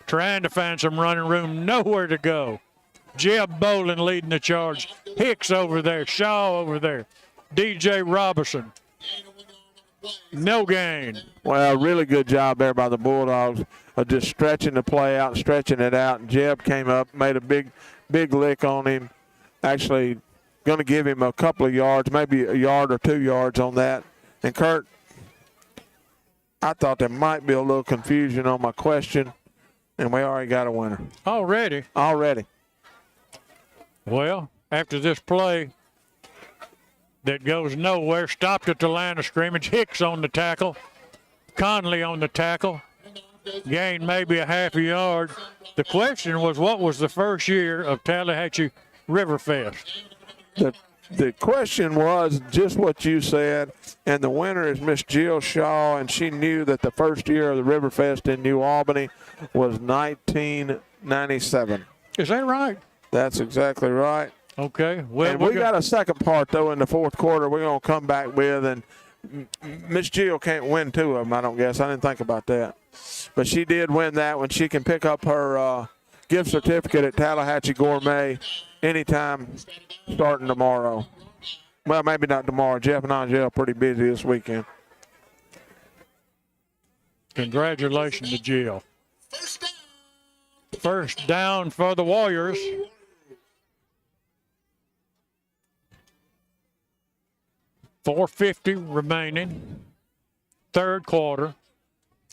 trying to find some running room. Nowhere to go. Jeb Bolin leading the charge. Hicks over there. Shaw over there. DJ Robertson. No gain. Well, really good job there by the Bulldogs of just stretching the play out, stretching it out. And Jeb came up, made a big lick on him. Actually going to give him a couple of yards, maybe a yard or 2 yards on that. And Kurt, I thought there might be a little confusion on my question, and we already got a winner. Already? Already. Well, after this play that goes nowhere, stopped at the line of scrimmage, Hicks on the tackle, Conley on the tackle, gained maybe a half a yard. The question was, what was the first year of Tallahatchie Riverfest? The question was just what you said, and the winner is Miss Jill Shaw, and she knew that the first year of the Riverfest in New Albany was 1997. Is that right? That's exactly right. Okay. Well, and we got a second part, though, in the fourth quarter we're going to come back with, and Miss Jill can't win 2 of them, I don't guess. I didn't think about that. But she did win that one. She can pick up her gift certificate at Tallahatchie Gourmet anytime starting tomorrow. Well, maybe not tomorrow. Jeff and Angel are pretty busy this weekend. Congratulations to Jill. First down for the Warriors. .450 remaining. Third quarter.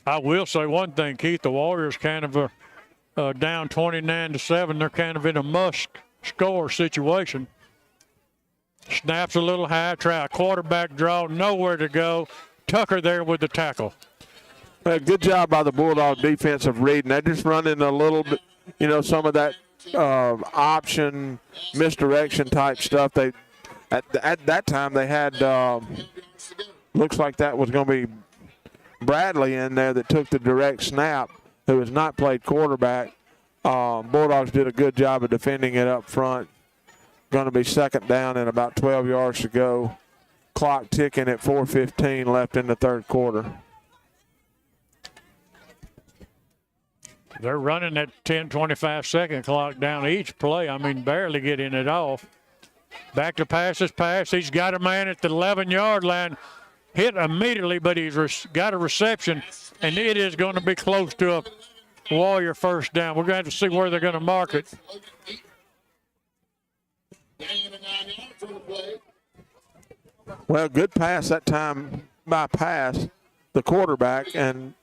I will say one thing, Keith. The Warriors kind of are down 29-7. They're kind of in a must-score situation. Snaps a little high. Try a quarterback draw. Nowhere to go. Tucker there with the tackle. Good job by the Bulldog defense of reading. They're just running a little bit, some of that option, misdirection type stuff. They at that time they had looks like that was going to be Bradley in there that took the direct snap, who has not played quarterback. Bulldogs did a good job of defending it up front. Going to be second down and about 12 yards to go. Clock ticking at 4:15 left in the third quarter. They're running that 10, 25-second clock down each play. I mean, barely getting it off. Back to pass. He's got a man at the 11-yard line. Hit immediately, but he's got a reception, and it is going to be close to a Warrior first down. We're going to have to see where they're going to mark it. Well, good pass that time by Pass, the quarterback, and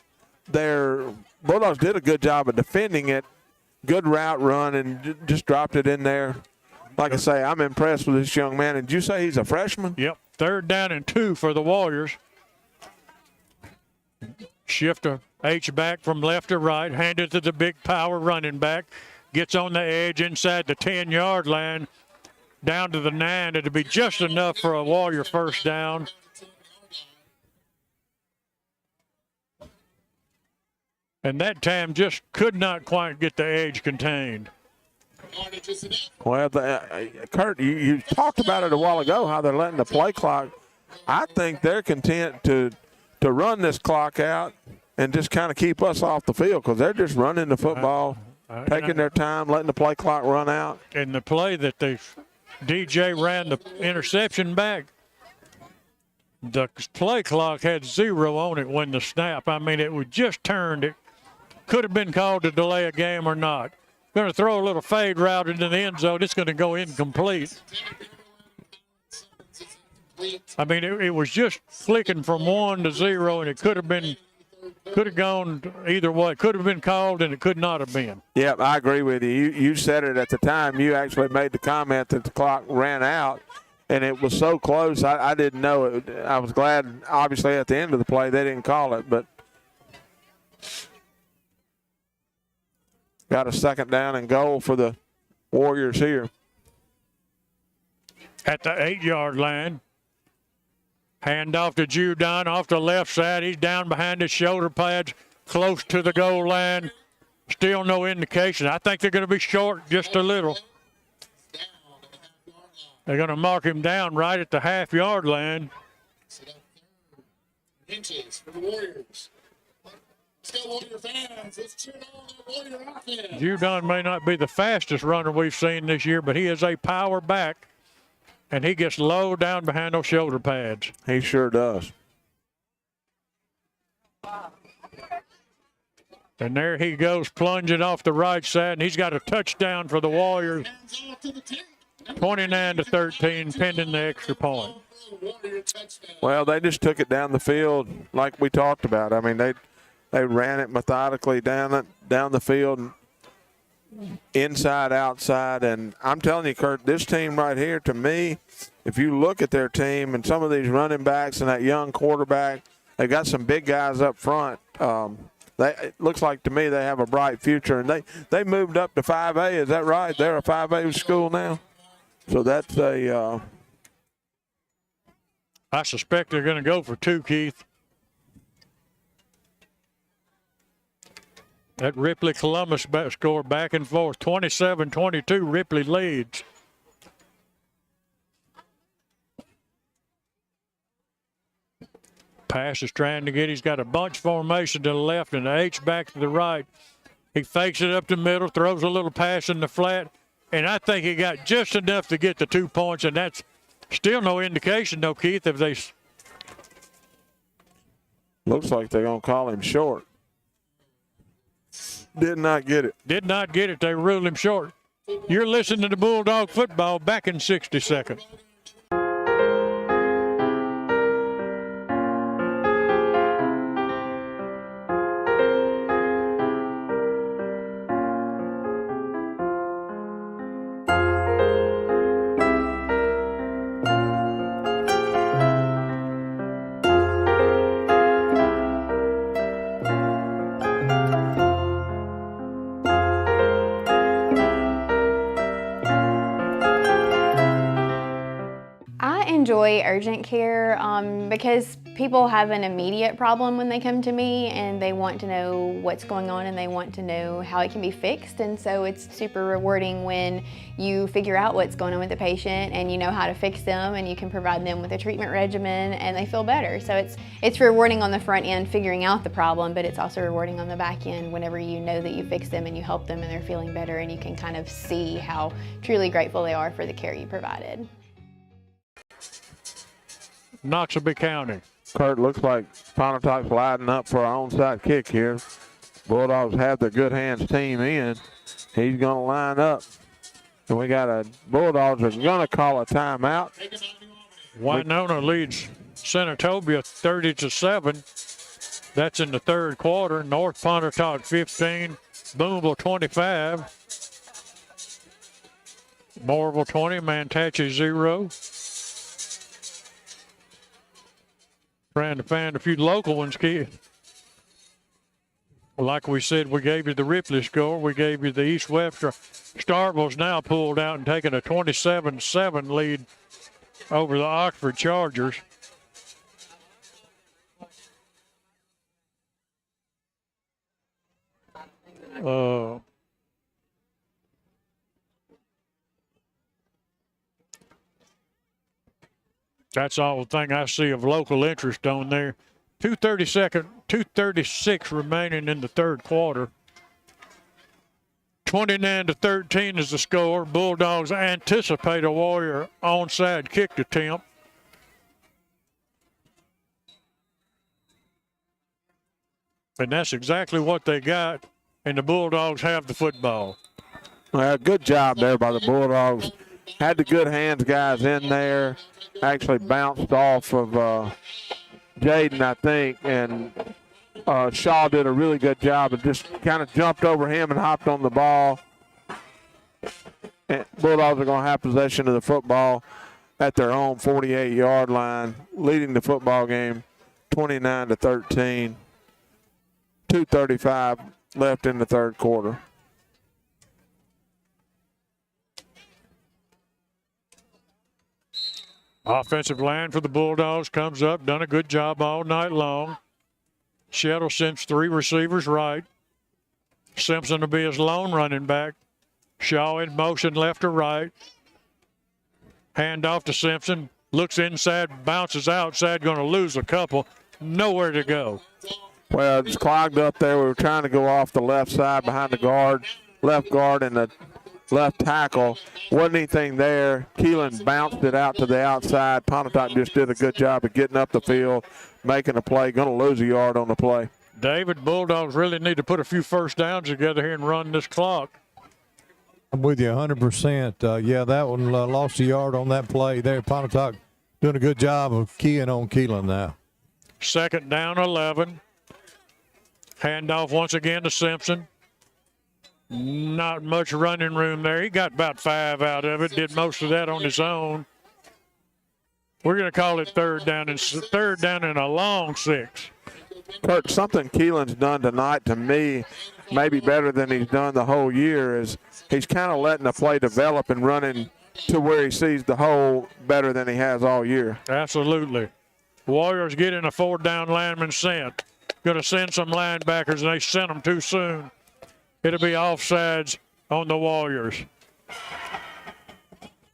their Bulldogs did a good job of defending it. Good route run and just dropped it in there. Like I say, I'm impressed with this young man. And did you say he's a freshman? Yep. 3rd down and 2 for the Warriors. Shift a H-back from left to right. Hand it to the big power running back. Gets on the edge inside the 10-yard line. Down to the 9. It'll be just enough for a Warrior first down. And that time just could not quite get the edge contained. Well, Kurt, you talked about it a while ago, how they're letting the play clock. I think they're content to run this clock out and just kind of keep us off the field because they're just running the football, taking their time, letting the play clock run out. And the play that DJ ran the interception back, the play clock had 0 on it when the snap. I mean, it was just turned. It could have been called to delay a game or not. Going to throw a little fade route into the end zone. It's going to go incomplete. I mean, it was just flicking from 1 to 0, and it could have gone either way. It could have been called, and it could not have been. Yep, I agree with you. You said it at the time. You actually made the comment that the clock ran out, and it was so close. I didn't know it. I was glad, obviously, at the end of the play they didn't call it, but got a 2nd down and goal for the Warriors here. At the 8-yard line. Hand off to Judon off the left side. He's down behind his shoulder pads, close to the goal line. Still no indication. I think they're going to be short just a little. They're going to mark him down right at the half-yard line. Inches for the Warriors. Let's go, Warrior fans. Let's cheer on the Warrior offense. Judon may not be the fastest runner we've seen this year, but he is a power back. And he gets low down behind those shoulder pads. He sure does. And there he goes plunging off the right side, and he's got a touchdown for the Warriors. 29-13, pending the extra point. Well, they just took it down the field like we talked about. I mean, they ran it methodically down the field, inside, outside, and I'm telling you, Kurt, this team right here, to me, if you look at their team and some of these running backs and that young quarterback, they've got some big guys up front. It looks like to me they have a bright future, and they moved up to 5A. Is that right? They're a 5A school now, so that's a. I suspect they're going to go for 2, Keith. That Ripley-Columbus score back and forth, 27-22, Ripley leads. Pass is trying to get, he's got a bunch formation to the left and the H back to the right. He fakes it up the middle, throws a little pass in the flat, and I think he got just enough to get the 2 points, and that's still no indication, though, Keith, if they... Looks like they're going to call him short. Did not get it. Did not get it. They ruled him short. You're listening to Bulldog football. Back in 60 seconds. urgent care because people have an immediate problem when they come to me and they want to know what's going on and they want to know how it can be fixed. And so it's super rewarding when you figure out what's going on with the patient and you know how to fix them and you can provide them with a treatment regimen and they feel better. So it's rewarding on the front end figuring out the problem, but it's also rewarding on the back end whenever you know that you fix them and you help them and they're feeling better and you can kind of see how truly grateful they are for the care you provided. Noxubee County. Kurt, looks like Pontotoc's lining up for our onside kick here. Bulldogs have the good hands team in. He's going to line up. And we got a Bulldogs are going to call a timeout. Winona leads Senatobia 30-7. That's in the third quarter. North Pontotoc 15, Boonville 25. Morville 20, Manatee 0. Trying to find a few local ones, kid. Like we said, we gave you the Ripley score. We gave you the East Webster. Starkville's now pulled out and taken a 27-7 lead over the Oxford Chargers. That's all the thing I see of local interest on there. 2:36 remaining in the third quarter. 29-13 is the score. Bulldogs anticipate a Warrior onside kick attempt. And that's exactly what they got, and the Bulldogs have the football. Well, good job there by the Bulldogs. Had the good hands guys in there. Actually bounced off of Jaden, I think, and Shaw did a really good job and just kind of jumped over him and hopped on the ball. And Bulldogs are going to have possession of the football at their own 48-yard line, leading the football game 29-13. 2:35 left in the third quarter. Offensive line for the Bulldogs comes up, done a good job all night long. Shettle sends 3 receivers right. Simpson will be his lone running back. Shaw in motion left or right. Hand off to Simpson. Looks inside, bounces outside, going to lose a couple. Nowhere to go. Well, it's clogged up there. We were trying to go off the left side behind the guard, left guard, and the left tackle. Wasn't anything there. Keelan bounced it out to the outside. Pontotoc just did a good job of getting up the field, making a play. Going to lose a yard on the play. David, Bulldogs really need to put a few first downs together here and run this clock. I'm with you 100%. Yeah, that one lost a yard on that play there. Pontotoc doing a good job of keying on Keelan now. Second down, 11. Handoff once again to Simpson. Not much running room there. He got about 5 out of it, did most of that on his own. We're going to call it third down and a long 6. Kurt, something Keelan's done tonight to me, maybe better than he's done the whole year, is he's kind of letting the play develop and running to where he sees the hole better than he has all year. Absolutely. Warriors getting a 4th-down lineman sent. Going to send some linebackers, and they sent them too soon. It'll be offsides on the Warriors.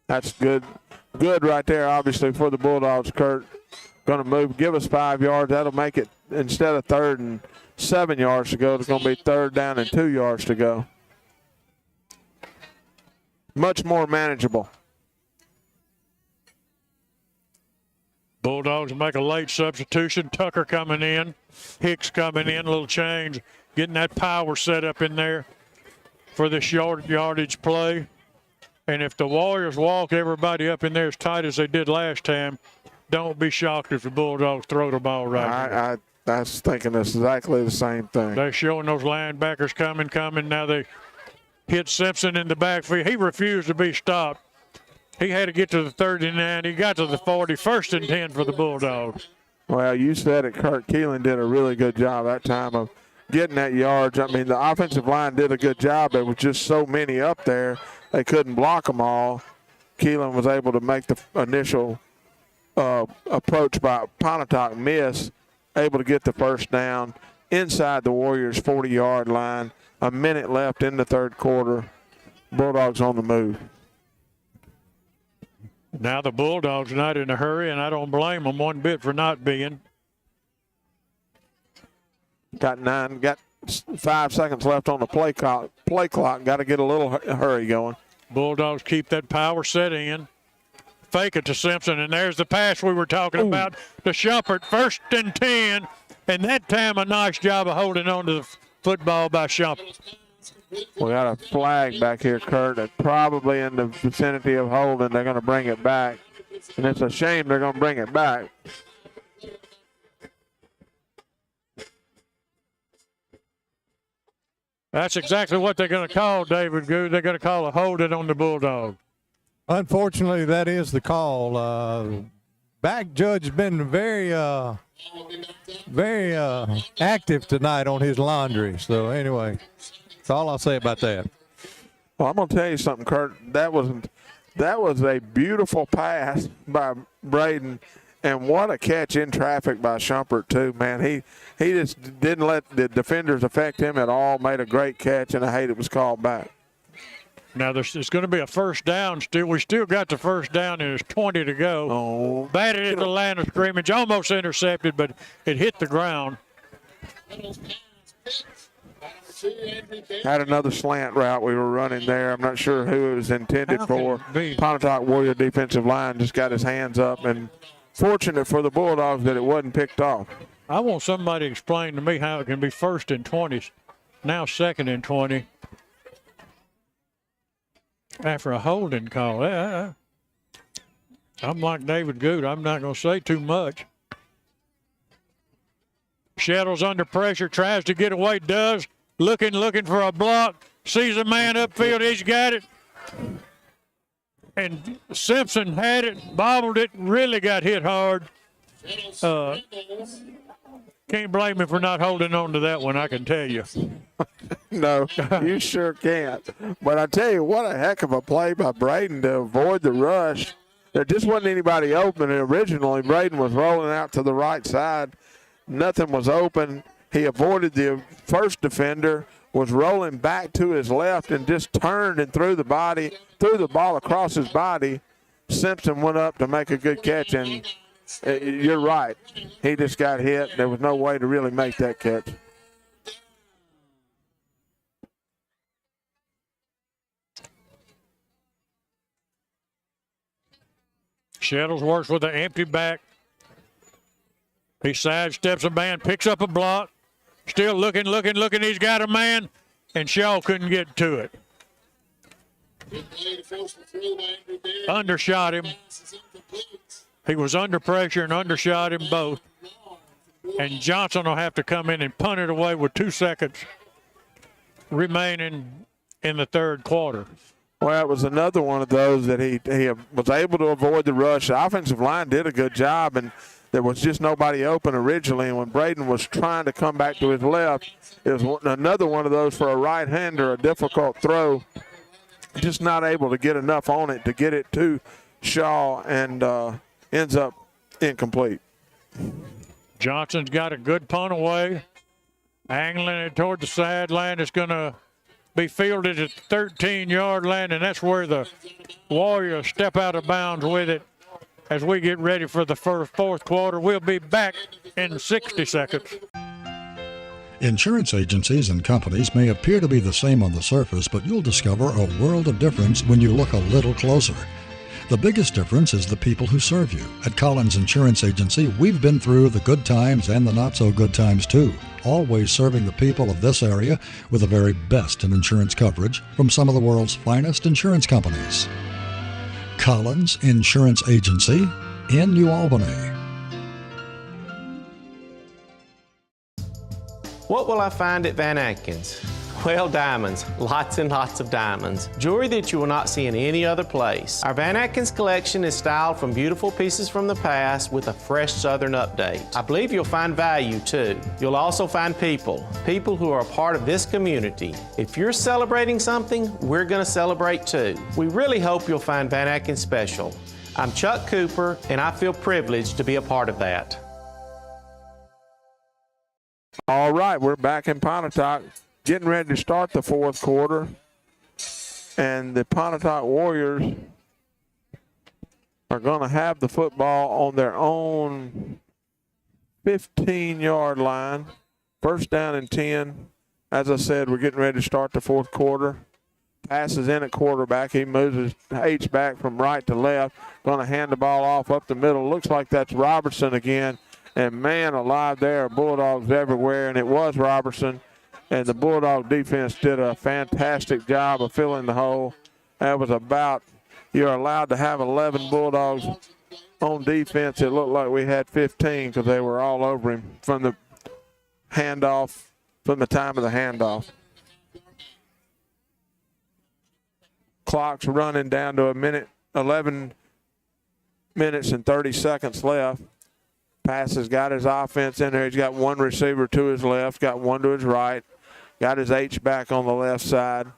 That's good. Good right there, obviously, for the Bulldogs, Kurt. Going to move, give us 5 yards. That'll make it, instead of 3rd and 7 yards to go, it's going to be 3rd down and 2 yards to go. Much more manageable. Bulldogs make a late substitution. Tucker coming in. Hicks coming in. A little change. Getting that power set up in there for this yardage play. And if the Warriors walk everybody up in there as tight as they did last time, don't be shocked if the Bulldogs throw the ball right. I was thinking exactly the same thing. They're showing those linebackers coming. Now they hit Simpson in the backfield. He refused to be stopped. He had to get to the 39. He got to the 40. 1st and 10 for the Bulldogs. Well, you said it, Kurt. Keelan did a really good job that time of getting that yards. I mean, the offensive line did a good job. There was just so many up there, they couldn't block them all. Keelan was able to make the initial approach by Pontotoc miss, able to get the first down inside the Warriors' 40-yard line. A minute left in the third quarter. Bulldogs on the move. Now the Bulldogs not in a hurry, and I don't blame them one bit for not being. Got 5 seconds left on the play clock. Got to get a little hurry going. Bulldogs keep that power set in. Fake it to Simpson, and there's the pass we were talking about to Shumpert. 1st and 10, and that time a nice job of holding on to the football by Shumpert. We got a flag back here, Kurt, that's probably in the vicinity of holding. They're going to bring it back, and it's a shame they're going to bring it back. That's exactly what they're going to call, David Good. They're going to call a holding on the Bulldog. Unfortunately, that is the call. Back judge has been very active tonight on his laundry. So anyway, that's all I'll say about that. Well, I'm going to tell you something, Kurt. That was a beautiful pass by Braden, and what a catch in traffic by Shumpert too, man. He just didn't let the defenders affect him at all. Made a great catch, and I hate it was called back. Now, it's going to be a first down still. We still got the first down, and there's 20 to go. Oh. Batted at the line of scrimmage, almost intercepted, but it hit the ground. Had another slant route we were running there. I'm not sure who it was intended for. Pontotoc Warrior defensive line just got his hands up, and fortunate for the Bulldogs that it wasn't picked off. I want somebody to explain to me how it can be 1st and 20, now 2nd and 20. After a holding call. I'm like David Good. I'm not going to say too much. Shettle's under pressure, tries to get away, does. Looking for a block. Sees a man upfield. He's got it. And Simpson had it, bobbled it, really got hit hard. Can't blame him for not holding on to that one, I can tell you. No, you sure can't. But I tell you, what a heck of a play by Braden to avoid the rush. There just wasn't anybody open. And originally, Braden was rolling out to the right side. Nothing was open. He avoided the first defender, was rolling back to his left, and just turned and threw the ball across his body. Simpson went up to make a good catch, and you're right. He just got hit. There was no way to really make that catch. Shettles works with an empty back. He sidesteps a man, picks up a block. Still looking. He's got a man, and Shaw couldn't get to it. Undershot him. He was under pressure and undershot him both. And Johnson will have to come in and punt it away with 2 seconds remaining in the third quarter. Well, it was another one of those that he was able to avoid the rush. The offensive line did a good job, and there was just nobody open originally. And when Braden was trying to come back to his left, it was another one of those for a right-hander, a difficult throw. Just not able to get enough on it to get it to Shaw, and ends up incomplete. Johnson's got a good punt away. Angling it toward the sideline. It's going to be fielded at the 13-yard line, and that's where the Warriors step out of bounds with it as we get ready for the fourth quarter. We'll be back in 60 seconds. Insurance agencies and companies may appear to be the same on the surface, but you'll discover a world of difference when you look a little closer. The biggest difference is the people who serve you. At Collins Insurance Agency, we've been through the good times and the not-so-good times, too, always serving the people of this area with the very best in insurance coverage from some of the world's finest insurance companies. Collins Insurance Agency in New Albany. What will I find at Van Atkins? Well, diamonds. Lots and lots of diamonds. Jewelry that you will not see in any other place. Our Van Atkins collection is styled from beautiful pieces from the past with a fresh Southern update. I believe you'll find value, too. You'll also find people who are a part of this community. If you're celebrating something, we're going to celebrate, too. We really hope you'll find Van Atkins special. I'm Chuck Cooper, and I feel privileged to be a part of that. All right, we're back in Pontotoc, getting ready to start the fourth quarter. And the Pontotoc Warriors are going to have the football on their own 15-yard line. First down and 10. As I said, we're getting ready to start the fourth quarter. Passes in at quarterback. He moves his H-back from right to left. Going to hand the ball off up the middle. Looks like that's Robertson again. And, man alive, there are Bulldogs everywhere. And it was Robertson. And the Bulldog defense did a fantastic job of filling the hole. That was about, you're allowed to have 11 Bulldogs on defense. It looked like we had 15 because they were all over him from the handoff, from the time of the handoff. Clock's running down to 11 minutes and 30 seconds left. Pass has got his offense in there. He's got one receiver to his left, got one to his right, got his H-back on the left side,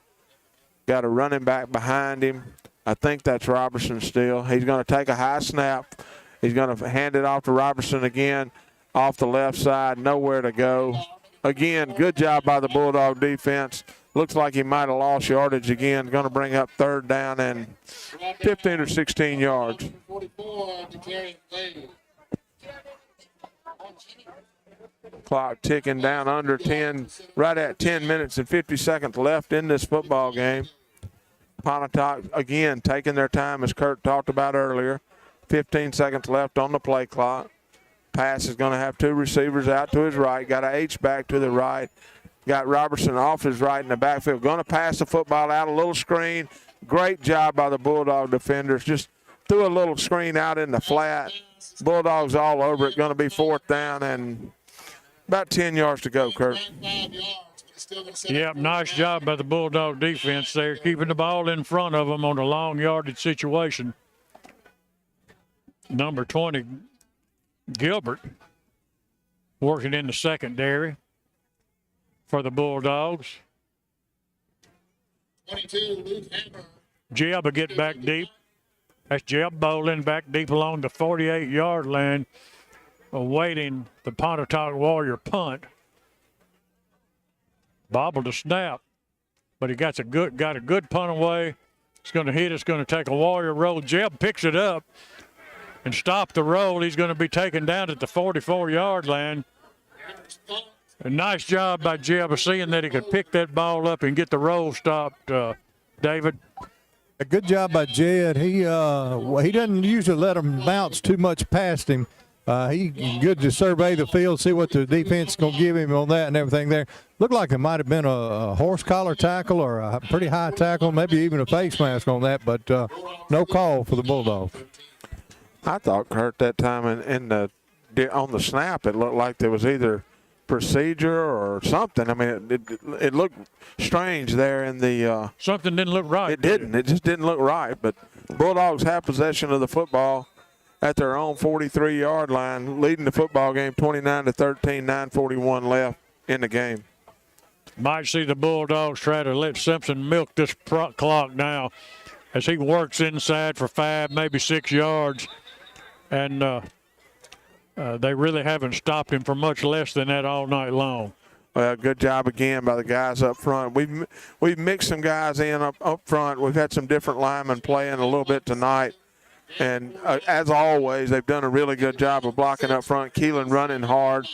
got a running back behind him. I think that's Robertson still. He's going to take a high snap. He's going to hand it off to Robertson again off the left side, nowhere to go. Again, good job by the Bulldog defense. Looks like he might have lost yardage again. Going to bring up third down and 15 or 16 yards. Clock ticking down under 10, right at 10 minutes and 50 seconds left in this football game. Pontotoc, again, taking their time, as Kurt talked about earlier. 15 seconds left on the play clock. Pass is going to have two receivers out to his right. Got an H-back to the right. Got Robertson off his right in the backfield. Going to pass the football out, a little screen. Great job by the Bulldog defenders. Just threw a little screen out in the flat. Bulldogs all over it. Going to be fourth down and about 10 yards to go, Kurt. Yep, nice job by the Bulldog defense there, keeping the ball in front of them on a long yardage situation. Number 20, Gilbert, working in the secondary for the Bulldogs. 22, Luke Hammer. Jeb will get back deep. That's Jeb bowling back deep along the 48-yard line, awaiting the Pontotoc Warrior punt. Bobbled the snap, but he got a good punt away. It's going to hit. It's going to take a Warrior roll. Jeb picks it up and stop the roll. He's going to be taken down at the 44-yard line. A nice job by Jeb of seeing that he could pick that ball up and get the roll stopped, David. A good job by Jed. He doesn't usually let them bounce too much past him. He good to survey the field, see what the defense is going to give him on that and everything there. Looked like it might have been a horse collar tackle or a pretty high tackle, maybe even a face mask on that, but no call for the Bulldogs. I thought, Kurt, that time on the snap, it looked like there was either procedure or something. I mean, it looked strange there in the something didn't look right. It didn't. It just didn't look right. But Bulldogs have possession of the football at their own 43-yard line, leading the football game 29-13, 9:41 left in the game. Might see the Bulldogs try to let Simpson milk this clock now as he works inside for 5, maybe 6 yards. And they really haven't stopped him for much less than that all night long. Well, good job again by the guys up front. We've mixed some guys in up front. We've had some different linemen playing a little bit tonight. And as always, they've done a really good job of blocking up front. Keelan running hard.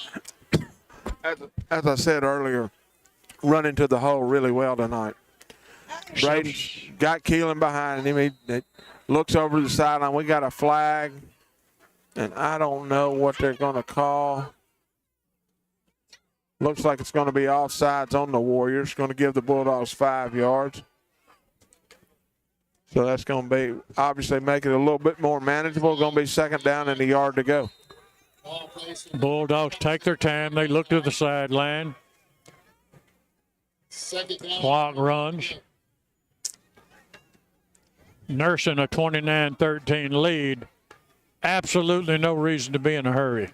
As I said earlier, running to the hole really well tonight. Braden's got Keelan behind him. He looks over the sideline. We got a flag, and I don't know what they're going to call. Looks like it's going to be offsides on the Warriors. Going to give the Bulldogs 5 yards. So that's going to be, obviously, make it a little bit more manageable. Going to be second down and a yard to go. Bulldogs take their time. They look to the sideline. Clock runs. Nursing a 29-13 lead. Absolutely no reason to be in a hurry.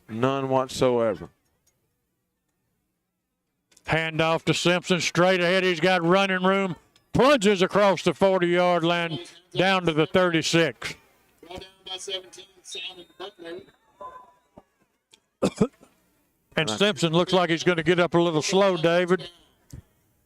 None whatsoever. Handoff to Simpson. Straight ahead. He's got running room. Plunges across the 40-yard line down to the 36. by 17, Simon Butler. And Simpson looks like he's going to get up a little slow, David.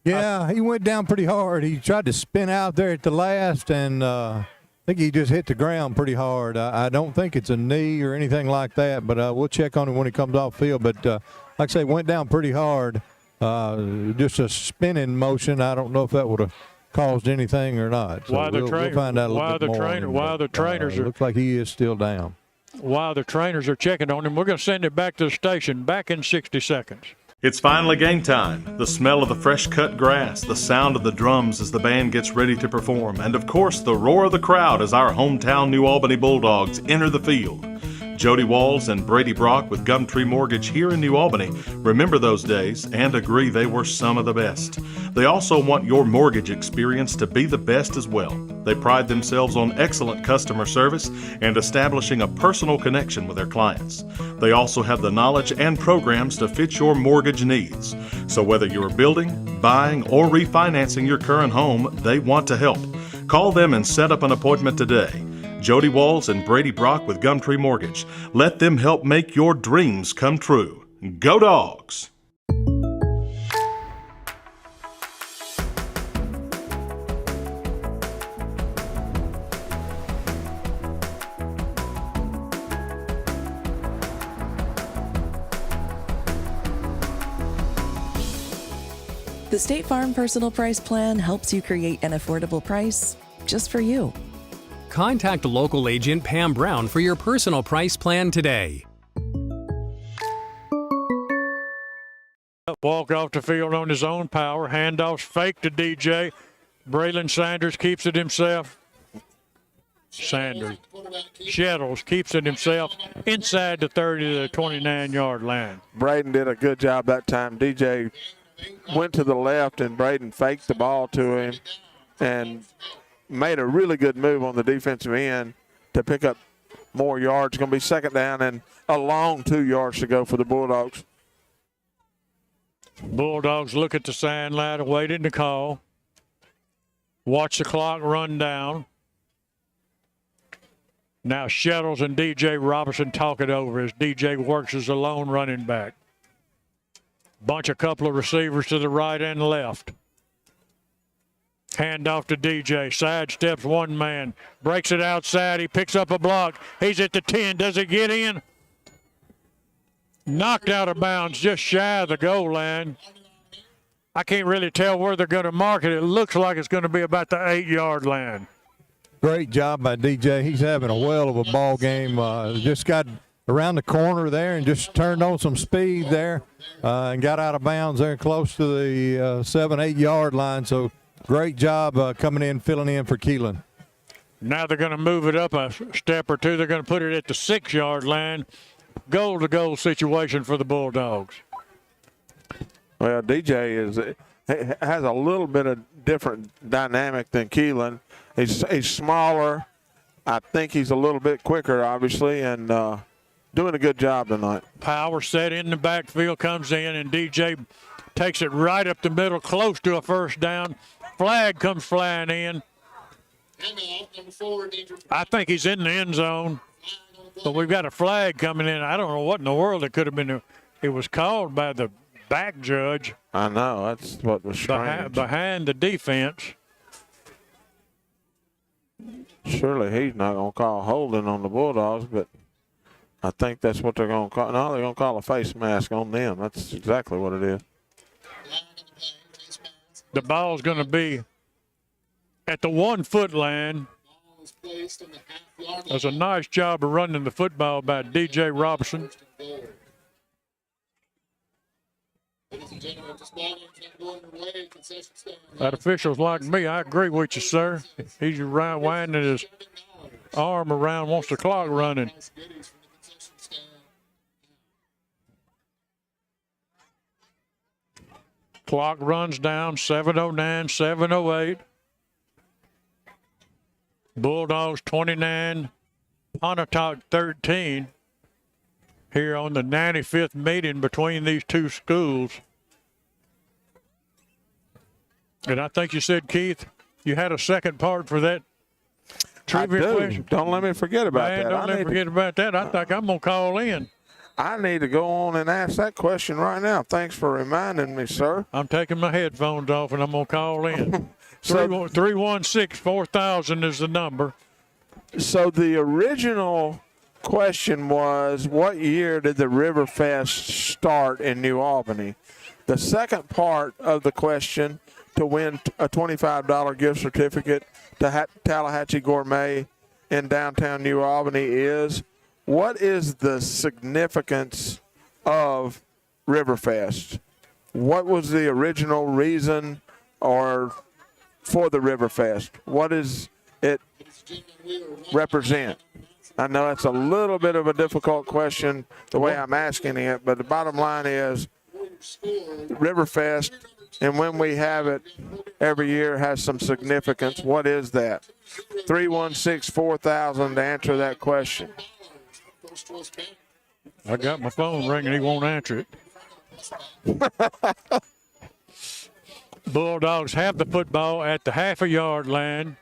Yeah, he went down pretty hard. He tried to spin out there at the last, and I think he just hit the ground pretty hard. I don't think it's a knee or anything like that, but we'll check on him when he comes off field. But like I say, went down pretty hard. Just a spinning motion. I don't know if that would have caused anything or not. So we'll find out a little bit more. While the trainers looks like he is still down. While the trainers are checking on him, we're going to send it back to the station. Back in 60 seconds. It's finally game time. The smell of the fresh cut grass, the sound of the drums as the band gets ready to perform, and of course the roar of the crowd as our hometown New Albany Bulldogs enter the field. Jody Walls and Brady Brock with Gumtree Mortgage here in New Albany remember those days and agree they were some of the best. They also want your mortgage experience to be the best as well. They pride themselves on excellent customer service and establishing a personal connection with their clients. They also have the knowledge and programs to fit your mortgage needs. So whether you're building, buying, or refinancing your current home, they want to help. Call them and set up an appointment today. Jody Walls and Brady Brock with Gumtree Mortgage. Let them help make your dreams come true. Go Dogs! The State Farm Personal Price Plan helps you create an affordable price just for you. Contact local agent Pam Brown for your personal price plan today. Walk off the field on his own power. Handoffs fake to DJ. Braylon Sanders keeps it himself. Shettles keeps it himself inside the 30 to the 29-yard line. Braden did a good job that time. DJ went to the left, and Braden faked the ball to him and made a really good move on the defensive end to pick up more yards. It's going to be second down and a long 2 yards to go for the Bulldogs. Bulldogs look at the sideline, waiting to call. Watch the clock run down. Now Shettles and DJ Robertson talk it over as DJ works as a lone running back. Bunch a couple of receivers to the right and left. Hand off to DJ. Sidesteps one man. Breaks it outside. He picks up a block. He's at the 10. Does it get in? Knocked out of bounds just shy of the goal line. I can't really tell where they're going to mark it. It looks like it's going to be about the 8-yard line. Great job by DJ. He's having a well of a ball game. Just got around the corner there and just turned on some speed there and got out of bounds there close to the 7-8 yard line. So great job coming in, filling in for Keelan. Now they're going to move it up a step or two. They're going to put it at the 6-yard line. Goal-to-goal situation for the Bulldogs. Well, DJ has a little bit of different dynamic than Keelan. He's smaller. I think he's a little bit quicker, obviously, and doing a good job tonight. Power set in the backfield, comes in, and DJ takes it right up the middle, close to a first down. Flag comes flying in. I think he's in the end zone, but we've got a flag coming in. I don't know what in the world it could have been. It was called by the back judge. I know, that's what was strange. Behind the defense. Surely he's not going to call holding on the Bulldogs, but I think that's what they're going to call. No, they're going to call a face mask on them. That's exactly what it is. The ball's going to be at the 1-foot line. That's a nice job of running the football by DJ Robertson. That official's like me. I agree with you, sir. He's winding his arm around, wants the clock running. Clock runs down, 7:09, 7:08. Bulldogs 29, Pontotoc 13. Here on the 95th meeting between these two schools. And I think you said, Keith, you had a second part for that. trivia question? Don't let me forget about Man, that. don't let me forget about that. I think I'm going to call in. I need to go on and ask that question right now. Thanks for reminding me, sir. I'm taking my headphones off and I'm going to call in. 316-4000 is the number. So the original question was, what year did the Riverfest start in New Albany? The second part of the question, to win a $25 gift certificate to Tallahatchie Gourmet in downtown New Albany, is, what is the significance of Riverfest? What was the original reason or for the Riverfest? What does it represent? I know that's a little bit of a difficult question the way I'm asking it, but the bottom line is Riverfest, and when we have it every year, has some significance. What is that? 316-4000 to answer that question. I got my phone ringing. He won't answer it. Bulldogs have the football at the half-a-yard line.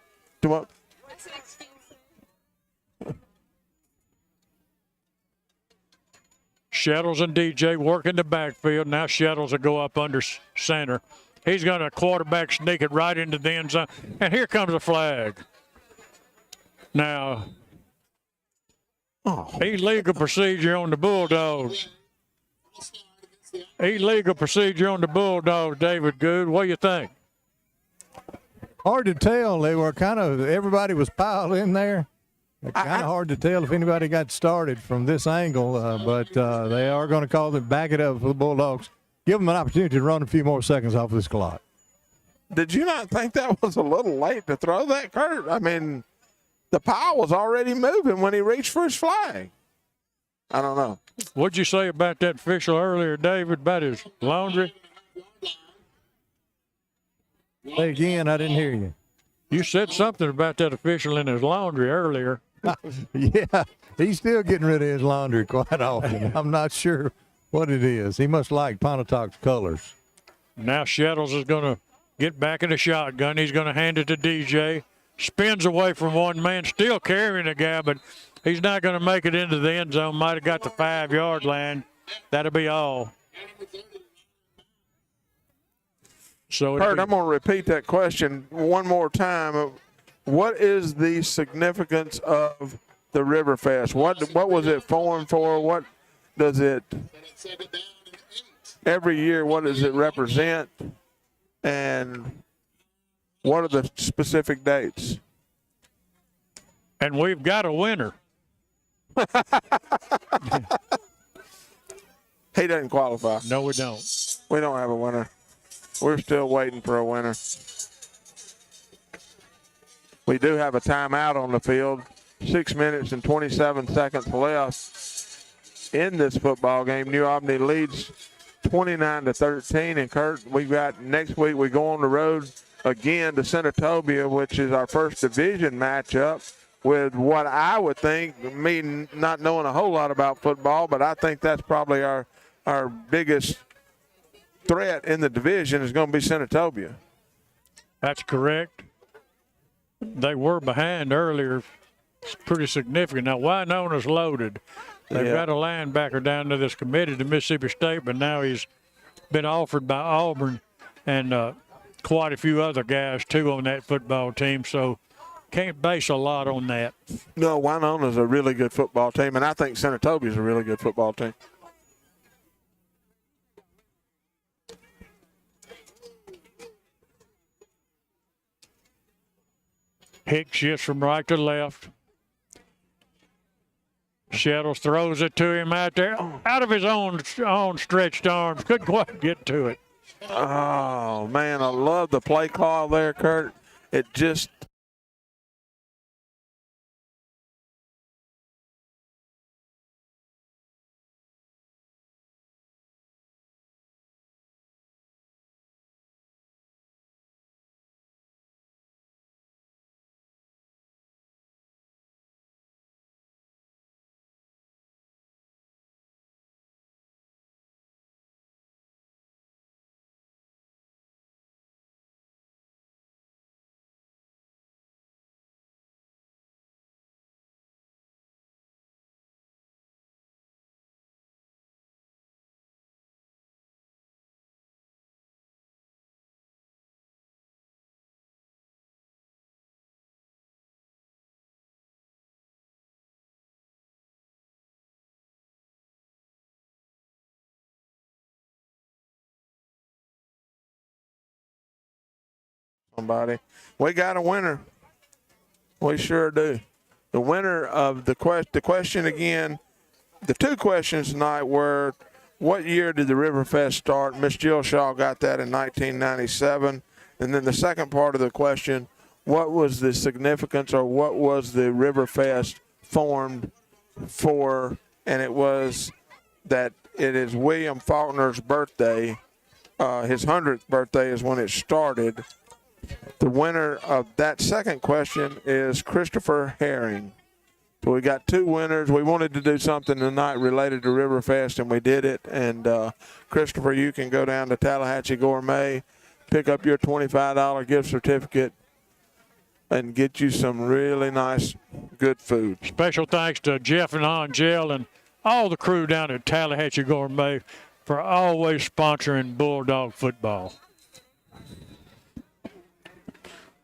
Shettles and DJ work in the backfield. Now Shettles will go up under center. He's going to quarterback sneak it right into the end zone. And here comes a flag. Now, illegal procedure on the Bulldogs. Illegal procedure on the Bulldogs, David Good. What do you think? Hard to tell. They were everybody was piled in there. Kind of hard to tell if anybody got started from this angle, but they are going to call it, back it up for the Bulldogs. Give them an opportunity to run a few more seconds off this clock. Did you not think that was a little late to throw that, Kurt? I mean, the pile was already moving when he reached for his flag. I don't know. What'd you say about that official earlier, David, about his laundry? Say again, I didn't hear you. You said something about that official in his laundry earlier. Yeah, he's still getting rid of his laundry quite often. I'm not sure what it is. He must like Pontotoc's colors. Now Shettles is going to get back in the shotgun. He's going to hand it to DJ. Spins away from one man, still carrying the guy, but he's not going to make it into the end zone. Might have got the 5-yard line. That'll be all. So Kurt, I'm going to repeat that question one more time. What is the significance of the Riverfest? What was it formed for? What does it, every year, what does it represent? And what are the specific dates? And we've got a winner. He doesn't qualify. No, we don't. We don't have a winner. We're still waiting for a winner. We do have a timeout on the field. 6 minutes and 27 seconds left in this football game. New Albany leads 29-13. And Kurt, we've got next week we go on the road again to Senatobia, which is our first division matchup with what I would think, me not knowing a whole lot about football, but I think that's probably our biggest threat in the division is going to be Senatobia. That's correct. They were behind earlier. It's pretty significant. Now, Winona's loaded. They've got a linebacker down there that's committed to Mississippi State, but now he's been offered by Auburn and quite a few other guys, too, on that football team. So can't base a lot on that. No, Winona's a really good football team, and I think Senatobia's a really good football team. Hicks shifts from right to left. Shettles throws it to him out there, out of his own stretched arms. Couldn't quite get to it. Oh, man, I love the play call there, Kurt. It just somebody. We got a winner. We sure do. The winner of the question again, the two questions tonight were, what year did the Riverfest start? Miss Jill Shaw got that in 1997. And then the second part of the question, what was the significance, or what was the Riverfest formed for? And it was that it is William Faulkner's birthday. His 100th birthday is when it started. The winner of that second question is Christopher Herring. So we got two winners. We wanted to do something tonight related to Riverfest, and we did it. And Christopher, you can go down to Tallahatchie Gourmet, pick up your $25 gift certificate, and get you some really nice, good food. Special thanks to Jeff and Angel and all the crew down at Tallahatchie Gourmet for always sponsoring Bulldog football.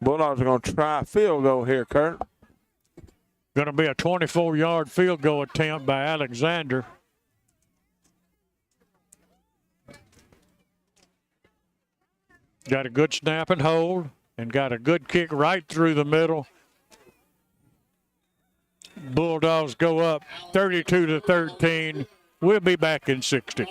Bulldogs are going to try a field goal here, Kurt. Going to be a 24-yard field goal attempt by Alexander. Got a good snap and hold, and got a good kick right through the middle. Bulldogs go up 32-13. We'll be back in 60.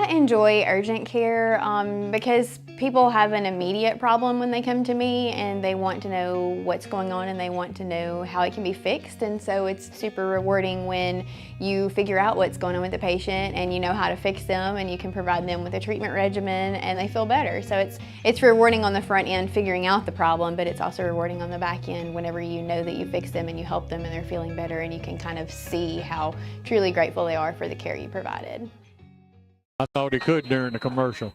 Enjoy urgent care because people have an immediate problem when they come to me, and they want to know what's going on and they want to know how it can be fixed. And so it's super rewarding when you figure out what's going on with the patient and you know how to fix them, and you can provide them with a treatment regimen and they feel better. So it's rewarding on the front end figuring out the problem, but it's also rewarding on the back end whenever you know that you fixed them and you help them and they're feeling better, and you can kind of see how truly grateful they are for the care you provided. I thought he could during the commercial.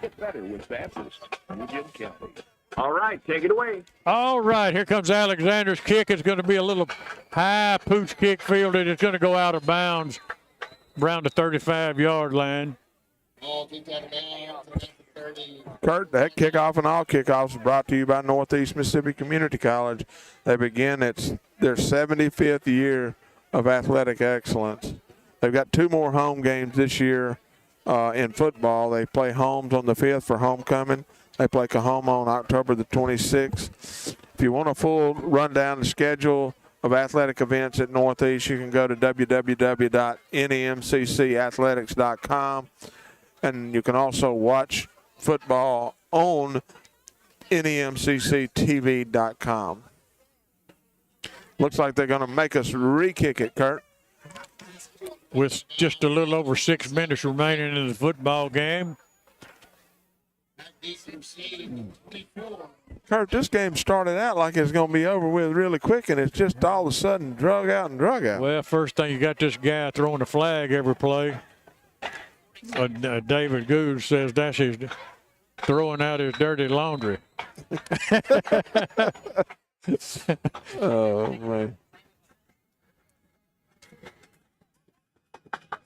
Get better with Baptist Union County. All right, take it away. All right, here comes Alexander's kick. It's going to be a little high pooch kick fielded. It's going to go out of bounds around the 35-yard line. Kurt, that kickoff and all kickoffs is brought to you by Northeast Mississippi Community College. They begin their 75th year of athletic excellence. They've got two more home games this year in football. They play Holmes on the 5th for homecoming. They play Coahoma on October the 26th. If you want a full rundown and schedule of athletic events at Northeast, you can go to www.nemccathletics.com. And you can also watch football on nemcctv.com. Looks like they're going to make us re-kick it, Kurt. With just a little over 6 minutes remaining in the football game. Kurt, this game started out like it's going to be over with really quick, and it's just all of a sudden drug out. Well, first thing, you got this guy throwing a flag every play. David Goose says that's his throwing out his dirty laundry. Oh, man.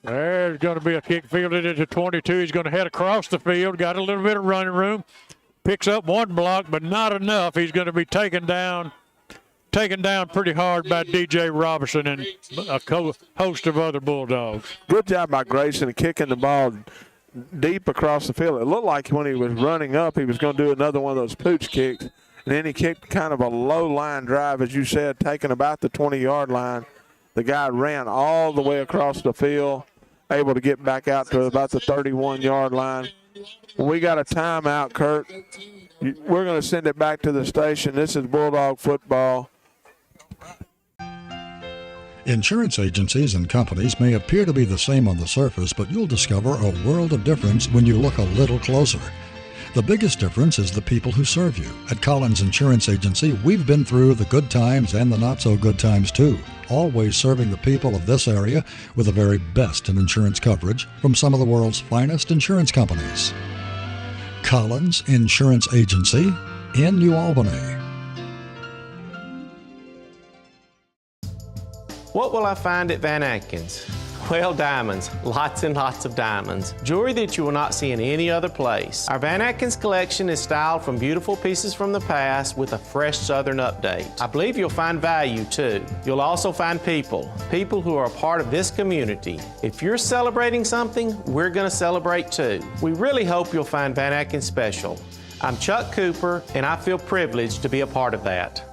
There's going to be a kick fielded into 22. He's going to head across the field. Got a little bit of running room. Picks up one block, but not enough. He's going to be taken down pretty hard by DJ Robinson and a host of other Bulldogs. Good job by Grayson kicking the ball deep across the field. It looked like when he was running up, he was going to do another one of those pooch kicks. And then he kicked kind of a low line drive, as you said, taking about the 20-yard line. The guy ran all the way across the field, able to get back out to about the 31-yard line. We got a timeout, Kurt. We're going to send it back to the station. This is Bulldog football. Insurance agencies and companies may appear to be the same on the surface, but you'll discover a world of difference when you look a little closer. The biggest difference is the people who serve you. At Collins Insurance Agency, we've been through the good times and the not-so-good times, too, always serving the people of this area with the very best in insurance coverage from some of the world's finest insurance companies. Collins Insurance Agency in New Albany. What will I find at Van Atkins? Well, diamonds, lots and lots of diamonds. Jewelry that you will not see in any other place. Our Van Atkins collection is styled from beautiful pieces from the past with a fresh Southern update. I believe you'll find value too. You'll also find people who are a part of this community. If you're celebrating something, we're going to celebrate too. We really hope you'll find Van Atkins special. I'm Chuck Cooper, and I feel privileged to be a part of that.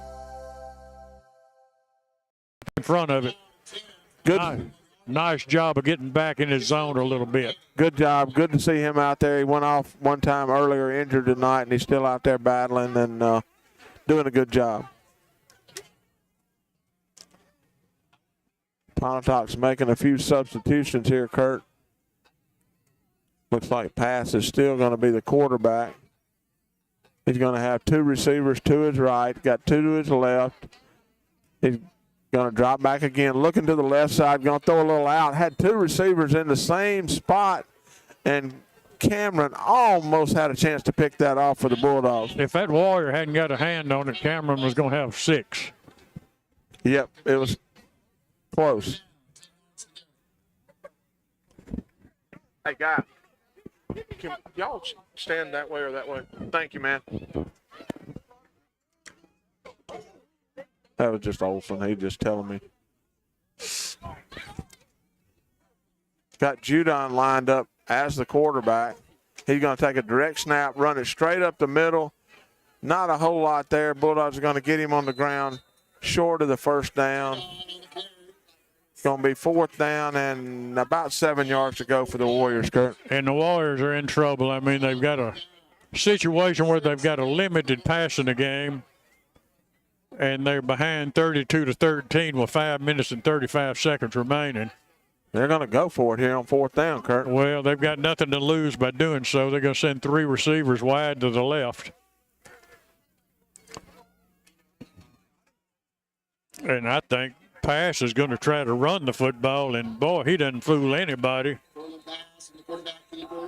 In front of it. Good. Nice job of getting back in his zone a little bit. Good job. Good to see him out there. He went off one time earlier, injured tonight, and he's still out there battling and doing a good job. Pontotoc's making a few substitutions here, Kurt. Looks like Pass is still going to be the quarterback. He's going to have two receivers to his right, got two to his left. He's going to drop back again, looking to the left side, going to throw a little out. Had two receivers in the same spot, and Cameron almost had a chance to pick that off for the Bulldogs. If that Warrior hadn't got a hand on it, Cameron was going to have 6. Yep, it was close. Hey, guys, can y'all stand that way or that way? Thank you, man. That was just Olsen. He just telling me. Got Judon lined up as the quarterback. He's going to take a direct snap, run it straight up the middle. Not a whole lot there. Bulldogs are going to get him on the ground short of the first down. It's going to be 4th down and about 7 yards to go for the Warriors, Kurt. And the Warriors are in trouble. I mean, they've got a situation where they've got a limited pass in the game, and they're behind 32-13 with 5 minutes and 35 seconds remaining. They're going to go for it here on 4th down, Kurt. Well, they've got nothing to lose by doing so. They're going to send 3 receivers wide to the left. And I think Pass is going to try to run the football, and boy, he doesn't fool anybody.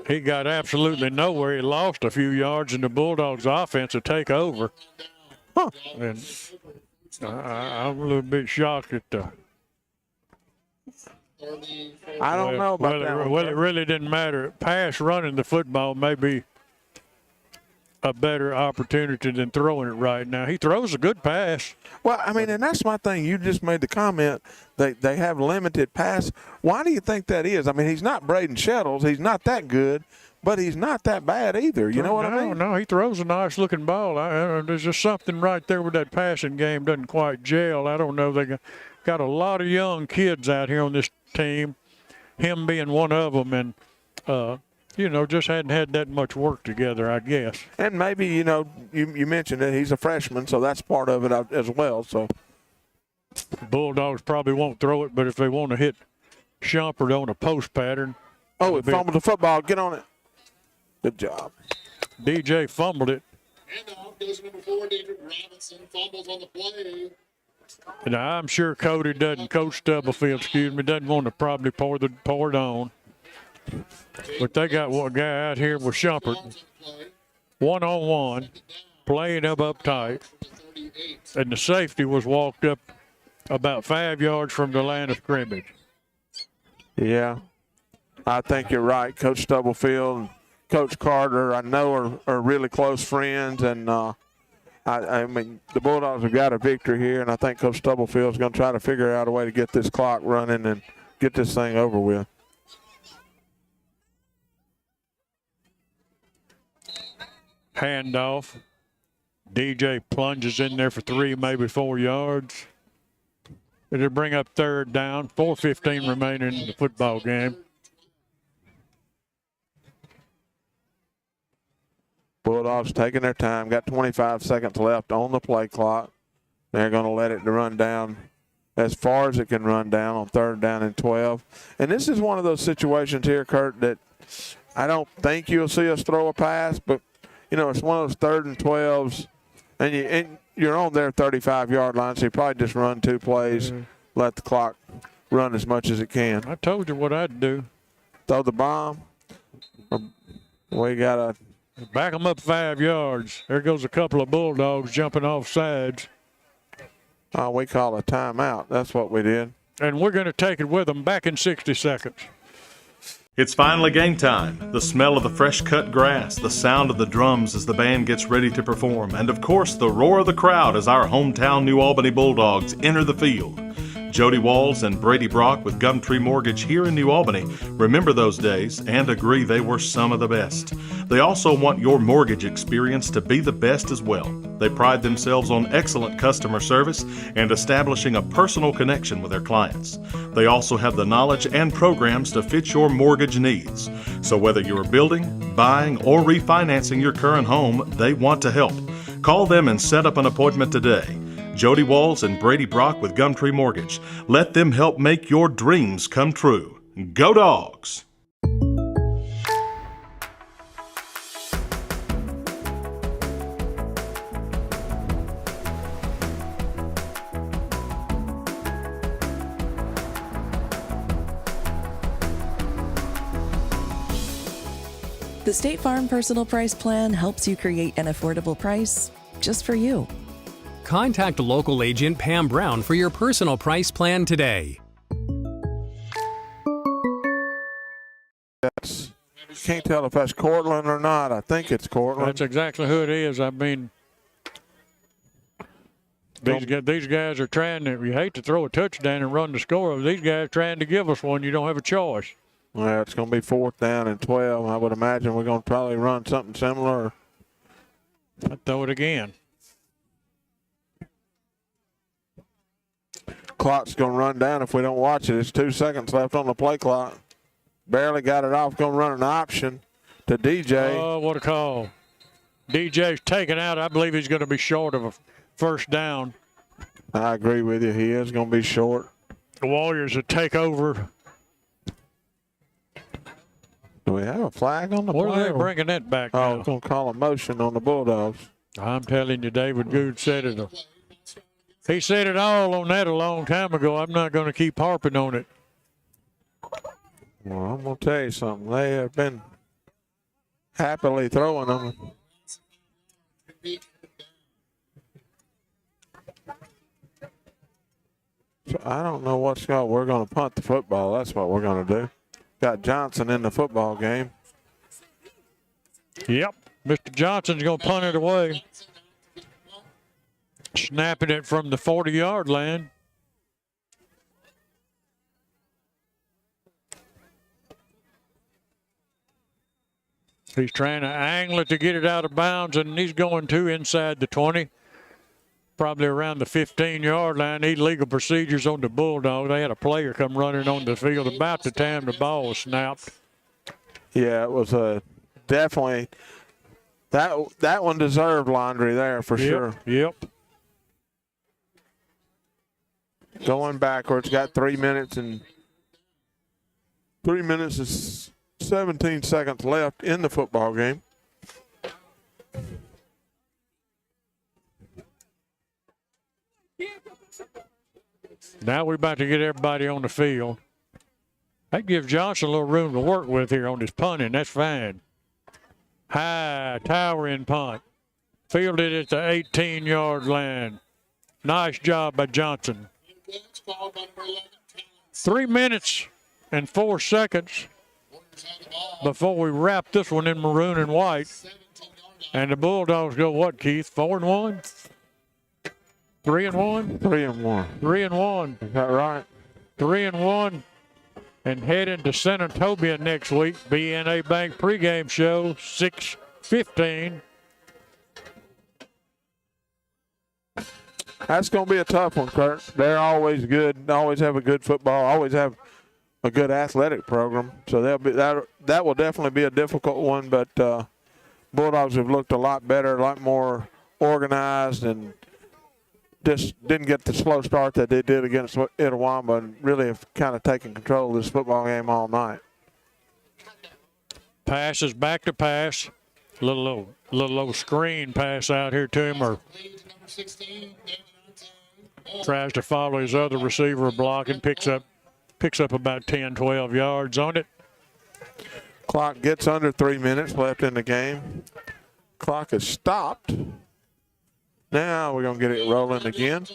He got absolutely nowhere. He lost a few yards, and the Bulldogs' offense will take over. Huh. And I'm a little bit shocked at the. I don't know about that one. Well, it really didn't matter. Pass running the football may be a better opportunity than throwing it right now. He throws a good pass. Well, I mean, and that's my thing. You just made the comment that they have limited pass. Why do you think that is? I mean, he's not Braden Shettles. He's not that good, but he's not that bad either. You know what I mean? No, he throws a nice-looking ball. There's just something right there with that passing game doesn't quite gel. I don't know. They got a lot of young kids out here on this team, him being one of them, and just hadn't had that much work together, I guess. And maybe, you mentioned that he's a freshman, so that's part of it as well. So Bulldogs probably won't throw it, but if they want to hit Shumpert on a post pattern. Oh, it fumbled the football. Get on it. Good job. DJ fumbled it. Handoff goes number 4, David Robinson, fumbles on the play. Now, I'm sure Cody Coach Stubblefield, doesn't want to probably pour it on. But they got one guy out here with Shumpert, one-on-one, playing up tight, and the safety was walked up about 5 yards from the line of scrimmage. Yeah, I think you're right. Coach Stubblefield and Coach Carter, I know, are really close friends, and I mean, the Bulldogs have got a victory here, and I think Coach Stubblefield is going to try to figure out a way to get this clock running and get this thing over with. Handoff. DJ plunges in there for 3, maybe 4 yards. It'll bring up 3rd down. 4:15 remaining in the football game. Bulldogs taking their time. Got 25 seconds left on the play clock. They're going to let it run down as far as it can run down on 3rd down and 12. And this is one of those situations here, Kurt, that I don't think you'll see us throw a pass, but it's one of those 3rd and 12s, and you're on their 35-yard line, so you probably just run 2 plays, let the clock run as much as it can. I told you what I'd do. Throw the bomb. We got a Back them up 5 yards. There goes a couple of Bulldogs jumping off sides. We call a timeout. That's what we did. And we're going to take it with them back in 60 seconds. It's finally game time. The smell of the fresh cut grass, the sound of the drums as the band gets ready to perform, and of course the roar of the crowd as our hometown New Albany Bulldogs enter the field. Jody Walls and Brady Brock with Gumtree Mortgage here in New Albany remember those days and agree they were some of the best. They also want your mortgage experience to be the best as well. They pride themselves on excellent customer service and establishing a personal connection with their clients. They also have the knowledge and programs to fit your mortgage needs. So whether you're building, buying, or refinancing your current home, they want to help. Call them and set up an appointment today. Jody Walls and Brady Brock with Gumtree Mortgage. Let them help make your dreams come true. Go Dogs! The State Farm Personal Price Plan helps you create an affordable price just for you. Contact local agent Pam Brown for your personal price plan today. Can't tell if that's Cortland or not. I think it's Cortland. That's exactly who it is. I mean, these guys are trying to, you hate to throw a touchdown and run the score. These guys are trying to give us one. You don't have a choice. Well, it's going to be 4th down and 12. I would imagine we're going to probably run something similar. I'll throw it again. Clock's going to run down if we don't watch it. It's 2 seconds left on the play clock. Barely got it off. Going to run an option to DJ. Oh, what a call. DJ's taken out. I believe he's going to be short of a first down. I agree with you. He is going to be short. The Warriors will take over. Do we have a flag on the play? What are they bringing that back now? Oh, it's going to call a motion on the Bulldogs. I'm telling you, David Good said it. He said it all on that a long time ago. I'm not going to keep harping on it. Well, I'm going to tell you something. They have been happily throwing them. So I don't know what's going on. We're going to punt the football. That's what we're going to do. Got Johnson in the football game. Yep. Mr. Johnson's going to punt it away. Snapping it from the 40-yard line. He's trying to angle it to get it out of bounds, and he's going to inside the 20. Probably around the 15-yard line. Illegal procedures on the Bulldogs. They had a player come running on the field about the time the ball was snapped. Yeah, it was definitely that one deserved laundry there for sure. Yep. Going backwards, got 3 minutes and 17 seconds left in the football game. Now we're about to get everybody on the field. That gives Johnson a little room to work with here on this punting. That's fine. High, towering punt. Fielded at the 18-yard line. Nice job by Johnson. 3 minutes and 4 seconds before we wrap this one in maroon and white. And the Bulldogs go what, Keith? 4-1? 3-1? 3-1. 3-1. Is that right? 3-1. And heading to Senatobia next week. BNA Bank pregame show, 6:15. That's going to be a tough one, Kurt. They're always good. Always have a good football. Always have a good athletic program. So that will definitely be a difficult one. But Bulldogs have looked a lot better, a lot more organized, and just didn't get the slow start that they did against Itawamba, and really have kind of taken control of this football game all night. Passes back to pass. Little screen pass out here to him, or tries to follow his other receiver blocking, picks up about 10, 12 yards on it. Clock gets under 3 minutes left in the game. Clock is stopped. Now we're going to get it rolling again.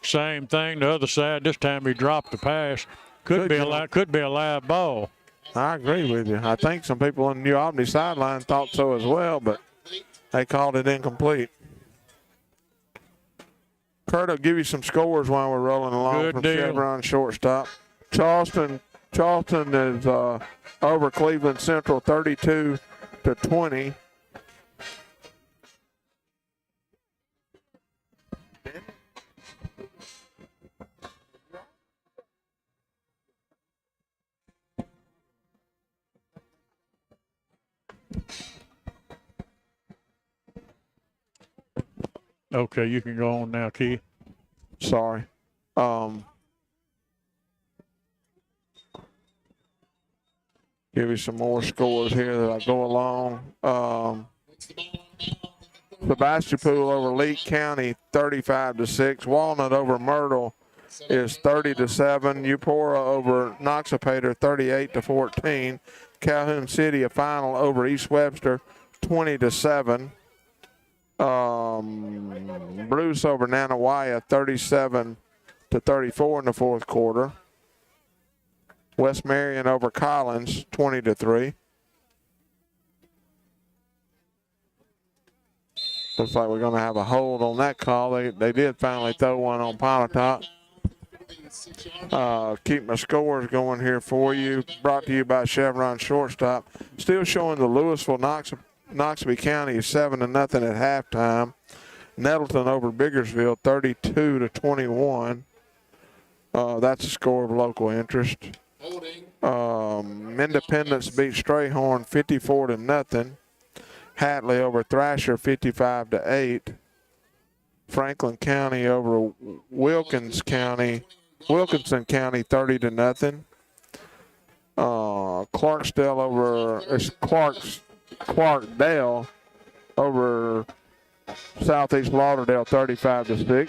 Same thing, the other side. This time he dropped the pass. Could be a live ball. I agree with you. I think some people on the New Albany sideline thought so as well, but they called it incomplete. Kurt, I'll give you some scores while we're rolling along. Good from deal. Chevron shortstop. Charleston is over Cleveland Central 32-20. Okay, you can go on now, Key. Sorry. Give you some more scores here that I go along. Sebastopol over Leake County 35-6. Walnut over Myrtle is 30-7. Eupora over Noxapater 38-14. Calhoun City a final over East Webster 20-7. Bruce over Nanawaya 37-34 in the fourth quarter. West Marion over Collins 20-3. Looks like we're going to have a hold on that call. They did finally throw one on Pontotoc. Keep my scores going here for you. Brought to you by Chevron Shortstop. Still showing the Louisville Noxubee County is 7-0 at halftime. Nettleton over Biggersville 32-21. That's a score of local interest. Independence beat Strayhorn 54-0. Hatley over Thrasher 55-8. Franklin County over Wilkinson County 30-0. Clarkdale over Southeast Lauderdale 35-6.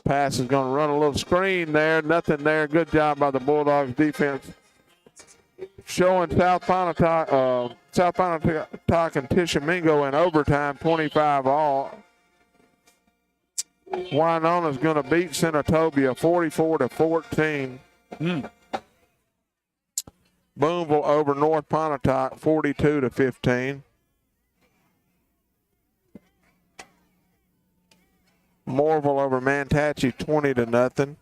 Pass is going to run a little screen there. Nothing there. Good job by the Bulldogs defense. Showing South Pontotoc and Tishomingo in overtime, 25-all. Winona's going to beat Senatobia 44-14. Boonville over North Pontotoc 42-15. Morville over Mantachie 20-0.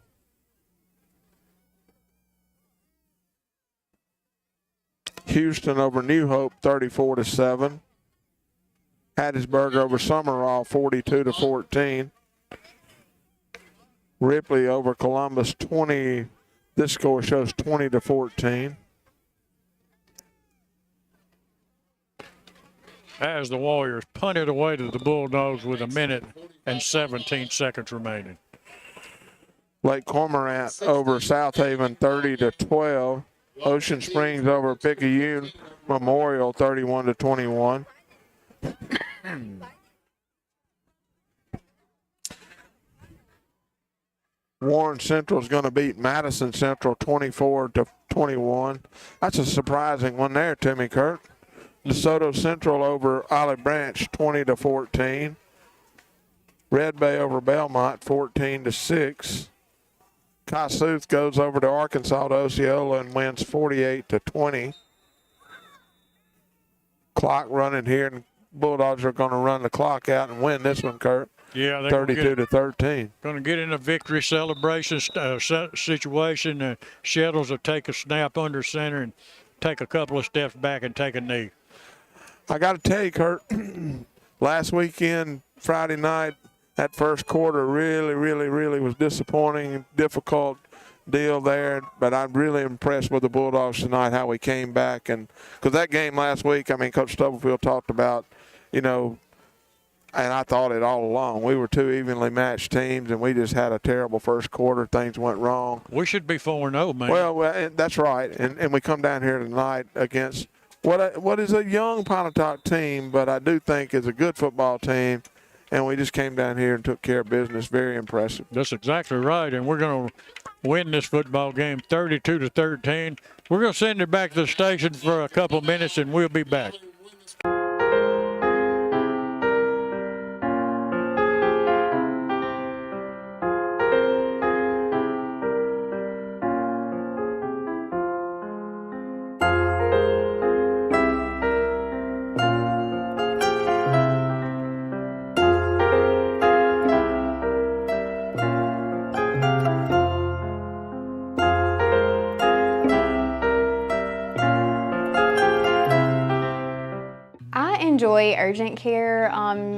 Houston over New Hope 34-7. Hattiesburg over Summerall 42-14. Ripley over Columbus 20. This score shows 20-14. As the Warriors punted away to the Bulldogs with 1 minute and 17 seconds remaining. Lake Cormorant over South Haven 30-12. Ocean Springs over Picayune Memorial 31-21. Warren Central is going to beat Madison Central 24-21. That's a surprising one there to me, Kurt. DeSoto Central over Olive Branch 20-14. Red Bay over Belmont 14-6. Kossuth goes over to Arkansas to Osceola and wins 48-20. Clock running here, and Bulldogs are going to run the clock out and win this one, Kurt. Yeah, they're 32-13. Going to get in a victory celebration situation. Shettles will take a snap under center and take a couple of steps back and take a knee. I got to tell you, Kurt, last weekend, Friday night, that first quarter really was disappointing, difficult deal there. But I'm really impressed with the Bulldogs tonight, how we came back. And because that game last week, I mean, Coach Stubblefield talked about, you know, and I thought it all along. We were two evenly matched teams, and we just had a terrible first quarter. Things went wrong. We should be 4-0, man. Well, that's right. And we come down here tonight against what is a young Pontotoc team, but I do think is a good football team. and we just came down here and took care of business. Very impressive. That's exactly right, and we're going to win this football game 32-13. We're going to send it back to the station for a couple minutes, and we'll be back. Enjoy urgent care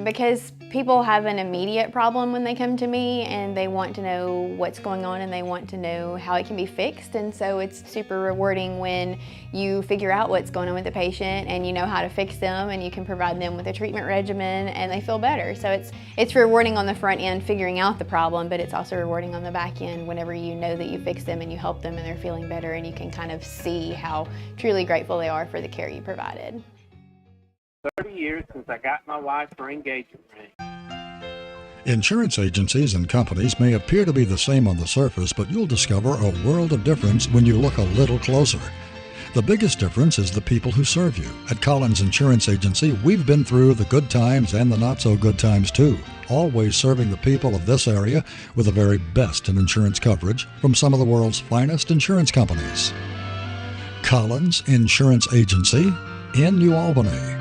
because people have an immediate problem when they come to me and they want to know what's going on and they want to know how it can be fixed, and so it's super rewarding when you figure out what's going on with the patient and you know how to fix them and you can provide them with a treatment regimen and they feel better. So it's rewarding on the front end figuring out the problem, but it's also rewarding on the back end whenever you know that you fix them and you help them and they're feeling better and you can kind of see how truly grateful they are for the care you provided. 30 years since I got my wife her engagement ring. Insurance agencies and companies may appear to be the same on the surface, but you'll discover a world of difference when you look a little closer. The biggest difference is the people who serve you. At Collins Insurance Agency, we've been through the good times and the not so good times too, always serving the people of this area with the very best in insurance coverage from some of the world's finest insurance companies. Collins Insurance Agency in New Albany.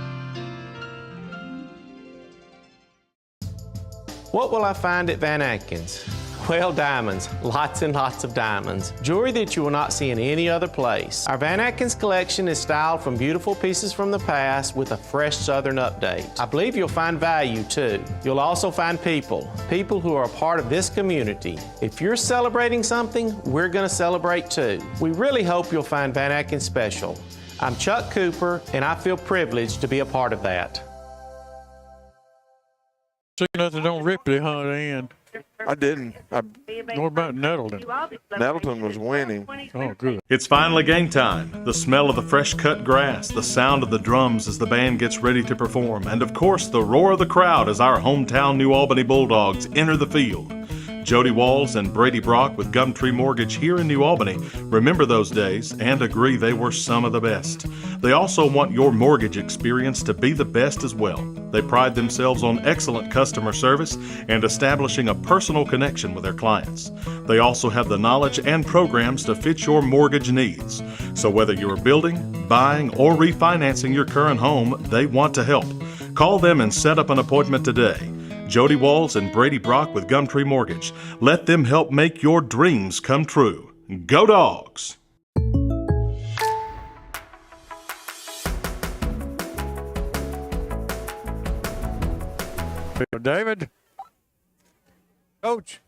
What will I find at Van Atkins? Well, diamonds, lots and lots of diamonds. Jewelry that you will not see in any other place. Our Van Atkins collection is styled from beautiful pieces from the past with a fresh Southern update. I believe you'll find value too. You'll also find people who are a part of this community. If you're celebrating something, we're going to celebrate too. We really hope you'll find Van Atkins special. I'm Chuck Cooper, and I feel privileged to be a part of that. See nothing don't rip the hunt in. I didn't. What about Nettleton? Nettleton was winning. Oh, good. It's finally game time. The smell of the fresh cut grass, the sound of the drums as the band gets ready to perform, and of course the roar of the crowd as our hometown New Albany Bulldogs enter the field. Jody Walls and Brady Brock with Gumtree Mortgage here in New Albany remember those days and agree they were some of the best. They also want your mortgage experience to be the best as well. They pride themselves on excellent customer service and establishing a personal connection with their clients. They also have the knowledge and programs to fit your mortgage needs. So whether you're building, buying, or refinancing your current home, they want to help. Call them and set up an appointment today. Jody Walls and Brady Brock with Gumtree Mortgage. Let them help make your dreams come true. Go Dogs! David? Coach,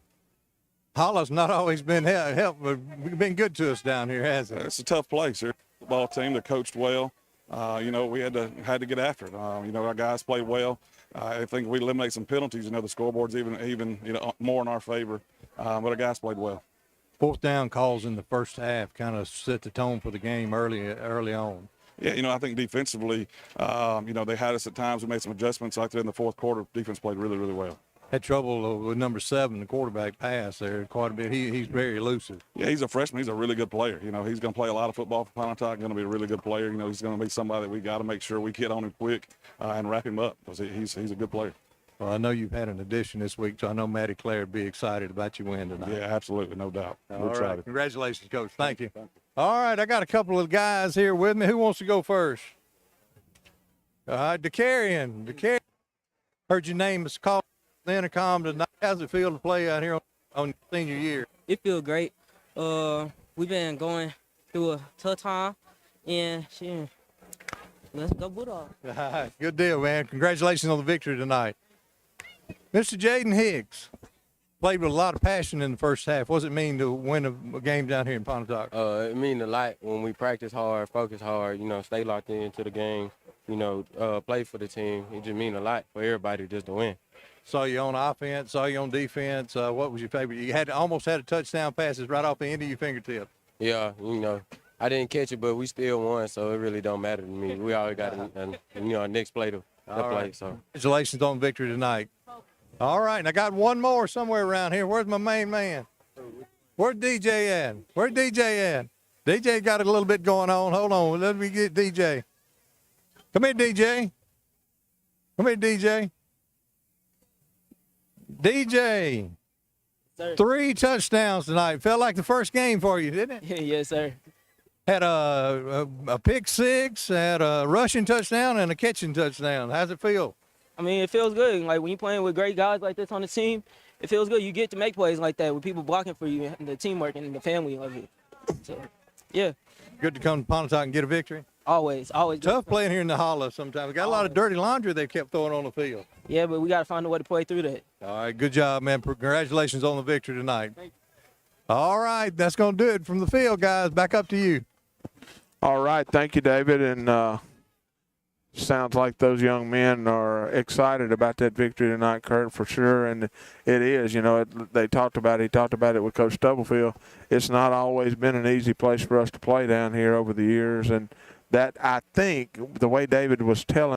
Hollow's not always been help, but been good to us down here, hasn't it? It's a tough place here. Football team, they coached well. We had to get after it. Our guys played well. I think we eliminate some penalties. The scoreboard's even more in our favor. But our guys played well. Fourth down calls in the first half kind of set the tone for the game early on. Yeah, I think defensively, they had us at times. We made some adjustments like that in the fourth quarter. Defense played really, really well. Had trouble with number 7, the quarterback pass there quite a bit. He's very elusive. Yeah, he's a freshman. He's a really good player. He's going to play a lot of football for Pontotoc. Going to be a really good player. He's going to be somebody that we got to make sure we get on him quick and wrap him up because he's a good player. Well, I know you've had an addition this week, so I know Matty Clare would be excited about your win tonight. Yeah, absolutely, no doubt. We're excited. Congratulations, Coach. Thank you. All right, I got a couple of guys here with me. Who wants to go first? All right, DeCarrion. Heard your name is called on the intercom tonight. How's it feel to play out here on your senior year? It feels great. We've been going through a tough time, and let's go Bulldogs. Good deal, man. Congratulations on the victory tonight. Mr. Jaden Higgs played with a lot of passion in the first half. What does it mean to win a game down here in Pontotoc? It means a lot when we practice hard, focus hard, stay locked into the game, play for the team. It just means a lot for everybody just to win. Saw you on offense, saw you on defense. What was your favorite? You almost had a touchdown passes right off the end of your fingertip. Yeah, I didn't catch it, but we still won, so it really don't matter to me. We always got a next play to play. So congratulations on victory tonight. All right, and I got one more somewhere around here. Where's my main man? Where's DJ at? Where's DJ at? DJ got a little bit going on. Hold on, let me get DJ. Come here, DJ. Come here, DJ. DJ. Sir. 3 touchdowns tonight. Felt like the first game for you, didn't it? Yes, sir. Had a pick six, had a rushing touchdown, and a catching touchdown. How's it feel? I mean, it feels good. Like, when you're playing with great guys like this on the team, it feels good. You get to make plays like that with people blocking for you and the teamwork and the family of it. So, yeah. Good to come to Pontotoc and get a victory? Always. Tough playing here in the hollow sometimes. We got a lot of dirty laundry they kept throwing on the field. Yeah, but we got to find a way to play through that. All right, good job, man. Congratulations on the victory tonight. All right, that's going to do it from the field, guys. Back up to you. All right, thank you, David. And sounds like those young men are excited about that victory tonight, Kurt, for sure. And it is. You know, he talked about it with Coach Stubblefield. It's not always been an easy place for us to play down here over the years. And that, I think, the way David was telling